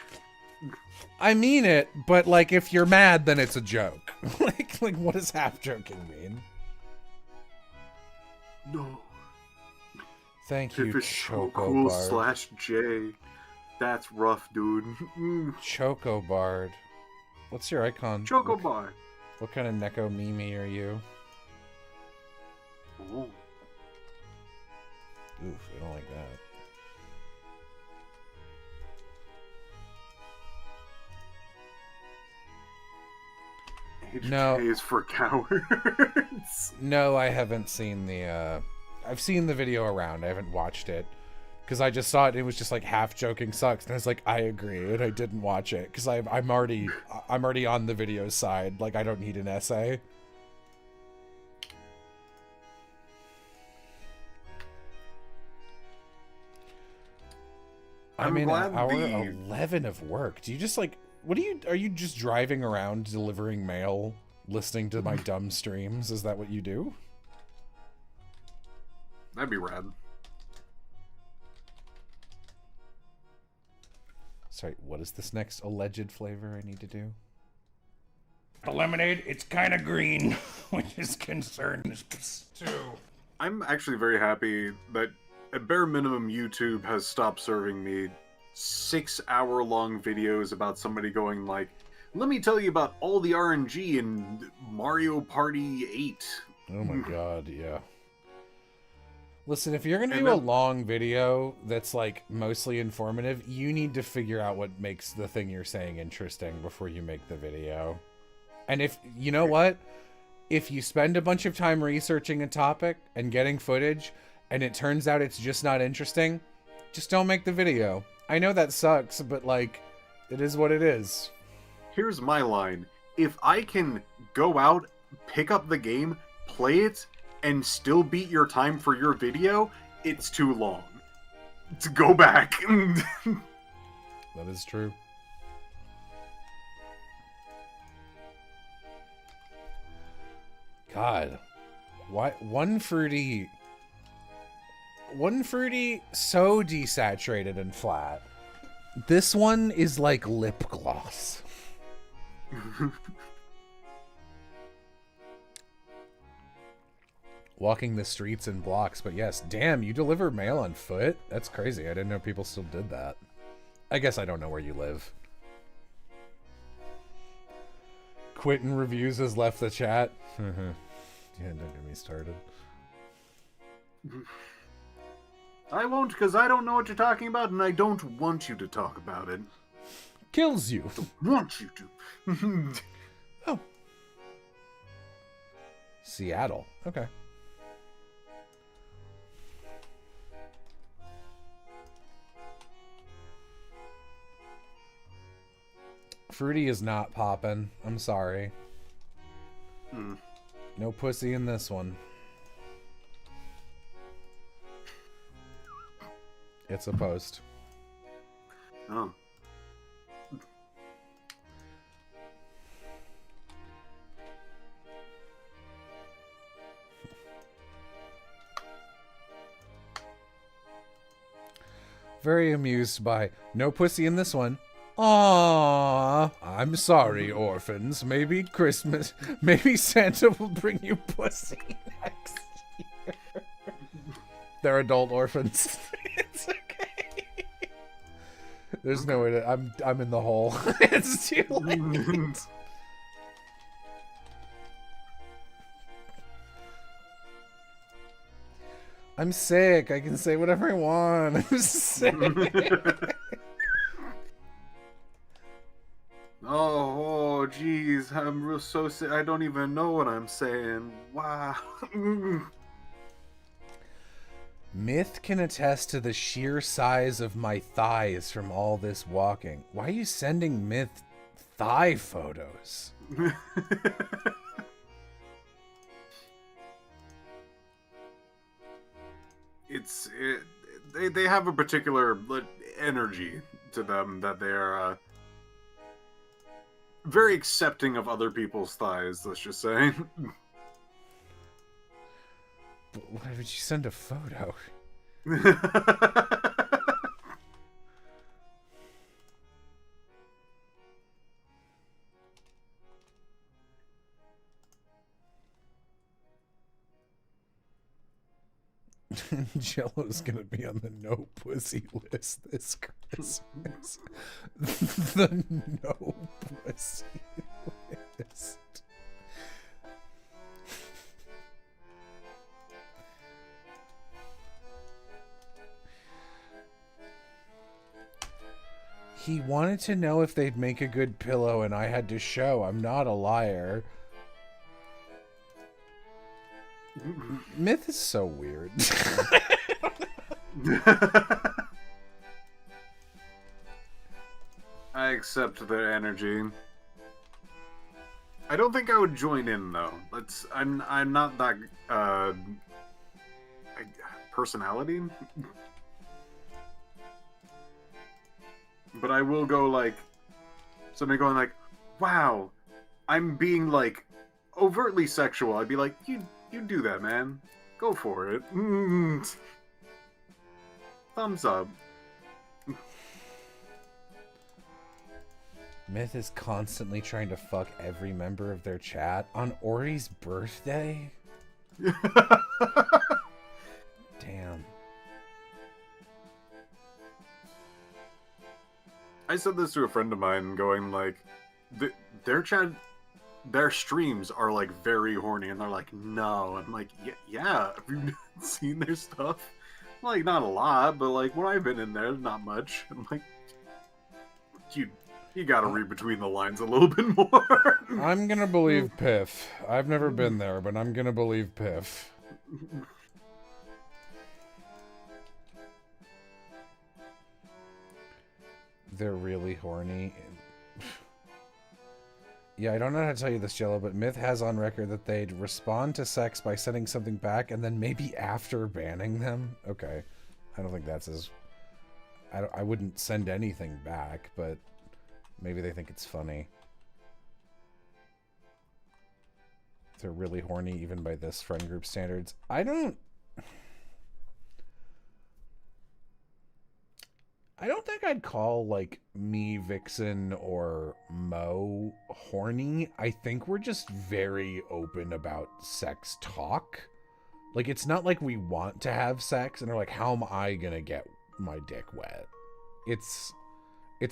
I mean it, but like if you're mad, then it's a joke. like what does half joking mean? No. Thank you, If it's so Choco cool Bard. /J. That's rough, dude. Choco Bard. What's your icon? Choco What, Bar. what kind of Neko Mimi are you? Oh. Oof, I don't like that. No. HJ is for cowards. No, I haven't seen the, I've seen the video around. I haven't watched it. Because I just saw it and it was just like half joking sucks. And I was like, I agree. And I didn't watch it. Because I'm already on the video side. Like, I don't need an essay. I'm in glad hour the 11 of work. Do you just like, are you just driving around delivering mail, listening to my dumb streams? Is that what you do? that'd be rad. Sorry, what is this next alleged flavor I need to do? The lemonade, it's kind of green, which is concerns too. I'm actually very happy that at bare minimum YouTube has stopped serving me 6-hour-long videos about somebody going like, let me tell you about all the RNG in Mario Party 8. Oh my god, yeah. Listen, if you're gonna And do a then- long video that's like mostly informative, you need to figure out what makes the thing you're saying interesting before you make the video. And if, you know what? If you spend a bunch of time researching a topic and getting footage, and it turns out it's just not interesting, just don't make the video. I know that sucks, but like, it is what it is. Here's my line. If I can go out, pick up the game, play it, and still beat your time for your video, it's too long. To go back. That is true. God. Why one fruity so desaturated and flat. This one is like lip gloss. Walking the streets and blocks, but yes, damn, you deliver mail on foot? That's crazy. I didn't know people still did that. I guess I don't know where you live. Quentin Reviews has left the chat. Yeah, don't get me started. I won't, because I don't know what you're talking about, and I don't want you to talk about it. Kills you. Want you to. Oh. Seattle. Okay. Fruity is not poppin'. I'm sorry. No pussy in this one. It's a post. Oh. Very amused by no pussy in this one. Aww, I'm sorry, orphans. Maybe Santa will bring you pussy next year. They're adult orphans. It's okay. There's no way to. I'm in the hole. It's too late. I'm sick. I can say whatever I want. I'm sick. Oh, jeez, I'm real so sick. I don't even know what I'm saying. Wow. Myth can attest to the sheer size of my thighs from all this walking. Why are you sending Myth thigh photos? They have a particular energy to them that they're very accepting of other people's thighs, let's just say. But why would you send a photo? Jello's gonna be on the no pussy list this Christmas. The no pussy list. He wanted to know if they'd make a good pillow, and I had to show I'm not a liar. Myth is so weird. I accept their energy. I don't think I would join in though. I'm not that personality. but I will go like somebody going like, "Wow, I'm being like overtly sexual." I'd be like, "You do that, man. Go for it." Thumbs up. Myth is constantly trying to fuck every member of their chat on Ori's birthday? Damn. I said this to a friend of mine, going like, their chat, their streams are like very horny, and they're like, "No." I'm like, yeah. Have you seen their stuff? Like, not a lot, but like when I've been in there, not much. I'm like, you gotta read between the lines a little bit more. I'm gonna believe Piff. I've never been there, but I'm gonna believe Piff. They're really horny. Yeah, I don't know how to tell you this, Jello, but Myth has on record that they'd respond to sex by sending something back and then maybe after banning them. Okay. I don't think that's as... I wouldn't send anything back, but maybe they think it's funny. They're really horny even by this friend group standards. I don't think I'd call, like, me, Vixen, or Mo horny. I think we're just very open about sex talk. Like, it's not like we want to have sex and are like, how am I gonna get my dick wet? It's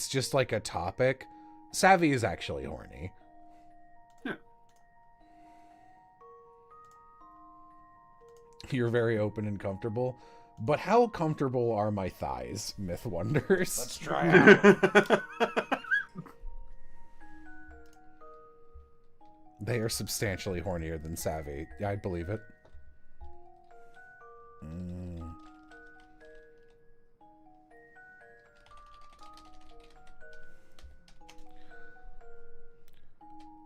just like a topic. Savvy is actually horny. Yeah. You're very open and comfortable. But how comfortable are my thighs, Myth wonders. Let's try it. They are substantially hornier than Savvy. Yeah, I'd believe it.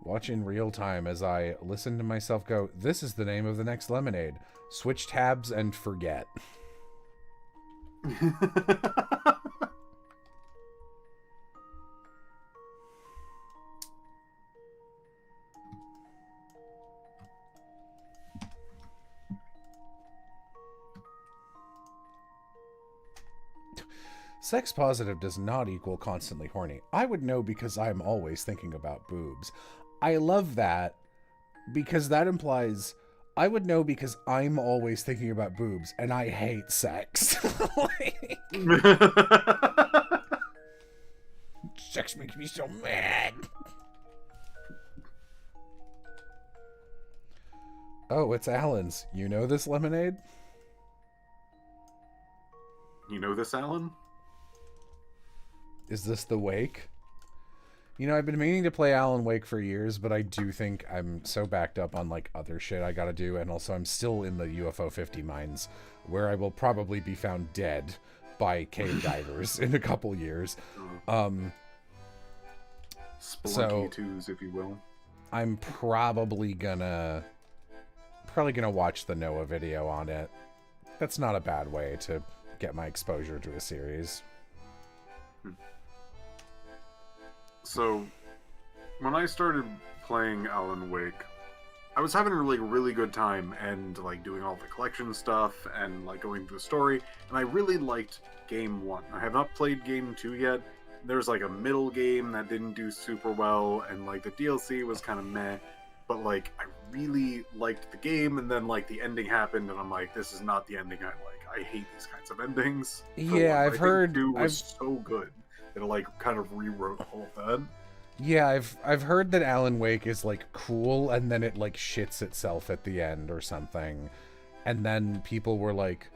Watch in real time as I listen to myself go, this is the name of the next lemonade. Switch tabs and forget. Sex positive does not equal constantly horny. I would know because I'm always thinking about boobs. I love that because that implies I would know because I'm always thinking about boobs and I hate sex. Like, sex makes me so mad. Oh, it's Alan's. You know this lemonade? You know this, Alan? Is this the Wake? You know, I've been meaning to play Alan Wake for years, but I do think I'm so backed up on, like, other shit I gotta do, and also I'm still in the UFO 50 mines, where I will probably be found dead by cave divers in a couple years. Spelunky So- twos, if you will. I'm probably gonna watch the Noah video on it. That's not a bad way to get my exposure to a series. So, when I started playing Alan Wake, I was having a really good time and like doing all the collection stuff and like going through the story, and I really liked Game 1. I have not played Game 2 yet. There's like a middle game that didn't do super well, and like the DLC was kind of meh, but like I really liked the game, and then like the ending happened, and I'm like, this is not the ending I like. I hate these kinds of endings. For Yeah, one. I've I heard- think 2 was so good. It like kind of rewrote all of that. Yeah, I've heard that Alan Wake is like cool and then it like shits itself at the end or something. And then people were like,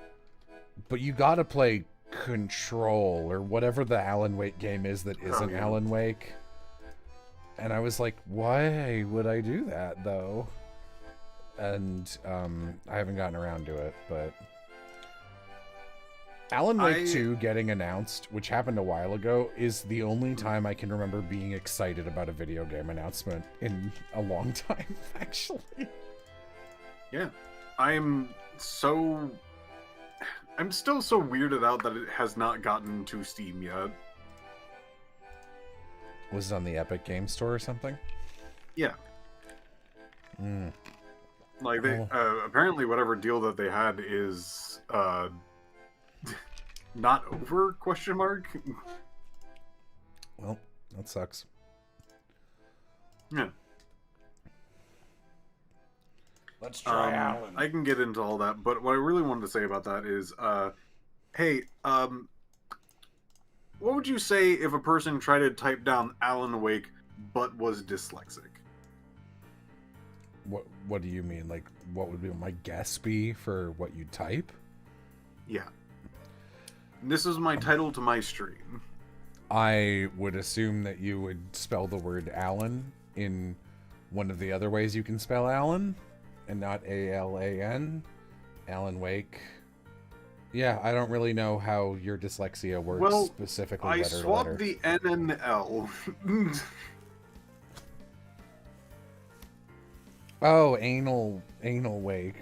but you gotta play Control or whatever the Alan Wake game is that isn't yeah. Alan Wake. And I was like, why would I do that though? And I haven't gotten around to it, but Alan Wake 2 getting announced, which happened a while ago, is the only time I can remember being excited about a video game announcement in a long time, actually. Yeah. I'm still so weirded out that it has not gotten to Steam yet. Was it on the Epic Game Store or something? Yeah. Mm. Like they apparently whatever deal that they had is not over question mark. Well, that sucks. Yeah. Let's try Alan. I can get into all that, but what I really wanted to say about that is hey, what would you say if a person tried to type down Alan Wake but was dyslexic? What do you mean? Like, what would be my guess be for what you type? Yeah. This is my title to my stream. I would assume that you would spell the word Alan in one of the other ways you can spell Alan, and not A-L-A-N. Alan Wake. Yeah, I don't really know how your dyslexia works specifically I letter to swapped letter. the N and the L. Oh, anal wake.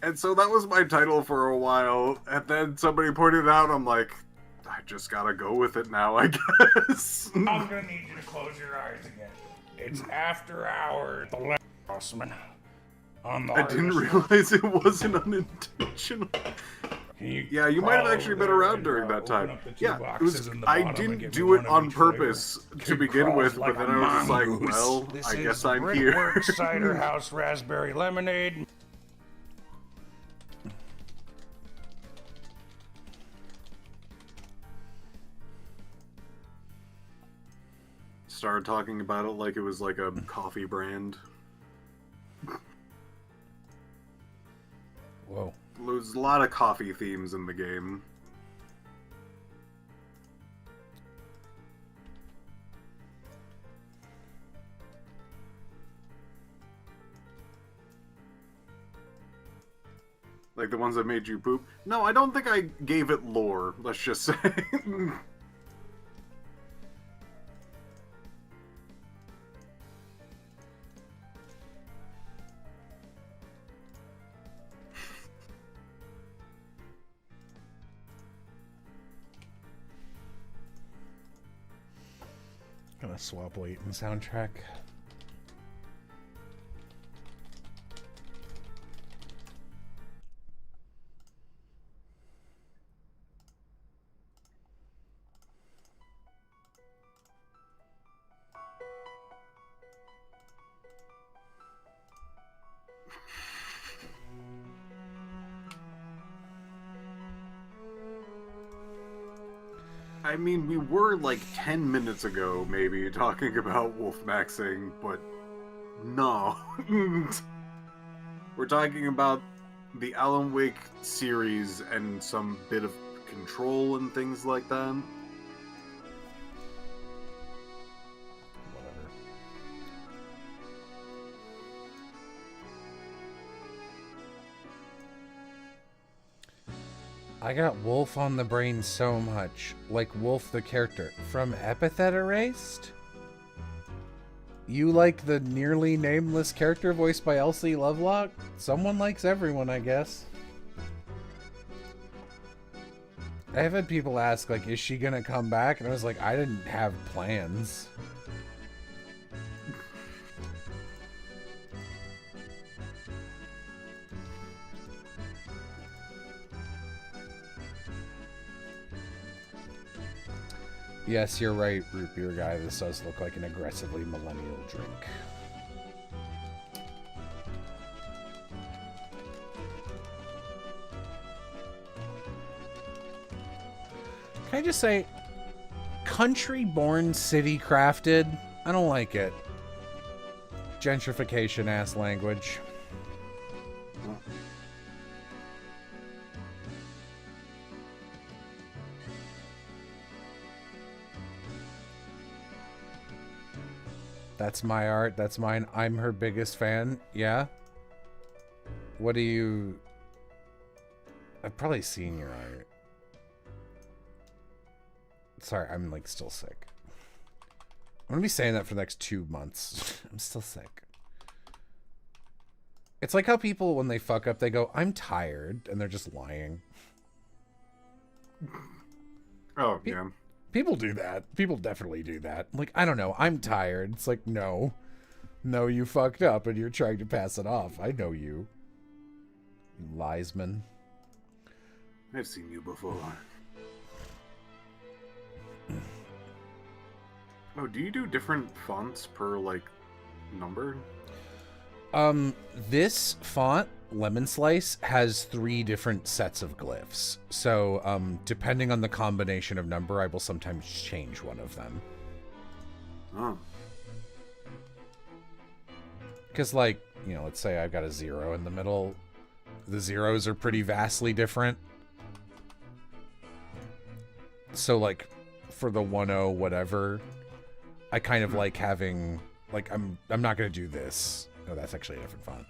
And so that was my title for a while, and then somebody pointed it out, I'm like, I just gotta go with it now, I guess. I'm gonna need you to close your eyes again. It's after hours, the Rossman. On the I didn't harvest. realize it wasn't unintentional. Yeah, you might have actually been around during that time. Yeah, it was. I didn't do it on purpose to begin with, but then I was just like, well, I guess I'm here. Brickwork Cider House Raspberry Lemonade. Started talking about it like it was like a coffee brand. Whoa. There's a lot of coffee themes in the game. Like the ones that made you poop? No, I don't think I gave it lore, let's just say. Gonna swap weight and soundtrack. I mean, we were like 10 minutes ago, maybe, talking about wolf maxing, but no. We're talking about the Alan Wake series and some bit of control and things like that. Whatever. I got Wolf on the brain so much. Like Wolf the character. From Epithet Erased? You like the nearly nameless character voiced by Elsie Lovelock? Someone likes everyone, I guess. I have had people ask, like, is she gonna come back? And I was like, I didn't have plans. Yes, you're right, root beer guy. This does look like an aggressively millennial drink. Can I just say, country-born, city-crafted? I don't like it. Gentrification-ass language. That's my art. That's mine. I'm her biggest fan. Yeah? What do you... I've probably seen your art. Sorry, I'm, like, still sick. I'm gonna be saying that for the next 2 months. I'm still sick. It's like how people, when they fuck up, they go, I'm tired, and they're just lying. Oh, yeah. People do that. People definitely do that. Like, I don't know, I'm tired. It's like, no. No, you fucked up, and you're trying to pass it off. I know you. You liesman. I've seen you before. Oh, do you do different fonts per, like, number? This font, Lemon Slice, has 3 different sets of glyphs. So, depending on the combination of number, I will sometimes change one of them. Oh. Because, like, you know, let's say I've got a 0 in the middle. The zeros are pretty vastly different. So, like, for the 1-0 whatever, I kind of like having, like, I'm not going to do this. No, that's actually a different font.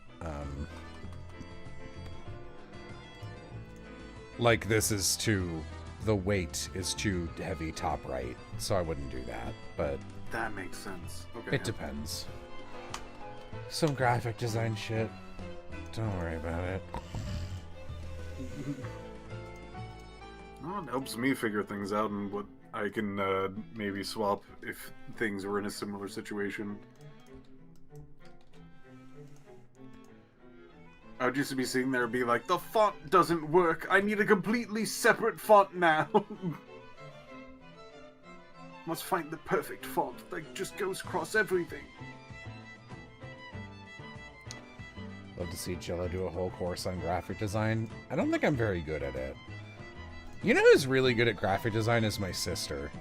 Like, this is too, the weight is too heavy top right, so I wouldn't do that, but That makes sense. Okay. it depends. Some graphic design shit. Don't worry about it. Well, it helps me figure things out and what I can maybe swap if things were in a similar situation. I would used to be sitting there and be like, the font doesn't work. I need a completely separate font now. Must find the perfect font that just goes across everything. Love to see Jello do a whole course on graphic design. I don't think I'm very good at it. You know who's really good at graphic design is my sister.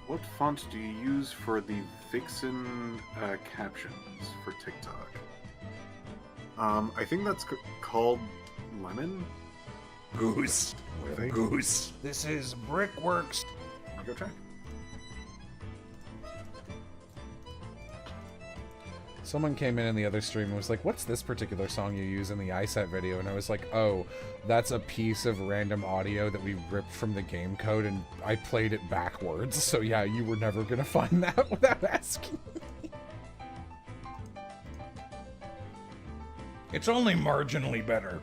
What font do you use for the Vixen captions for TikTok? I think that's called Lemon. Goose. I think. Goose. This is Brickworks. I'll go check. Someone came in the other stream and was like, what's this particular song you use in the iSet video? And I was like, oh, that's a piece of random audio that we ripped from the game code and I played it backwards. So yeah, you were never going to find that without asking me. It's only marginally better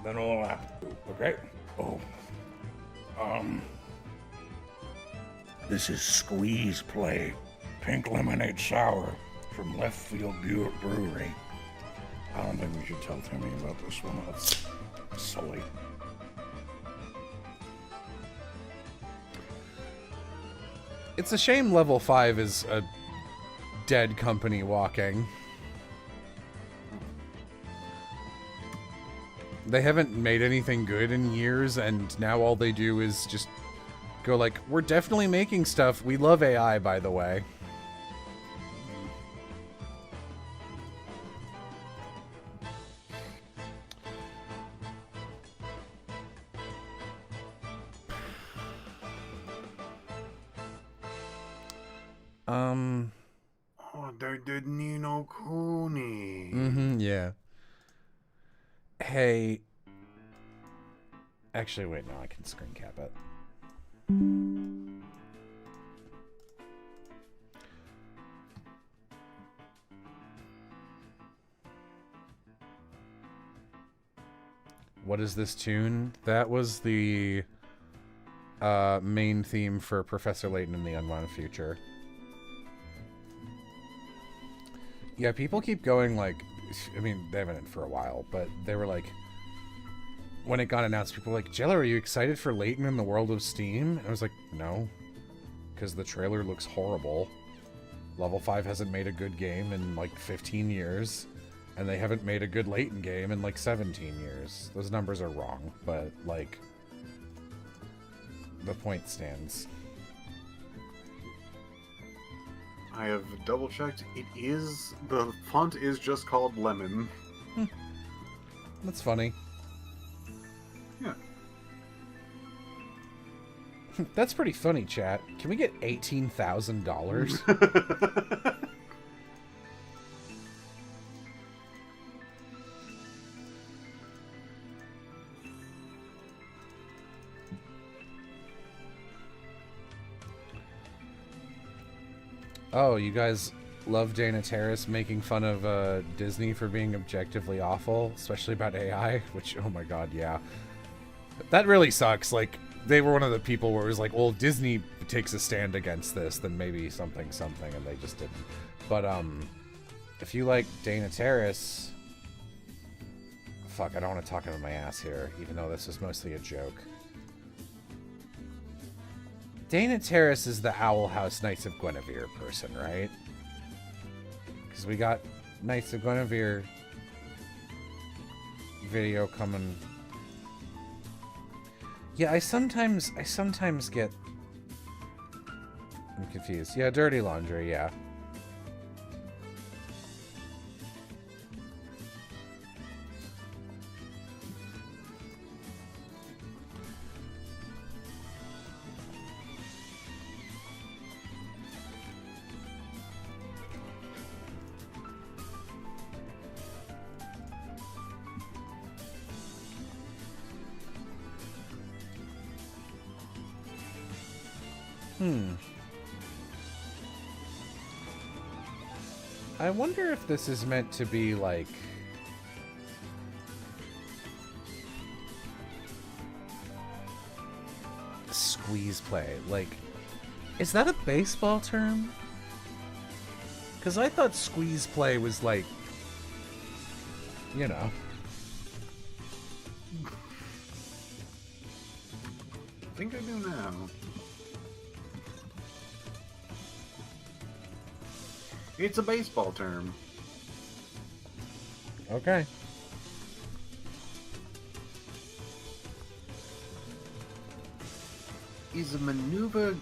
than all that. Okay? Oh. This is Squeeze Play. Pink Lemonade Sour from Left Field Brewery. I don't think we should tell Timmy about this one. That's silly. It's a shame level 5 is a dead company walking. They haven't made anything good in years, and now all they do is just go like, we're definitely making stuff. We love AI, by the way. Oh, they did Nino Cooney. Yeah. Hey. Actually, wait, no, I can screen cap it. What is this tune? That was the main theme for Professor Layton in the Unwanted Future. Yeah, people keep going like, I mean, they haven't for a while, but they were like, when it got announced, people were like, Jello, are you excited for Layton in the World of Steam? And I was like, no, because the trailer looks horrible. Level 5 hasn't made a good game in like 15 years, and they haven't made a good Layton game in like 17 years. Those numbers are wrong, but like, the point stands. I have double checked. The font is just called Lemon. That's funny. Yeah. That's pretty funny, chat. Can we get $18,000? Oh, you guys love Dana Terrace making fun of Disney for being objectively awful, especially about AI, which, oh my god, yeah. That really sucks. Like, they were one of the people where it was like, well, if Disney takes a stand against this, then maybe something, and they just didn't. But, if you like Dana Terrace... Fuck, I don't want to talk out of my ass here, even though this is mostly a joke. Dana Terrace is the Owl House Knights of Guinevere person, right? Because we got Knights of Guinevere video coming. Yeah, I sometimes get... I'm confused. Yeah, Dirty Laundry, yeah. I wonder if this is meant to be like... squeeze play. Like, is that a baseball term? Because I thought squeeze play was like, you know... I think I do now. It's a baseball term. Okay. Is a maneuver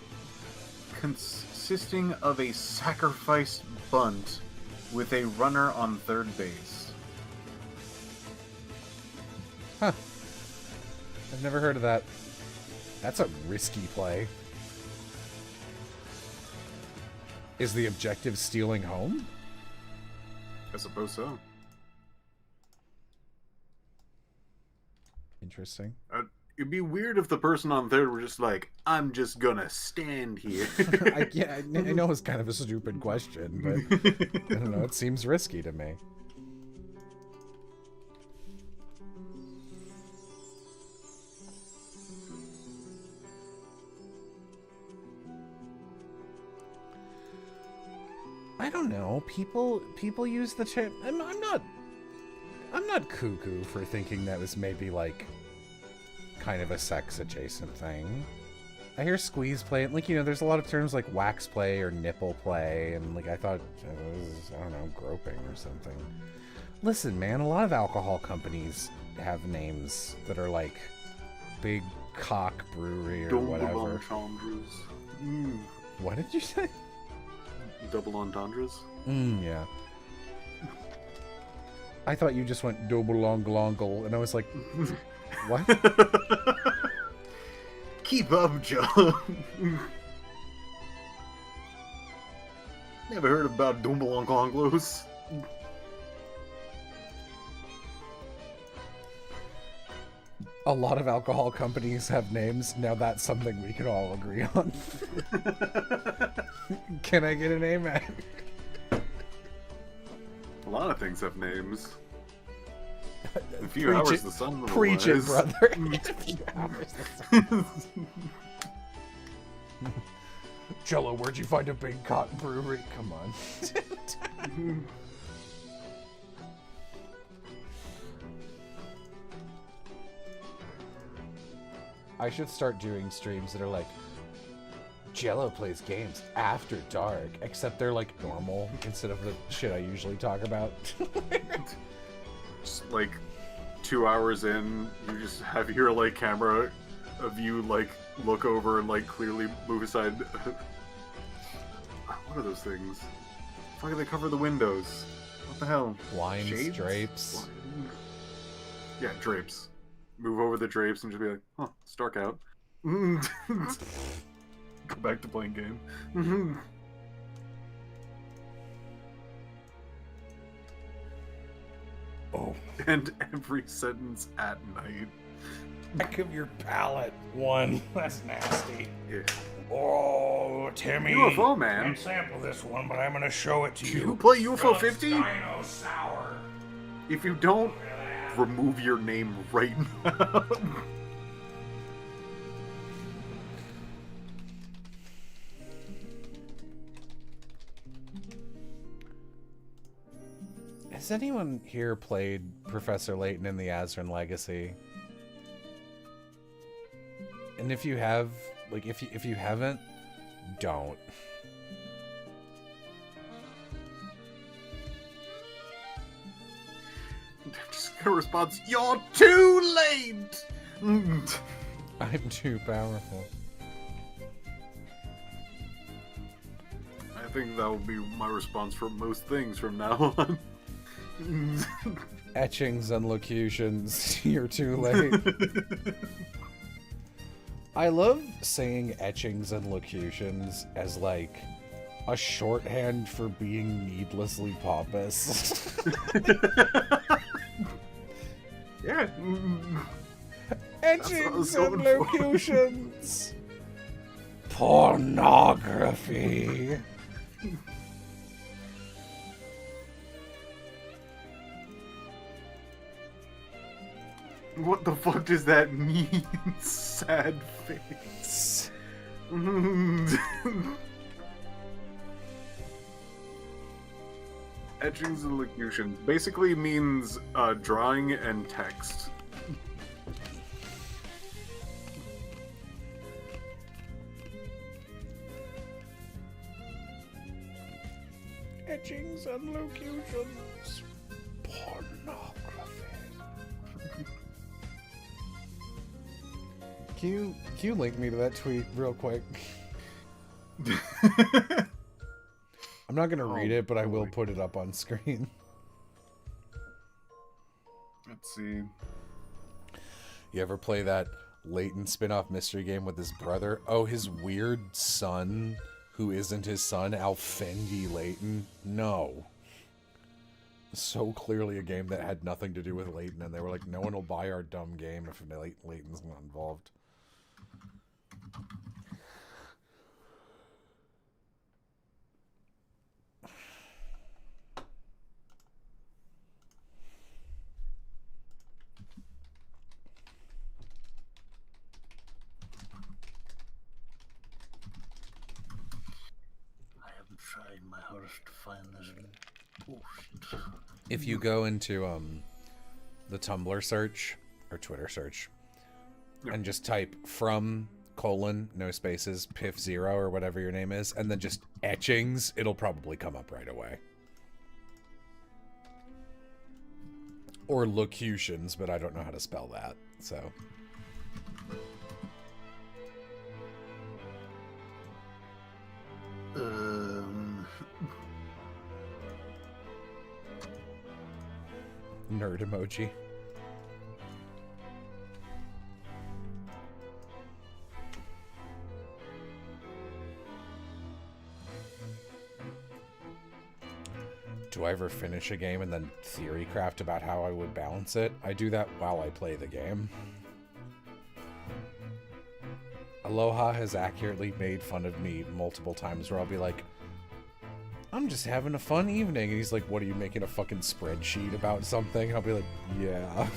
consisting of a sacrificed bunt with a runner on third base. Huh. I've never heard of that. That's a risky play. Is the objective stealing home? I suppose so. Interesting. It'd be weird if the person on third were just like, I'm just gonna stand here. I know it's kind of a stupid question, but I don't know, it seems risky to me. I don't know. People use the term. I'm not cuckoo for thinking that was maybe like kind of a sex adjacent thing. I hear squeeze play, like, you know, there's a lot of terms like wax play or nipple play, and like I thought it was, I don't know, groping or something. Listen, man, a lot of alcohol companies have names that are like Big Cock Brewery or whatever. What did you say? Double entendres? Yeah. I thought you just went double longle, and I was like, what? Keep up, Joe. Never heard about double entendres. A lot of alcohol companies have names. Now that's something we can all agree on. Can I get an amen? A lot of things have names. In a few hours, the sun will Preach it, rise. brother. Jello, where'd you find a Big Cotton Brewery? Come on. I should start doing streams that are like, Jello plays games after dark, except they're like normal instead of the shit I usually talk about. Just like 2 hours in, you just have your like camera of you like look over and like clearly move aside. What are those things? Why do they cover the windows? What the hell? Blinds, Shades? drapes. Yeah, drapes. Move over the drapes and just be like, huh, it's dark out. Go back to playing game. Oh, And every sentence at night. back of your palate. One. That's nasty. Yeah. Oh, Timmy. UFO man. Can't sample this one, but I'm gonna show it to you. You play UFO 50? Dino Sour. If you don't, remove your name right now. Has anyone here played Professor Layton in the Azran Legacy? And if you have, like, if you haven't, don't. Just get a response. You're too late. I'm too powerful. I think that will be my response for most things from now on. Etchings and locutions. You're too late. I love saying etchings and locutions as, like, a shorthand for being needlessly pompous. Yeah. Etchings and going for. locutions. Pornography. What the fuck does that mean? Sad face. Etchings and locutions basically means drawing and text. Etchings and locutions. Pornography. Can you link me to that tweet real quick? I'm not gonna read it, but I will put it up on screen. Let's see. You ever play that Layton spin-off mystery game with his brother? Oh, his weird son, who isn't his son, Alfendi Layton? No. So clearly a game that had nothing to do with Layton, and they were like, no one will buy our dumb game if Layton's not involved. I haven't tried my hardest to find this post. If you go into the Tumblr search or Twitter search and just type from : no spaces piff0 or whatever your name is, and then just etchings, it'll probably come up right away. Or locutions, but I don't know how to spell that, so. Nerd emoji. Do I ever finish a game and then theory craft about how I would balance it? I do that while I play the game. Aloha has accurately made fun of me multiple times where I'll be like, I'm just having a fun evening. And he's like, what, are you making a fucking spreadsheet about something? And I'll be like, yeah.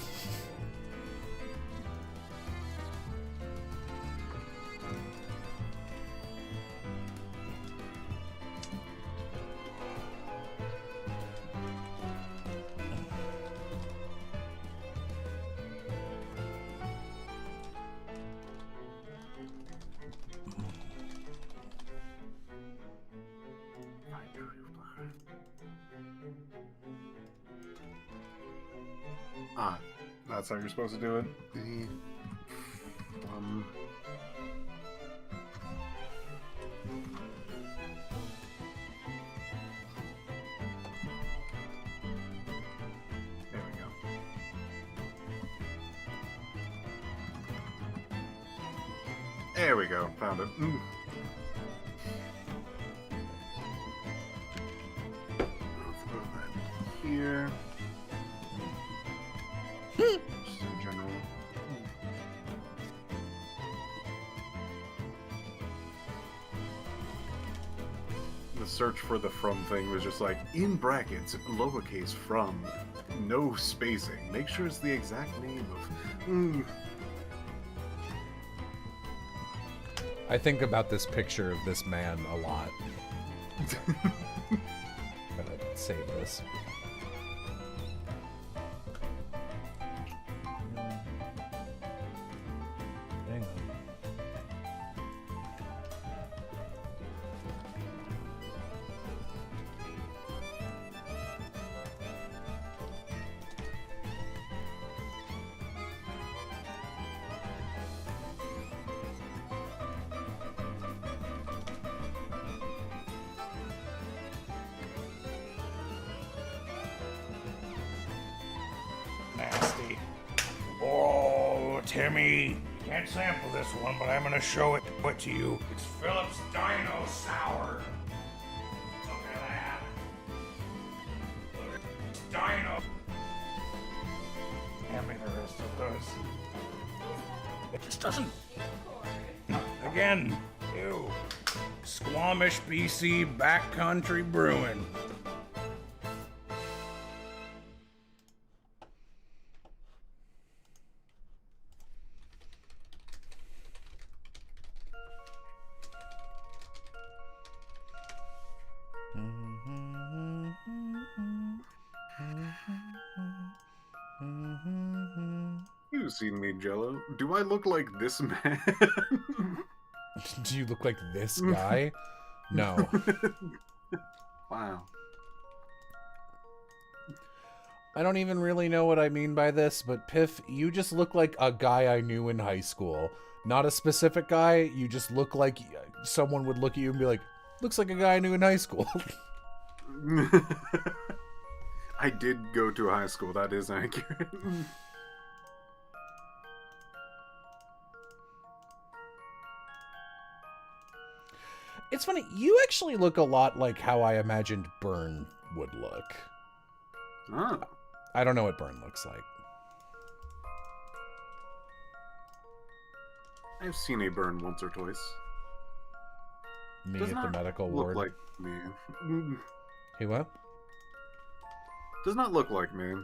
Ah, that's how you're supposed to do it. There we go. There we go. Found it. Let's put that here. Just in general. the search for the from thing was just like, in brackets, lowercase from, no spacing. Make sure it's the exact name of... I think about this picture of this man a lot. Gotta save this. Hang on. Nasty. Oh, Timmy. You can't sample this one, but I'm gonna show it to you. It's Philip's Dino Sour. Look at that. Look at this Dino. Hand me the rest of those. It just doesn't. Again, ew. Squamish, BC, backcountry brewing. You've seen me, Jello. Do I look like this man? Do you look like this guy? No. Wow. I don't even really know what I mean by this, but Piff, you just look like a guy I knew in high school. Not a specific guy, you just look like someone would look at you and be like, looks like a guy I knew in high school. I did go to high school, that is accurate. It's funny, you actually look a lot like how I imagined Burn would look. Ah. I don't know what Burn looks like. I've seen a burn once or twice. Me Does at the not medical look ward. like me. Hey, what? Does not look like me.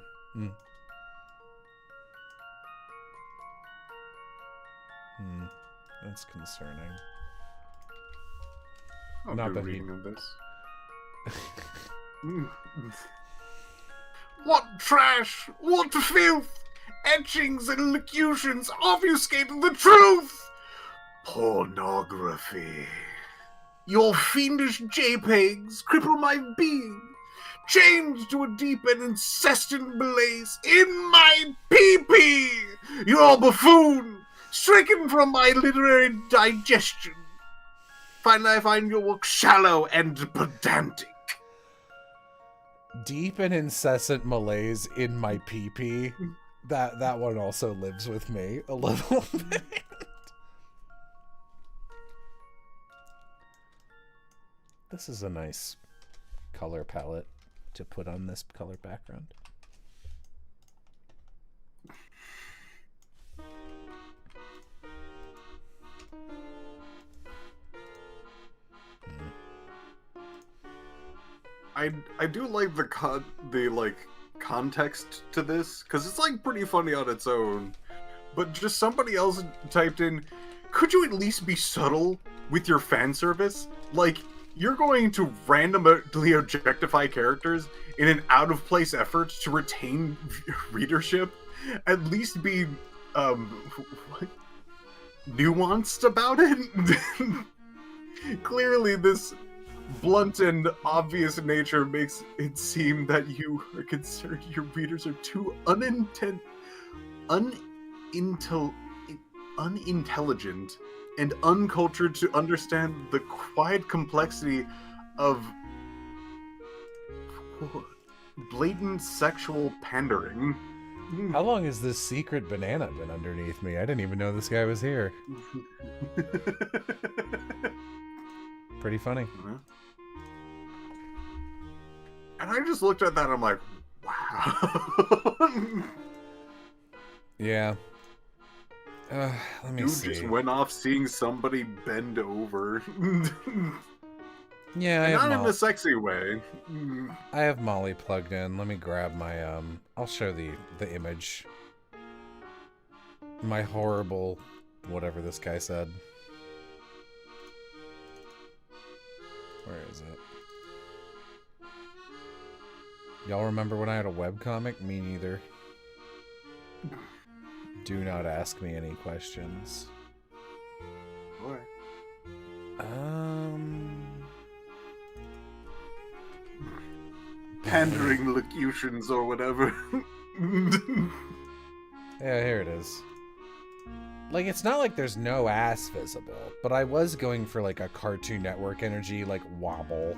That's concerning. I'll Not do that a he- reading of this. What trash! What filth! Etchings and locutions obfuscating the truth! Pornography. Your fiendish JPEGs cripple my being, chained to a deep and incessant malaise in my pee-pee! You're a buffoon, stricken from my literary digestion. Finally, I find your work shallow and pedantic. Deep and incessant malaise in my pee-pee. That one also lives with me a little bit. This is a nice color palette to put on this color background. I do like the context to this, because it's like pretty funny on its own. But just somebody else typed in, could you at least be subtle with your fan service? Like, you're going to randomly objectify characters in an out-of-place effort to retain readership? At least be, nuanced about it? Clearly this blunt and obvious nature makes it seem that you are concerned your readers are too unintelligent and uncultured to understand the quiet complexity of blatant sexual pandering. How long has this secret banana been underneath me? I didn't even know this guy was here. Pretty funny. And I just looked at that and I'm like, wow. Yeah. Let me Dude see. just went off seeing somebody bend over. Yeah, And not in a sexy way. I have Molly plugged in. Let me grab my, I'll show the image. My horrible, whatever this guy said. Where is it? Y'all remember when I had a webcomic? Me neither. Do not ask me any questions. Boy. Pandering locutions or whatever. Yeah, here it is. Like, it's not like there's no ass visible, but I was going for, like, a Cartoon Network energy, like, wobble.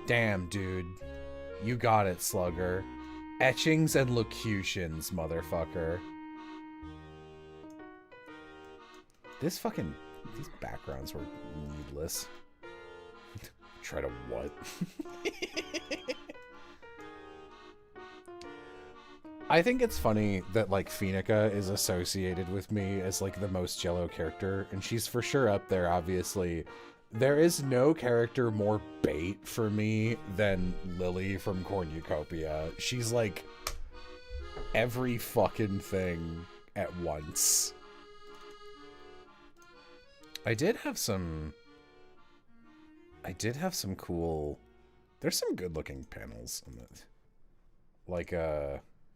Damn, dude. You got it, Slugger. Etchings and locutions, motherfucker. These backgrounds were needless. Try to what? I think it's funny that, like, Phoenica is associated with me as, like, the most Jello character, and she's for sure up there, obviously. There is no character more bait for me than Lily from Cornucopia. She's, like, every fucking thing at once. I did have some cool... There's some good-looking panels on that. Like,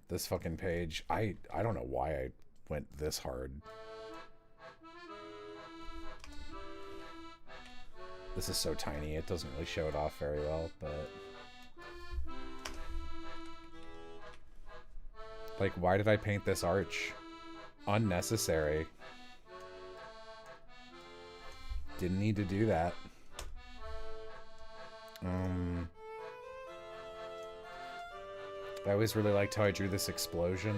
this fucking page. I don't know why I went this hard. This is so tiny, it doesn't really show it off very well, but... Like, why did I paint this arch? Unnecessary. Didn't need to do that. I always really liked how I drew this explosion.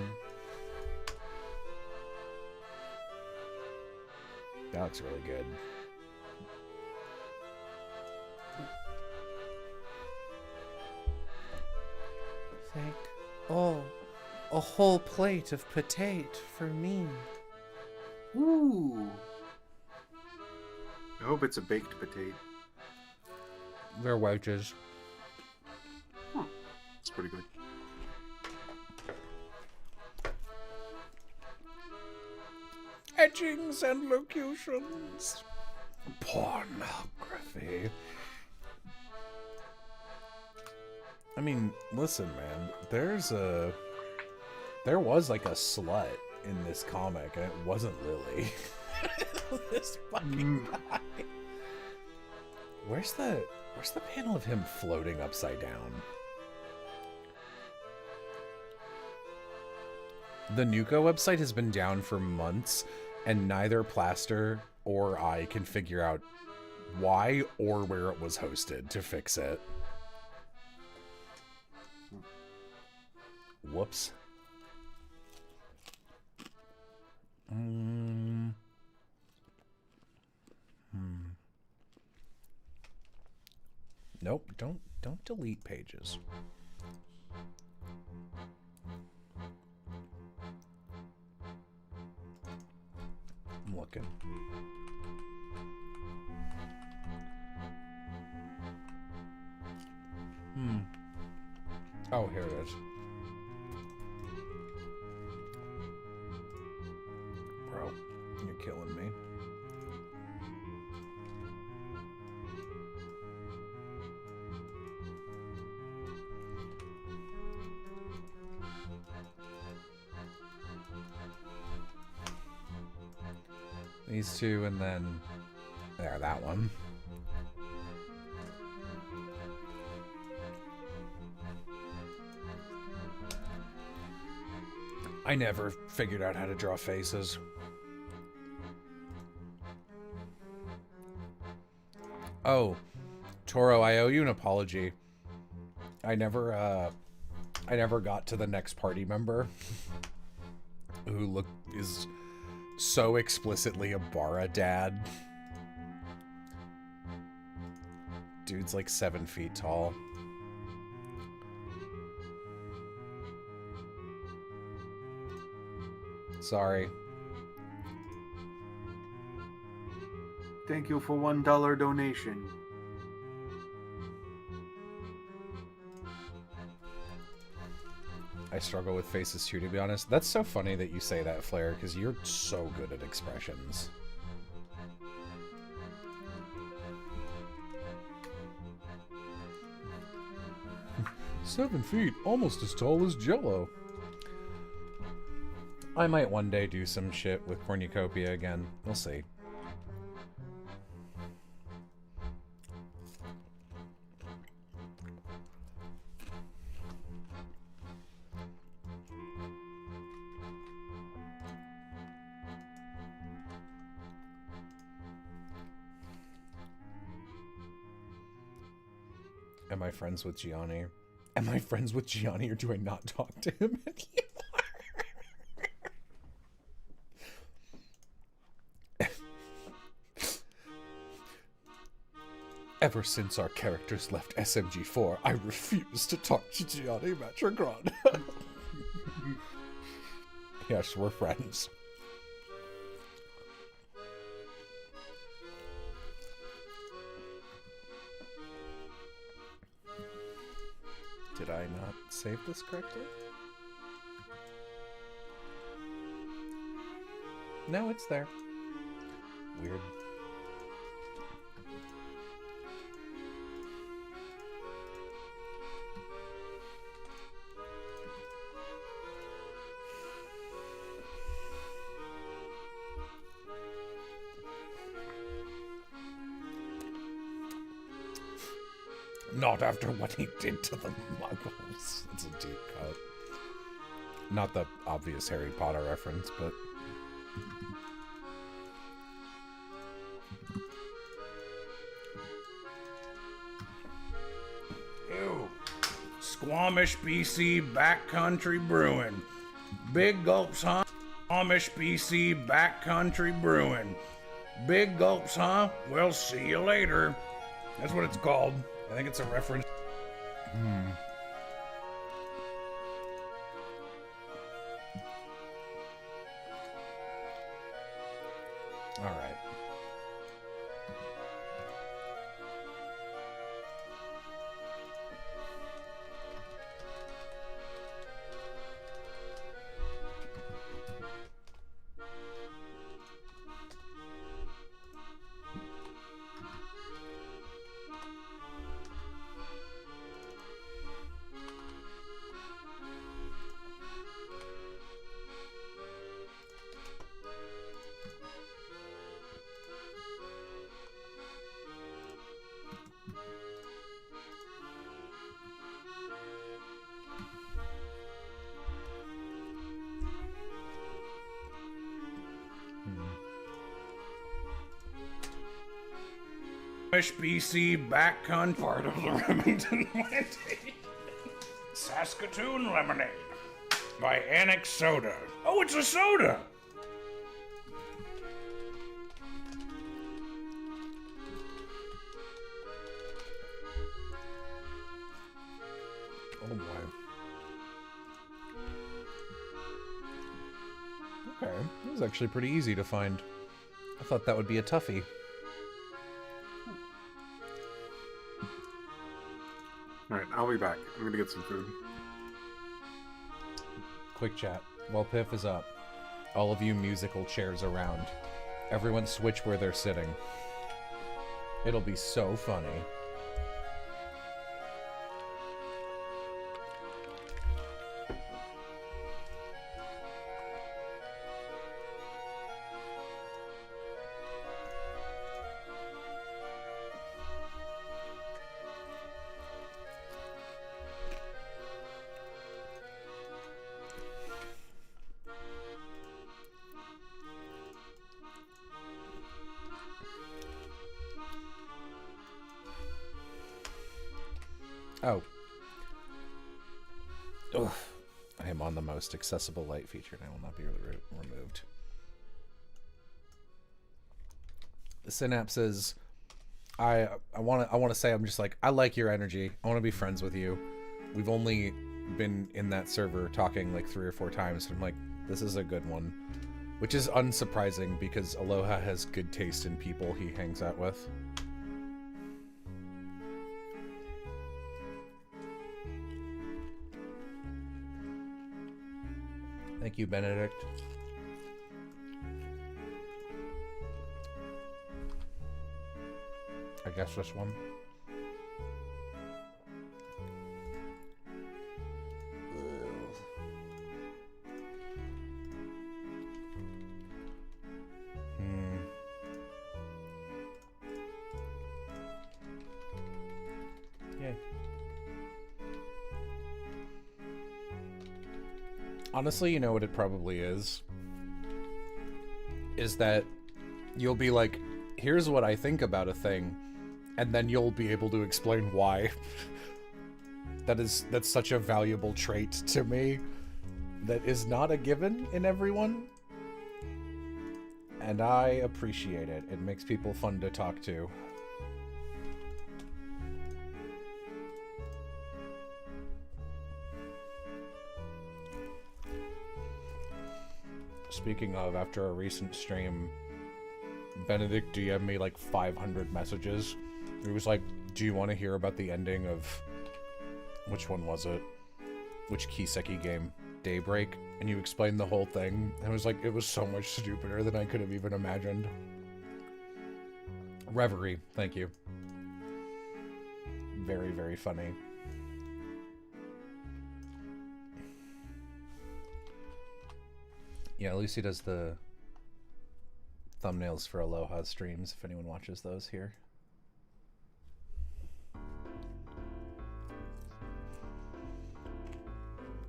That looks really good. Thank all. A whole plate of potato for me. Ooh. I hope it's a baked potato. They're wedges. Huh. It's pretty good. Etchings and locutions. Pornography. I mean, listen, man. There was like a slut in this comic, and it wasn't Lily. This fucking guy. Where's the panel of him floating upside down? The Nuko website has been down for months, and neither Plaster or I can figure out why or where it was hosted to fix it. Whoops. Nope, don't delete pages. I'm looking. Oh, here it is. Bro, you're killing me. These two, and then there, that one. I never figured out how to draw faces. Oh, Toro, I owe you an apology. I never got to the next party member who is so explicitly a Bara dad. Dude's like 7 feet tall. Thank you for $1 donation. I struggle with faces too, to be honest. That's so funny that you say that, Flair, because you're so good at expressions. "7 feet, almost as tall as Jello." I might one day do some shit with cornucopia again. We'll see. Am I friends with Gianni? Am I friends with Gianni, or do I not talk to him anymore? Ever since our characters left SMG4, I refuse to talk to Gianni Matragron. Yes, we're friends. Did I not save this correctly? No, it's there. Weird. Not after what he did to the Muggles. It's a deep cut. Not the obvious Harry Potter reference, but... Ew. Squamish, BC, backcountry brewing. Big gulps, huh? Squamish, BC, backcountry brewing. Big gulps, huh? Well, see you later. That's what it's called. I think it's a reference. All right. BC backcountry part of the Remington Plantation. Saskatoon Lemonade by Annex Soda. Oh, it's a soda! Oh boy. Okay, that was actually pretty easy to find. I thought that would be a toughie. Alright, I'll be back. I'm gonna get some food. Quick chat. While Piff is up, all of you musical chairs around, everyone switch where they're sitting. It'll be so funny. Oh. Ugh. I am on the most accessible light feature and I will not be removed. The synapses. I want to say, I'm just like, I like your energy. I want to be friends with you. We've only been in that server talking like 3 or 4 times. And I'm like, this is a good one. Which is unsurprising because Aloha has good taste in people he hangs out with. Thank you, Benedict. I guess this one. Yay. Honestly, you know what it probably is? Is that you'll be like, here's what I think about a thing, and then you'll be able to explain why. That's such a valuable trait to me that is not a given in everyone. And I appreciate it. It makes people fun to talk to. Speaking of, after a recent stream, Benedict DM'd me like 500 messages. He was like, do you want to hear about the ending of... Which one was it? Which Kiseki game? Daybreak? And you explained the whole thing. And it was like, it was so much stupider than I could have even imagined. Reverie, thank you. Very, very funny. Yeah, Lucy does the thumbnails for Aloha streams, if anyone watches those here.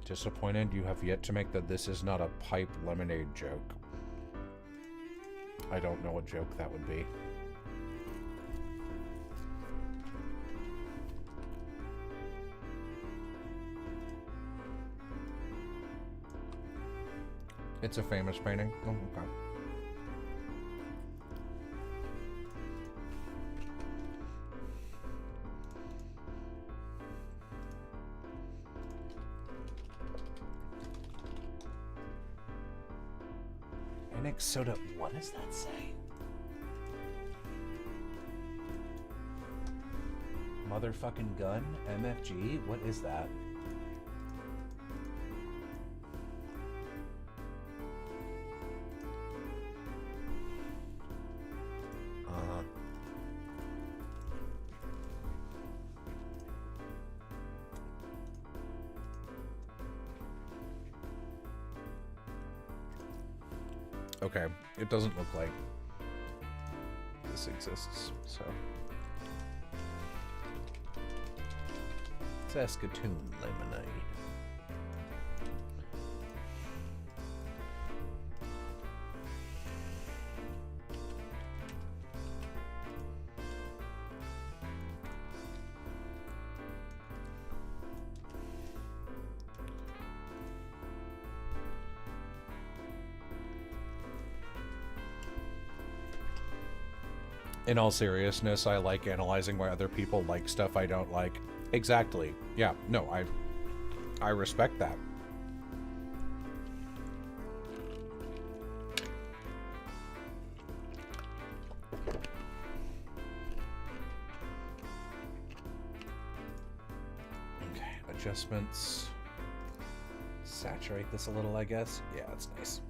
Disappointed you have yet to make the "this is not a pipe lemonade" joke. I don't know what joke that would be. It's a famous painting. Oh, okay. Panic soda. What does that say? Motherfucking gun? MFG? What is that? Okay, it doesn't look like this exists, so. Saskatoon lemonade. In all seriousness, I like analyzing why other people like stuff I don't like. Exactly. Yeah, no, I respect that. Okay, adjustments. Saturate this a little, I guess. Yeah, that's nice.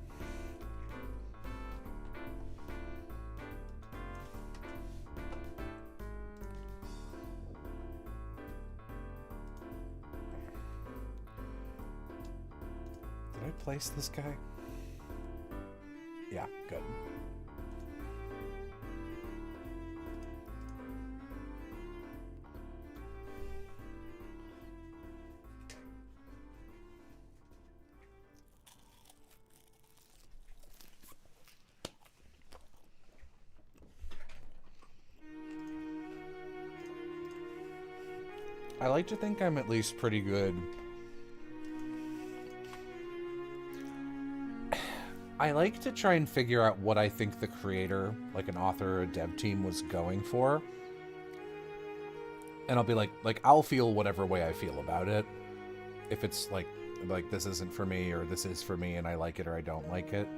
Place this guy? Yeah, good. I like to think I'm at least pretty good. I like to try and figure out what I think the creator, like an author or a dev team, was going for. And I'll be like I'll feel whatever way I feel about it. If it's like this isn't for me, or this is for me and I like it or I don't like it.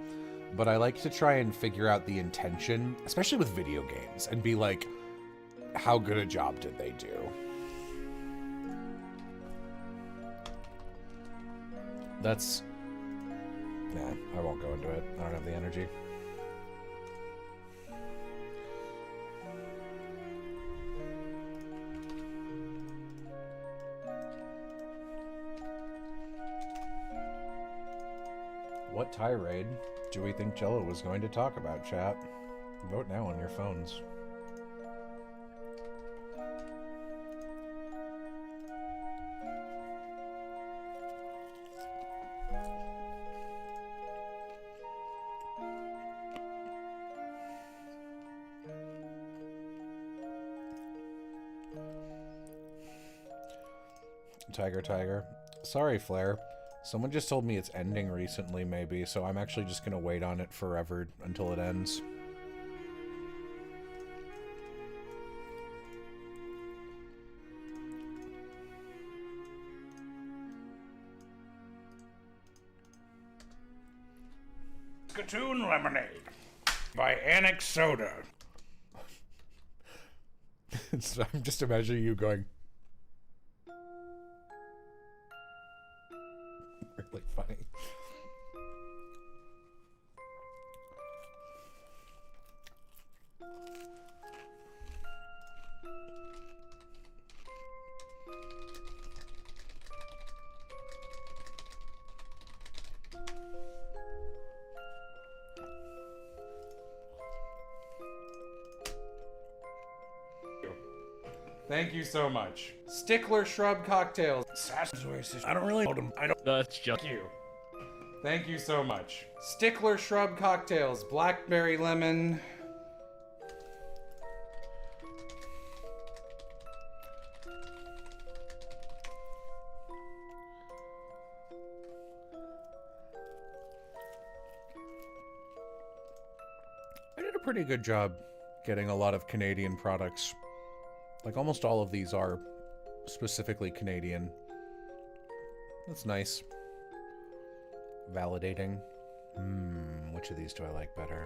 but I like to try and figure out the intention, especially with video games, and be like, how good a job did they do? That's... Nah, I won't go into it. I don't have the energy. What tirade do we think Jello was going to talk about, chat? Vote now on your phones. Tiger. Sorry, Flair. Someone just told me it's ending recently, maybe, so I'm actually just gonna wait on it forever until it ends. Skatoon Lemonade by Annex Soda. So I'm just imagining you going... really funny. Thank you so much. Stickler Shrub Cocktails. I don't really know them. I don't. That's just You. Thank you so much. Stickler Shrub Cocktails. Blackberry Lemon. I did a pretty good job getting a lot of Canadian products. Like, almost all of these are specifically Canadian. That's nice. Validating. Which of these do I like better?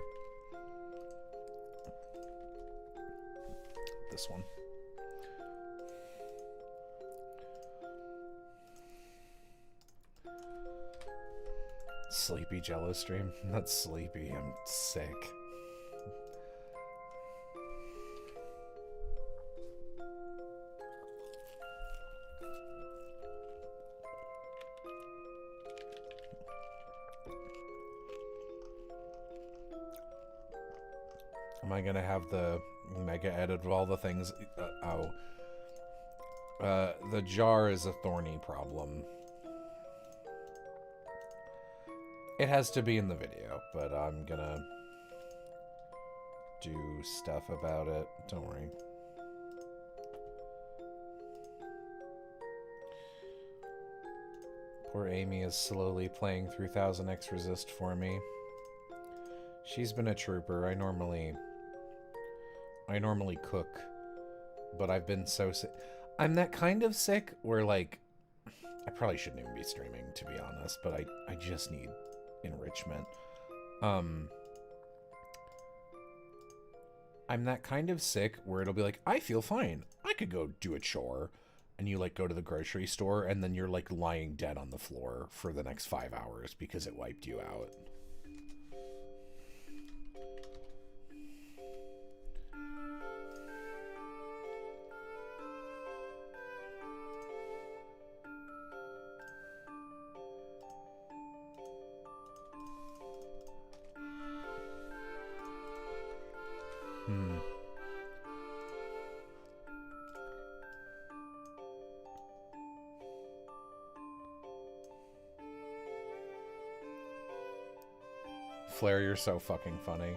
This one. Sleepy Jello stream? Not sleepy, I'm sick. Am I gonna have the mega edit of all the things? The jar is a thorny problem. It has to be in the video, but I'm gonna do stuff about it. Don't worry. Poor Amy is slowly playing through 1000X Resist for me. She's been a trooper. I normally cook, but I've been so sick. I'm that kind of sick where, like, I probably shouldn't even be streaming, to be honest, but I just need enrichment. I'm that kind of sick where it'll be like, I feel fine. I could go do a chore. And you, like, go to the grocery store, and then you're, like, lying dead on the floor for the next 5 hours because it wiped you out. Flair, you're so fucking funny.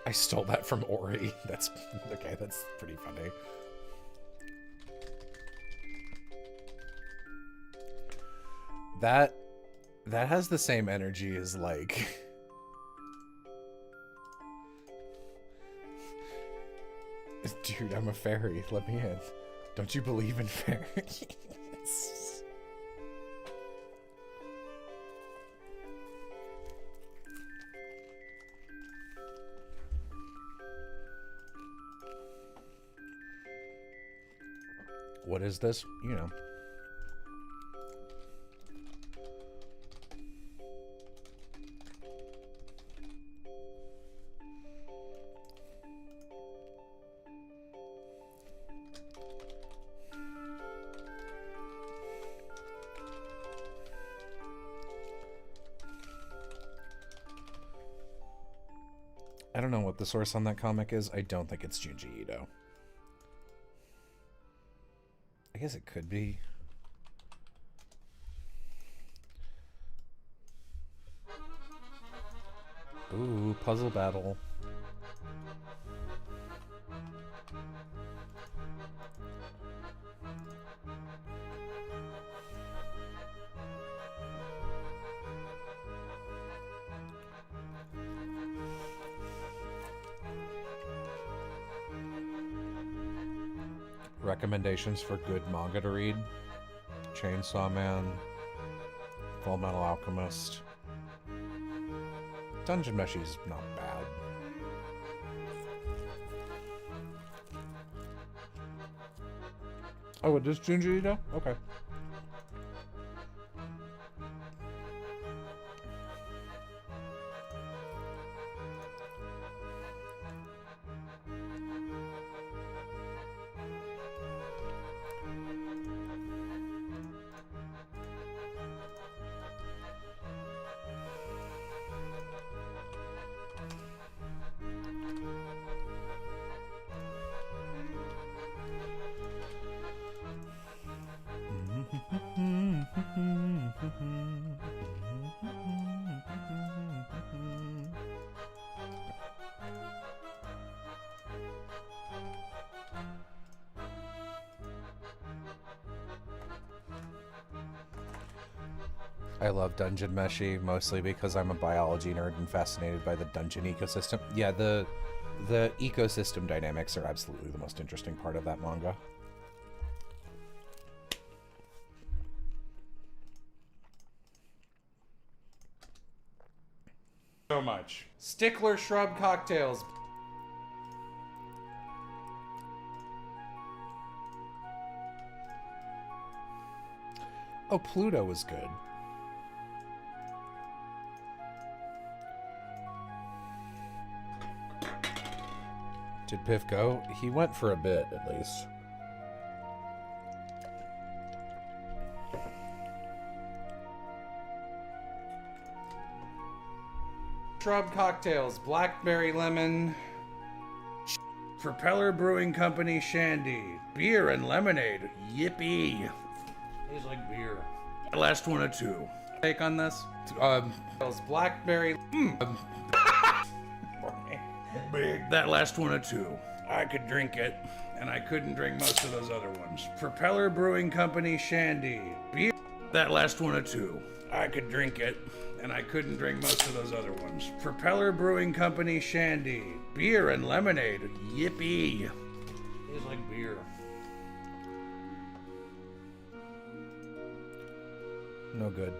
I stole that from Ori. That's okay, that's pretty funny. That has the same energy as, like, Dude, I'm a fairy. Let me in. Don't you believe in fairies? What is this? You know. I don't know what the source on that comic is. I don't think it's Junji Ito. I guess it could be. Ooh, puzzle battle. Recommendations for good manga to read: Chainsaw Man, Full Metal Alchemist. Dungeon Meshi's not bad. Oh, it is Junji Ito? Okay. I love Dungeon Meshi, mostly because I'm a biology nerd and fascinated by the dungeon ecosystem. Yeah, the ecosystem dynamics are absolutely the most interesting part of that manga. So much. Stickler Shrub Cocktails. Oh, Pluto was good. Did Piff go? He went for a bit, at least. Shrub cocktails, blackberry lemon, Propeller Brewing Company shandy, beer and lemonade. Yippee! Tastes like beer. Last one or two. Take on this. Blackberry. Big. That last one or two. I could drink it, and I couldn't drink most of those other ones. Propeller Brewing Company shandy, beer. That last one or two. I could drink it, and I couldn't drink most of those other ones. Propeller Brewing Company shandy, beer and lemonade. Yippee! Tastes like beer. No good.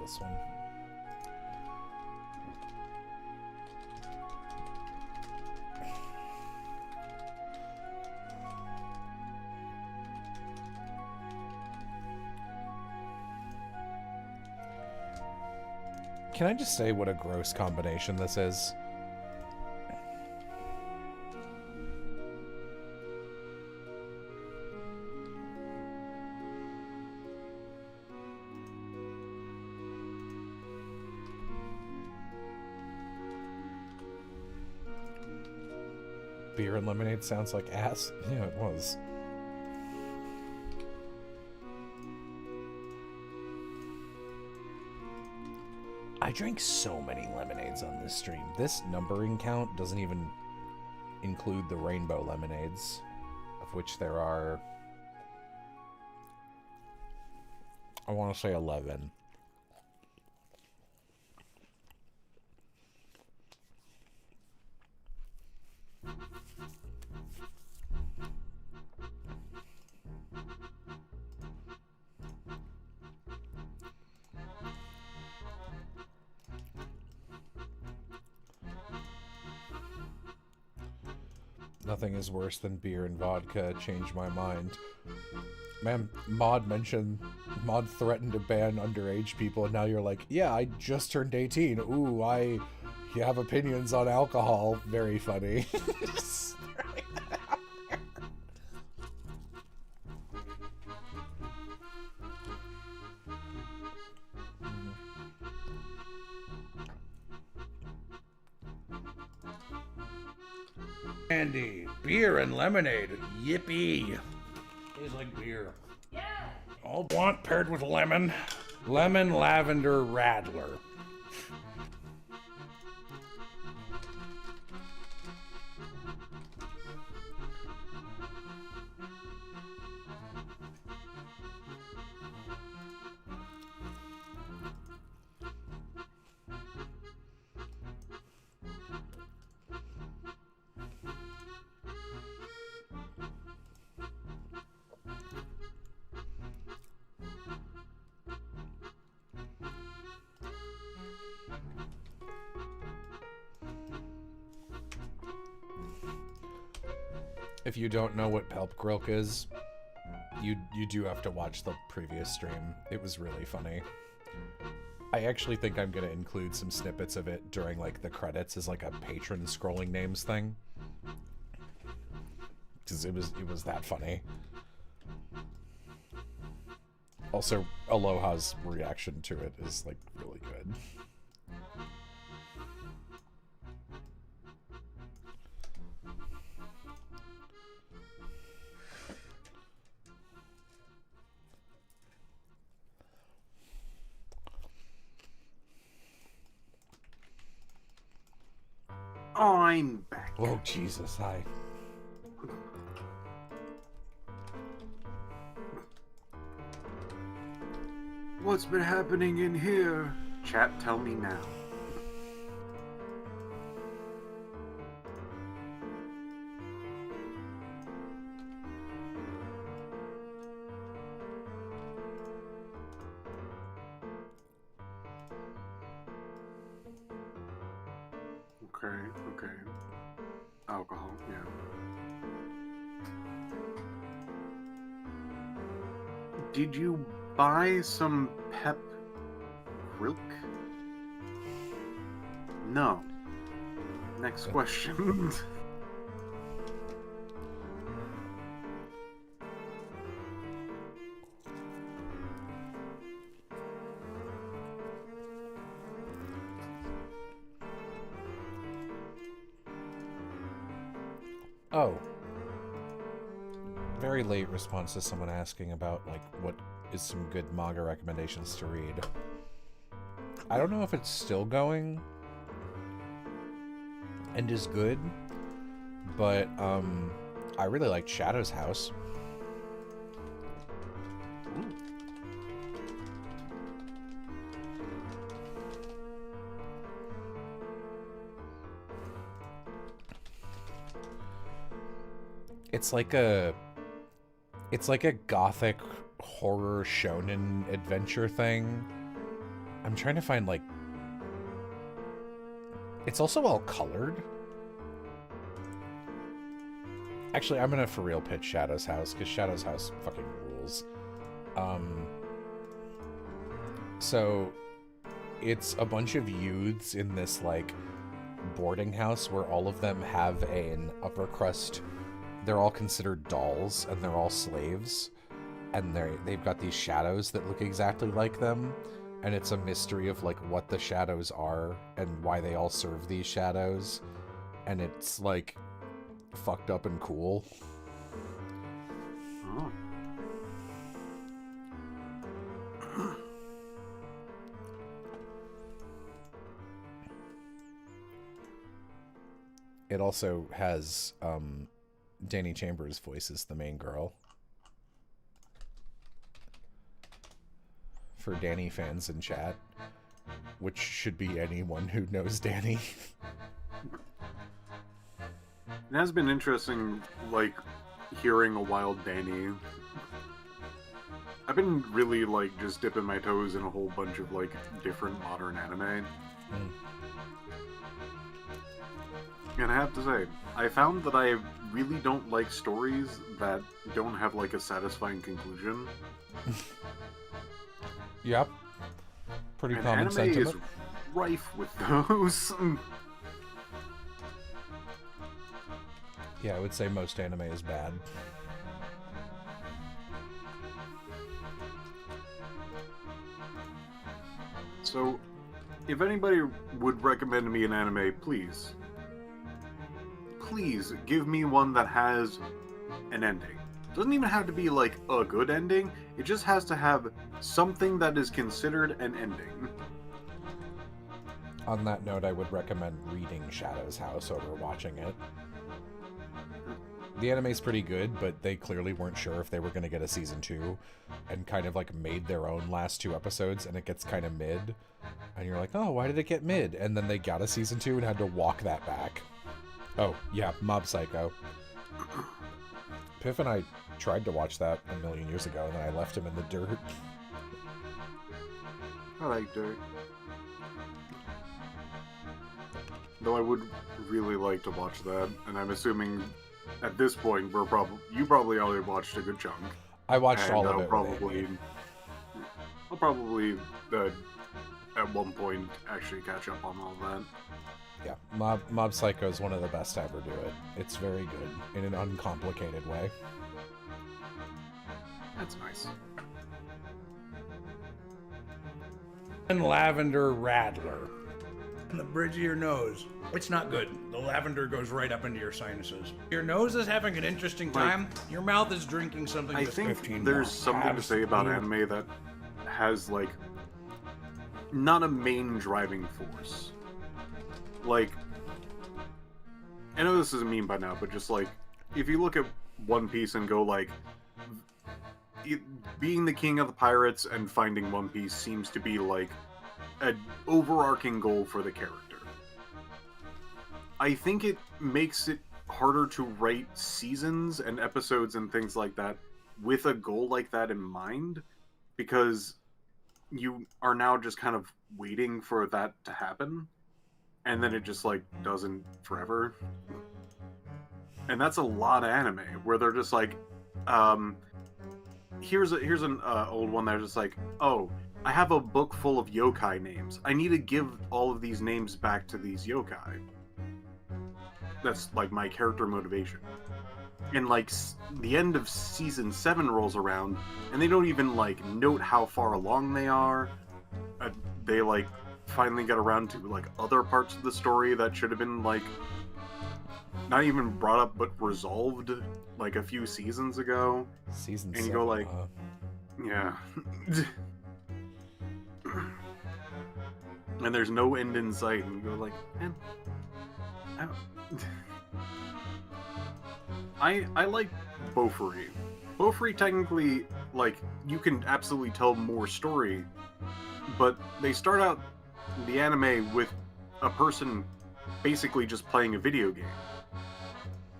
This one. Can I just say what a gross combination this is? Beer and lemonade sounds like ass. Yeah, it was. I drank so many lemonades on this stream. This numbering count doesn't even include the rainbow lemonades, of which there are, I want to say 11. Nothing is worse than beer and vodka. Changed my mind. Man, Maud threatened to ban underage people, and now you're like, yeah, I just turned 18. Ooh, you have opinions on alcohol. Very funny. Just throwing that out there. Andy, beer and lemonade. Yippee. Tastes like beer. Yeah. All blunt paired with lemon. Lemon lavender radler. If you don't know what Pelpgrilk is, you do have to watch the previous stream. It was really funny. I actually think I'm gonna include some snippets of it during like the credits as like a patron scrolling names thing. Because it was that funny. Also, Aloha's reaction to it is like really good. I'm back. Oh, Jesus, hi. What's been happening in here? Chat, tell me now. Okay. Alcohol, yeah. Did you buy some pep grilk? No. Next question. Oh. Very late response to someone asking about, like, what is some good manga recommendations to read. I don't know if it's still going and is good, but, I really liked Shadow's House. It's like a gothic horror shonen adventure thing. I'm trying to find, like, it's also all colored. Actually, I'm gonna for real pitch Shadow's House, because Shadow's House fucking rules. So it's a bunch of youths in this, like, boarding house where all of them have an upper crust. They're all considered dolls, and they're all slaves, and they've got these shadows that look exactly like them, and it's a mystery of, like, what the shadows are and why they all serve these shadows. And it's like fucked up and cool. Oh. It also has Danny Chambers voices the main girl. For Danny fans in chat, which should be anyone who knows Danny. It has been interesting, like, hearing a wild Danny. I've been really, like, just dipping my toes in a whole bunch of, like, different modern anime. And I have to say, I found that I really don't like stories that don't have, like, a satisfying conclusion. Yep. Pretty And common anime sentiment. is rife with those. Yeah, I would say most anime is bad. So, if anybody would recommend me an anime, please give me one that has an ending. Doesn't even have to be like a good ending, it just has to have something that is considered an ending. On that note, I would recommend reading Shadow's House over watching it. The anime's pretty good, but they clearly weren't sure if they were going to get a season 2, and kind of like made their own last 2 episodes, and it gets kind of mid. And you're like, oh, why did it get mid? And then they got a season 2 and had to walk that back. Oh, yeah, Mob Psycho. Piff and I tried to watch that a million years ago, and then I left him in the dirt. I like dirt. Though I would really like to watch that, and I'm assuming at this point you probably already watched a good chunk. I watched And all of I'll it. I'll probably at one point actually catch up on all that. Yeah, Mob Psycho is one of the best to ever do it. It's very good in an uncomplicated way. That's nice. And lavender rattler. On the bridge of your nose. It's not good. The lavender goes right up into your sinuses. Your nose is having an interesting time. Your mouth is drinking something I that's think 15 there's more. something to say about Absolutely. anime that has, like, not a main driving force. Like, I know this isn't mean by now, but just, like, if you look at One Piece and go, like, being the king of the pirates and finding One Piece seems to be, like, an overarching goal for the character. I think it makes it harder to write seasons and episodes and things like that with a goal like that in mind, because you are now just kind of waiting for that to happen, and then it just, like, doesn't forever. And that's a lot of anime where they're just like, here's an old one that's just like, oh, I have a book full of yokai names. I need to give all of these names back to these yokai. That's, like, my character motivation. And, like, the end of season 7 rolls around, and they don't even, like, note how far along they are. They, like, finally get around to, like, other parts of the story that should have been, like, not even brought up, but resolved, like, a few seasons ago. Season And you 7, go like, huh? yeah. And there's no end in sight, and you go like, man, I like Bofuri. Bofuri technically, like, you can absolutely tell more story, but they start out the anime with a person basically just playing a video game.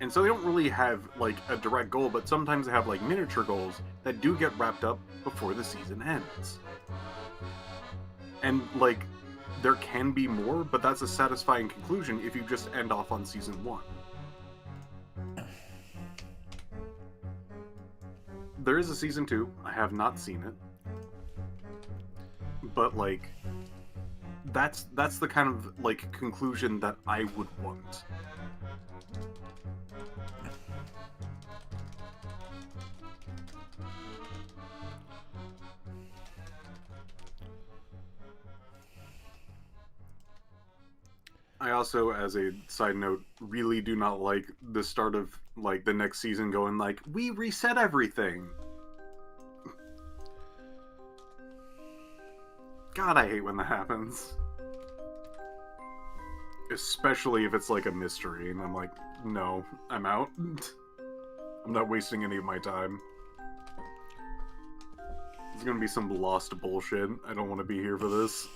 And so they don't really have, like, a direct goal, but sometimes they have, like, miniature goals that do get wrapped up before the season ends. And, like, there can be more, but that's a satisfying conclusion if you just end off on season 1. There is a season 2. I have not seen it. But, like, that's the kind of, like, conclusion that I would want. I also, as a side note, really do not like the start of like the next season going like, we reset everything. God, I hate when that happens. Especially if it's like a mystery, and I'm like, no, I'm out. I'm not wasting any of my time. There's gonna be some lost bullshit. I don't want to be here for this.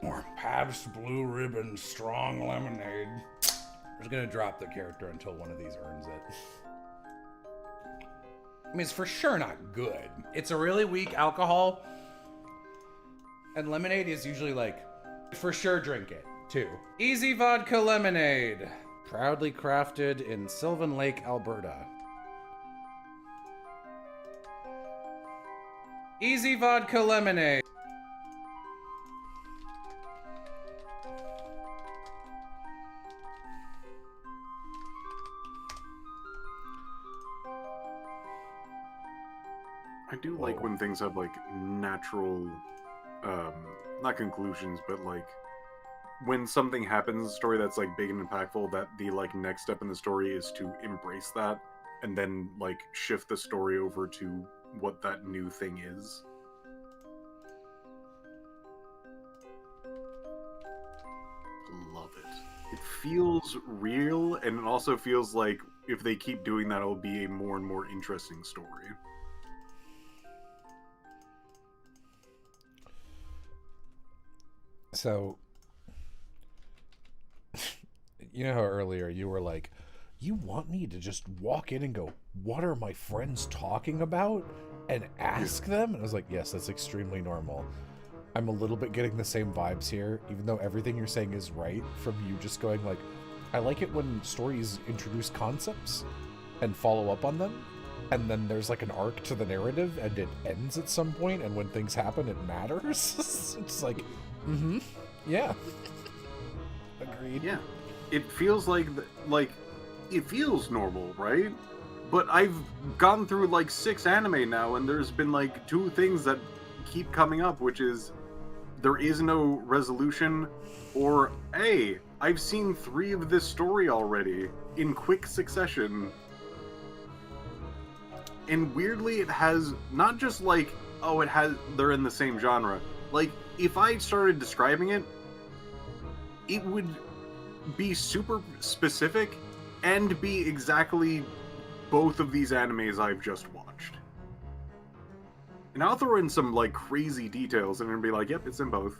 Or Pabst Blue Ribbon Strong Lemonade. I'm just gonna drop the character until one of these earns it. I mean, it's for sure not good. It's a really weak alcohol. And lemonade is usually like, for sure drink it, too. Easy Vodka Lemonade. Proudly crafted in Sylvan Lake, Alberta. Easy Vodka Lemonade. I do like when things have like natural, not conclusions, but like when something happens in the story that's like big and impactful, that the like next step in the story is to embrace that and then like shift the story over to what that new thing is. Love it. It feels real, and it also feels like if they keep doing that, it'll be a more and more interesting story. So, you know how earlier you were like, you want me to just walk in and go, what are my friends talking about? And ask them? And I was like, yes, that's extremely normal. I'm a little bit getting the same vibes here, even though everything you're saying is right, from you just going like, I like it when stories introduce concepts and follow up on them. And then there's like an arc to the narrative and it ends at some point, and when things happen, it matters. It's like, yeah. Agreed. Yeah. It feels like it feels normal, right? But I've gone through like 6 anime now, and there's been like 2 things that keep coming up, which is there is no resolution, or hey, I've seen 3 of this story already in quick succession. And weirdly, it has not just like, oh, they're in the same genre. Like, if I started describing it, it would be super specific and be exactly both of these animes I've just watched. And I'll throw in some like crazy details and it'll be like, yep, it's in both.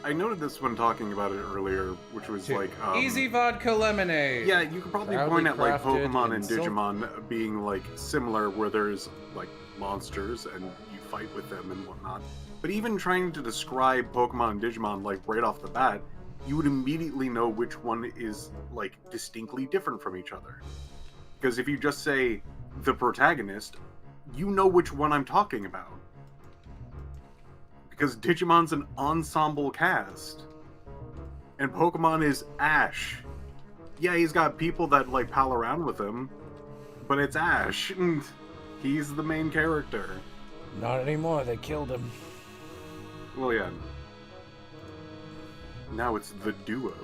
I noted this when talking about it earlier, which was like Easy Vodka Lemonade. Yeah, you could probably Proudly point at like crafted Pokemon in and Digimon being like similar, where there's like monsters and you fight with them and whatnot. But even trying to describe Pokemon and Digimon like right off the bat, you would immediately know which one is like distinctly different from each other. Because if you just say the protagonist, you know which one I'm talking about. Because Digimon's an ensemble cast. And Pokemon is Ash. Yeah, he's got people that like pal around with him, but it's Ash. And he's the main character. Not anymore, they killed him. Well, yeah. Now it's the duo.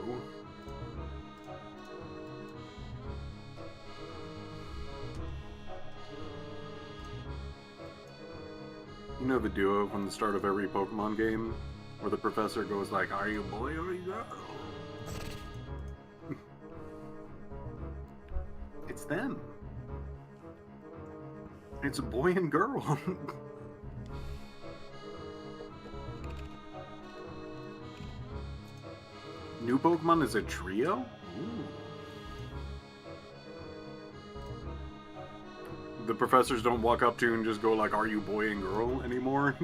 You know the duo from the start of every Pokemon game? Where the professor goes like, are you a boy or are you a girl? It's them. It's a boy and girl. New Pokemon is a trio? Ooh. The professors don't walk up to you and just go like, are you boy and girl anymore?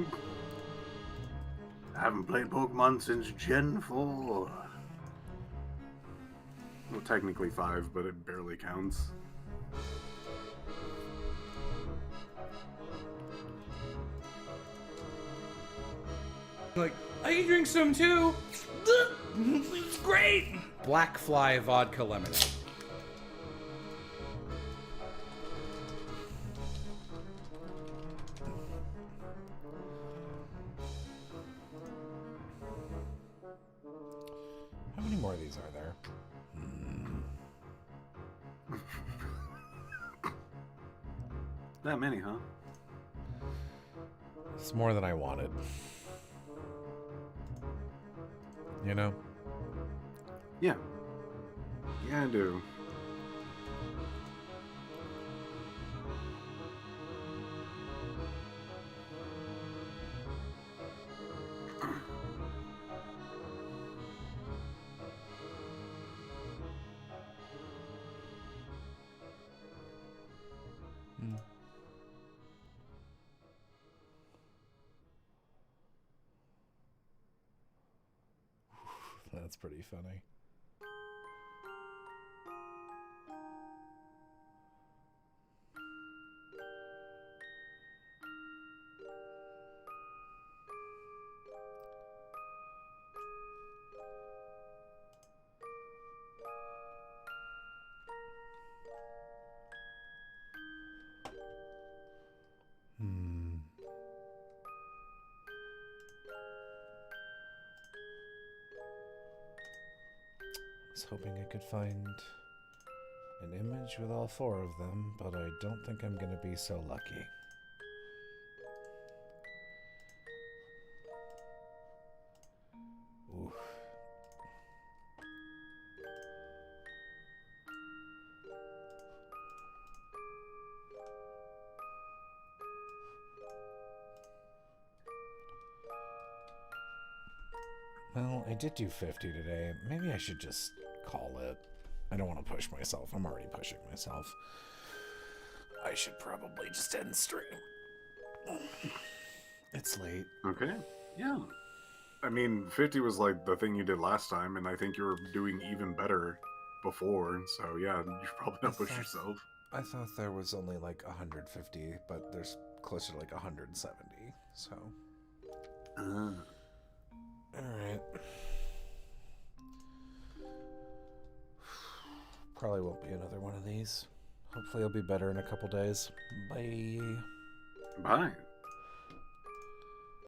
I haven't played Pokemon since Gen 4. Well, technically 5, but it barely counts. Like, I can drink some too. It's great. Black Fly vodka lemonade. How many more of these are there? That many, huh? It's more than I wanted. You know? Yeah. Yeah, I do. That's pretty funny. I was hoping I could find an image with all 4 of them, but I don't think I'm gonna be so lucky. Ooh. Well, I did do 50 today. Maybe I should just call it. I don't want to push myself. I'm already pushing myself. I should probably just end stream. It's late. Okay. Yeah. I mean, 50 was like the thing you did last time, and I think you were doing even better before, so yeah, you should probably not push yourself. I thought there was only like 150, but there's closer to like 170, so... Alright. Probably won't be another one of these. Hopefully I'll be better in a couple days. Bye. Bye.